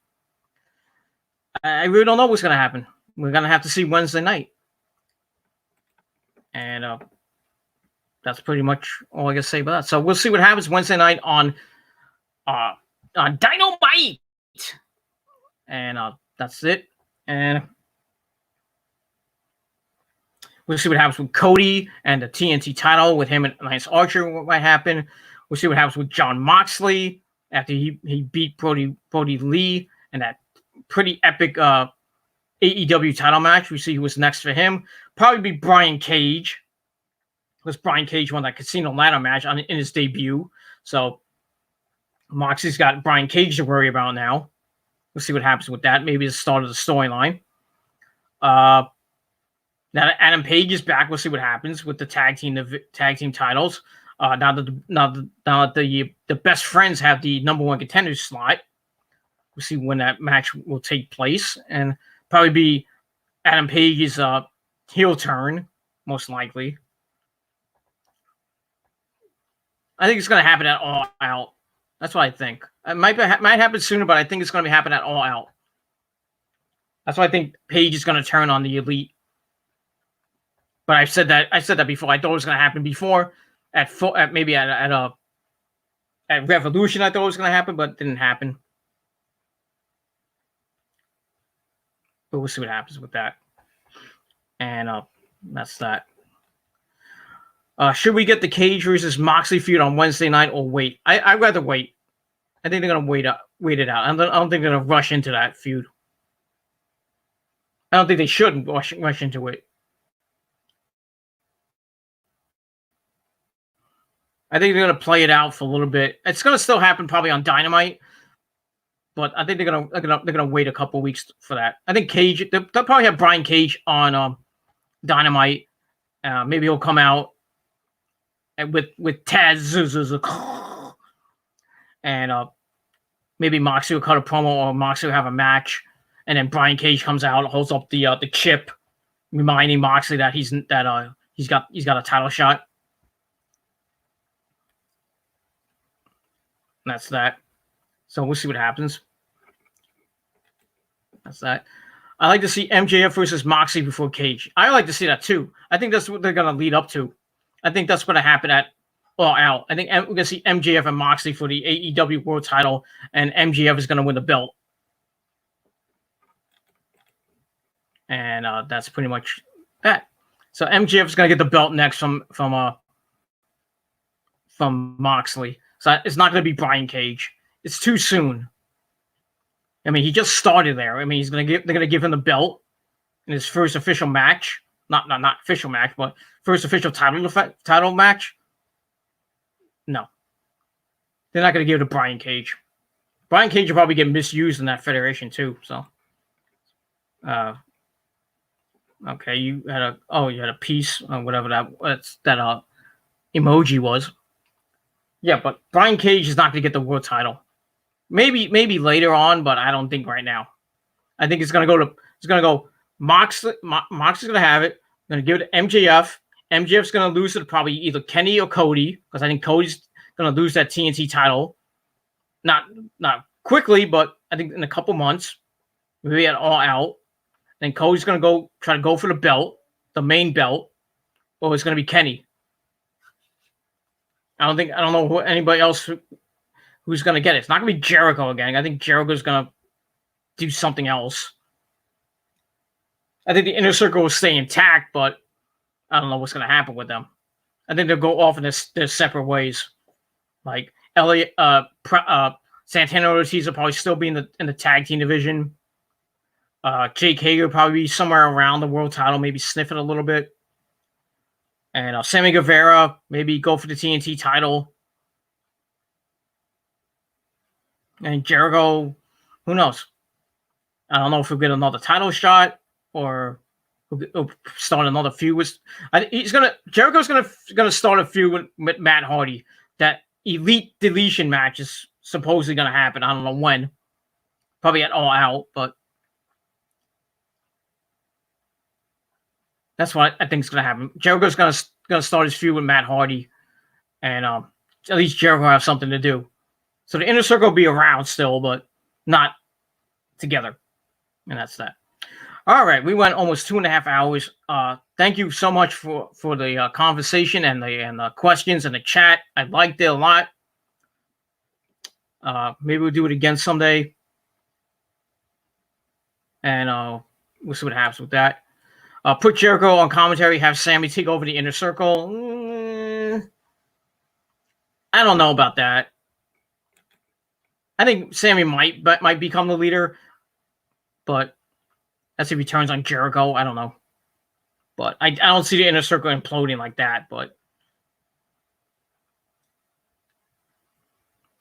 I really don't know what's going to happen. We're going to have to see Wednesday night. And that's pretty much all I can say about that. So we'll see what happens Wednesday night on Dynamite. And that's it. And we'll see what happens with Cody and the TNT title with him and Lance Archer. What might happen? We'll see what happens with Jon Moxley after he beat Brody Lee in that pretty epic AEW title match. We see who was next for him. Probably be Brian Cage, because Brian Cage won that Casino Ladder match in his debut. So Moxley's got Brian Cage to worry about now. We'll see what happens with that. Maybe the start of the storyline. Now that Adam Page is back, we'll see what happens with the tag team titles. Now that the best friends have the number one contenders slot, we'll see when that match will take place, and probably be Adam Page's heel turn, most likely. I think it's going to happen at All Out. That's what I think. It might happen sooner, but I think it's going to happen at All Out. That's why I think Page is going to turn on the Elite. But I said that before. I thought it was going to happen before at Revolution. I thought it was going to happen, but it didn't happen. But we'll see what happens with that. And that's that. Should we get the Cage versus Moxley feud on Wednesday night or wait? I'd rather wait. I think they're going to wait it out. I don't think they're going to rush into that feud. I don't think they should rush into it. I think they're going to play it out for a little bit. It's going to still happen probably on Dynamite, but I think they're going to wait a couple weeks for that. I think Cage, they'll probably have Brian Cage on Dynamite. Maybe he'll come out with Taz, and maybe Moxley will cut a promo, or Moxley will have a match, and then Brian Cage comes out, holds up the chip, reminding Moxley that he's got a title shot. And that's that. So we'll see what happens. That's that. I like to see MJF versus Moxley before Cage. I like to see that too. I think that's what they're going to lead up to. I think that's going to happen at All Out. I think we're going to see MJF and Moxley for the AEW World Title, and MJF is going to win the belt. And that's pretty much that. So MJF is going to get the belt next from Moxley. So it's not going to be Brian Cage. It's too soon. I mean, he just started there. I mean, they're going to give him the belt in his first official match. Not official match, but first official title match. No. They're not going to give it to Brian Cage. Brian Cage will probably get misused in that federation too. So, okay, you had a piece, whatever that emoji was. Yeah, but Brian Cage is not going to get the world title. Maybe later on, but I don't think right now. I think it's going to go Moxley's going to have it. Going to give it to MJF. MJF's going to lose it probably either Kenny or Cody, because I think Cody's going to lose that TNT title. Not quickly, but I think in a couple months. Maybe at All Out. Then Cody's going to try to go for the belt, the main belt, or it's going to be Kenny. I don't know anybody else who's going to get it. It's not going to be Jericho again. I think Jericho's going to do something else. I think the Inner Circle will stay intact, but I don't know what's going to happen with them. I think they'll go off in their separate ways. Like Elliot, Santana Ortiz will probably still be in the tag team division. Jake Hager will probably be somewhere around the world title, maybe sniffing a little bit. And Sammy Guevara, maybe go for the TNT title. And Jericho, who knows? I don't know if he'll get another title shot or he'll start another feud with. Jericho's gonna start a feud with Matt Hardy. That elite deletion match is supposedly gonna happen. I don't know when. Probably at All Out, but that's what I think is gonna happen. Jericho's gonna start his feud with Matt Hardy, and at least Jericho will have something to do. So the Inner Circle will be around still, but not together, and that's that. All right, we went almost 2.5 hours. Thank you so much for the conversation and the questions and the chat. I liked it a lot. Maybe we'll do it again someday, and we'll see what happens with that. Put Jericho on commentary. Have Sammy take over the Inner Circle. I don't know about that. I think Sammy might become the leader, but that's if he turns on Jericho. I don't know. But I don't see the Inner Circle imploding like that. But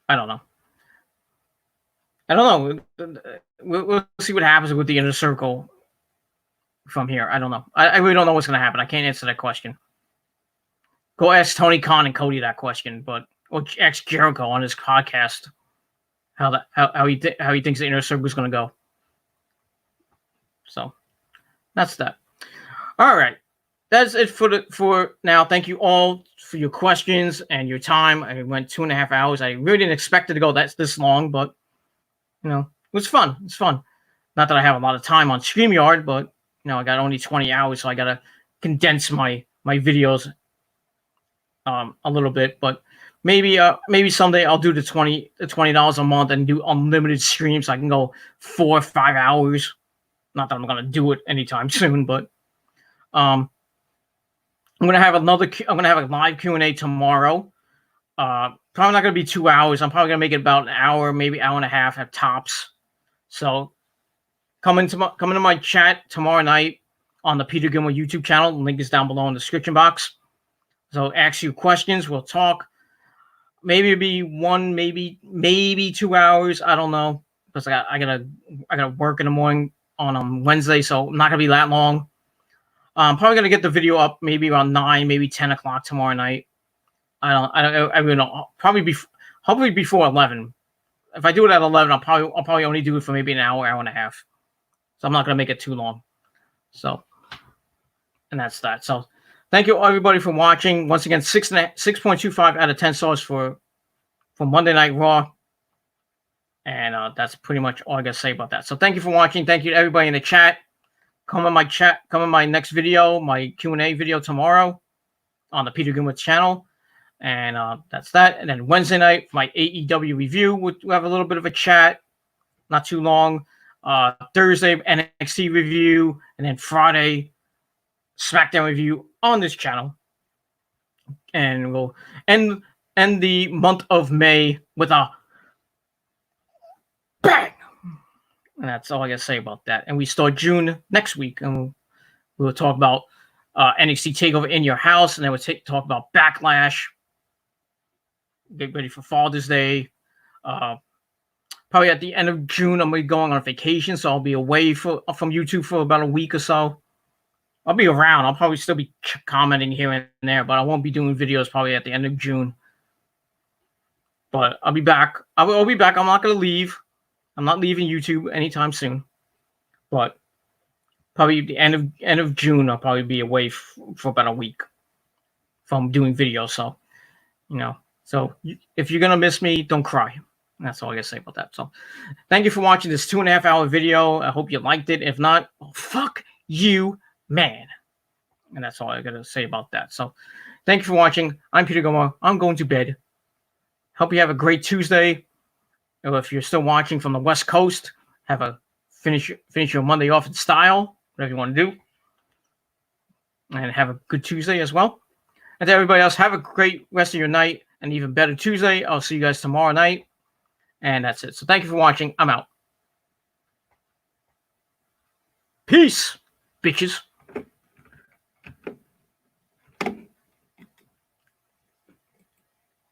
I don't know. We'll see what happens with the Inner Circle from here. I don't know. I really don't know what's going to happen. I can't answer that question. Go ask Tony Khan and Cody that question. Or ask Jericho on his podcast how he thinks the Inner Circle is going to go. So that's that. All right, that's it for now. Thank you all for your questions and your time. I went 2.5 hours. I really didn't expect it to go this long, but it was fun. It's fun. Not that I have a lot of time on StreamYard, but I got only 20 hours, so I gotta condense my videos a little bit. But maybe someday I'll do the $20 a month and do unlimited streams. So I can go 4 or 5 hours. Not that I'm gonna do it anytime soon, but I'm gonna have a live Q&A tomorrow. Probably not gonna be 2 hours. I'm probably gonna make it about an hour, maybe hour and a half at tops. So come into my chat tomorrow night on the Peter Gilmour YouTube channel. The link is down below in the description box. So ask you questions. We'll talk. Maybe it'll be 1, maybe 2 hours. I don't know, because I gotta work in the morning on Wednesday, so I'm not gonna be that long. I'm probably gonna get the video up maybe around 9, maybe 10 o'clock tomorrow night. I really don't. Hopefully before 11. If I do it at 11, I'll probably only do it for maybe an hour and a half. So I'm not gonna make it too long. So, and that's that. So, thank you everybody for watching. Once again, 6.25 out of 10 stars for Monday Night Raw. And that's pretty much all I gotta say about that. So thank you for watching. Thank you to everybody in the chat. Come in my next video, my Q&A video tomorrow on the Peter Gilmour channel. And that's that. And then Wednesday night, my AEW review, we'll have a little bit of a chat. Not too long. Thursday, NXT review. And then Friday, SmackDown review on this channel. And we'll end the month of May with a bang. And that's all I gotta say about that. And we start June next week, and we'll talk about NXT Takeover in Your House, and then we'll talk about Backlash. Get ready for Father's Day. Probably at the end of June, I'm gonna be going on vacation, so I'll be away from YouTube for about a week or so. I'll be around. I'll probably still be commenting here and there, but I won't be doing videos probably at the end of June. But I'll be back. I'll be back. I'm not gonna leave. I'm not leaving YouTube anytime soon. But probably the end of June, I'll probably be away for about a week from doing videos. So, so if you're gonna miss me, don't cry. That's all I gotta say about that. So, thank you for watching this 2.5 hour video. I hope you liked it. If not, well, fuck you, man. And that's all I gotta say about that. So, thank you for watching. I'm Peter Gilmour. I'm going to bed. Hope you have a great Tuesday. Or if you're still watching from the West Coast, finish your Monday off in style, whatever you want to do. And have a good Tuesday as well. And to everybody else, have a great rest of your night and even better Tuesday. I'll see you guys tomorrow night. And that's it. So thank you for watching. I'm out. Peace, bitches.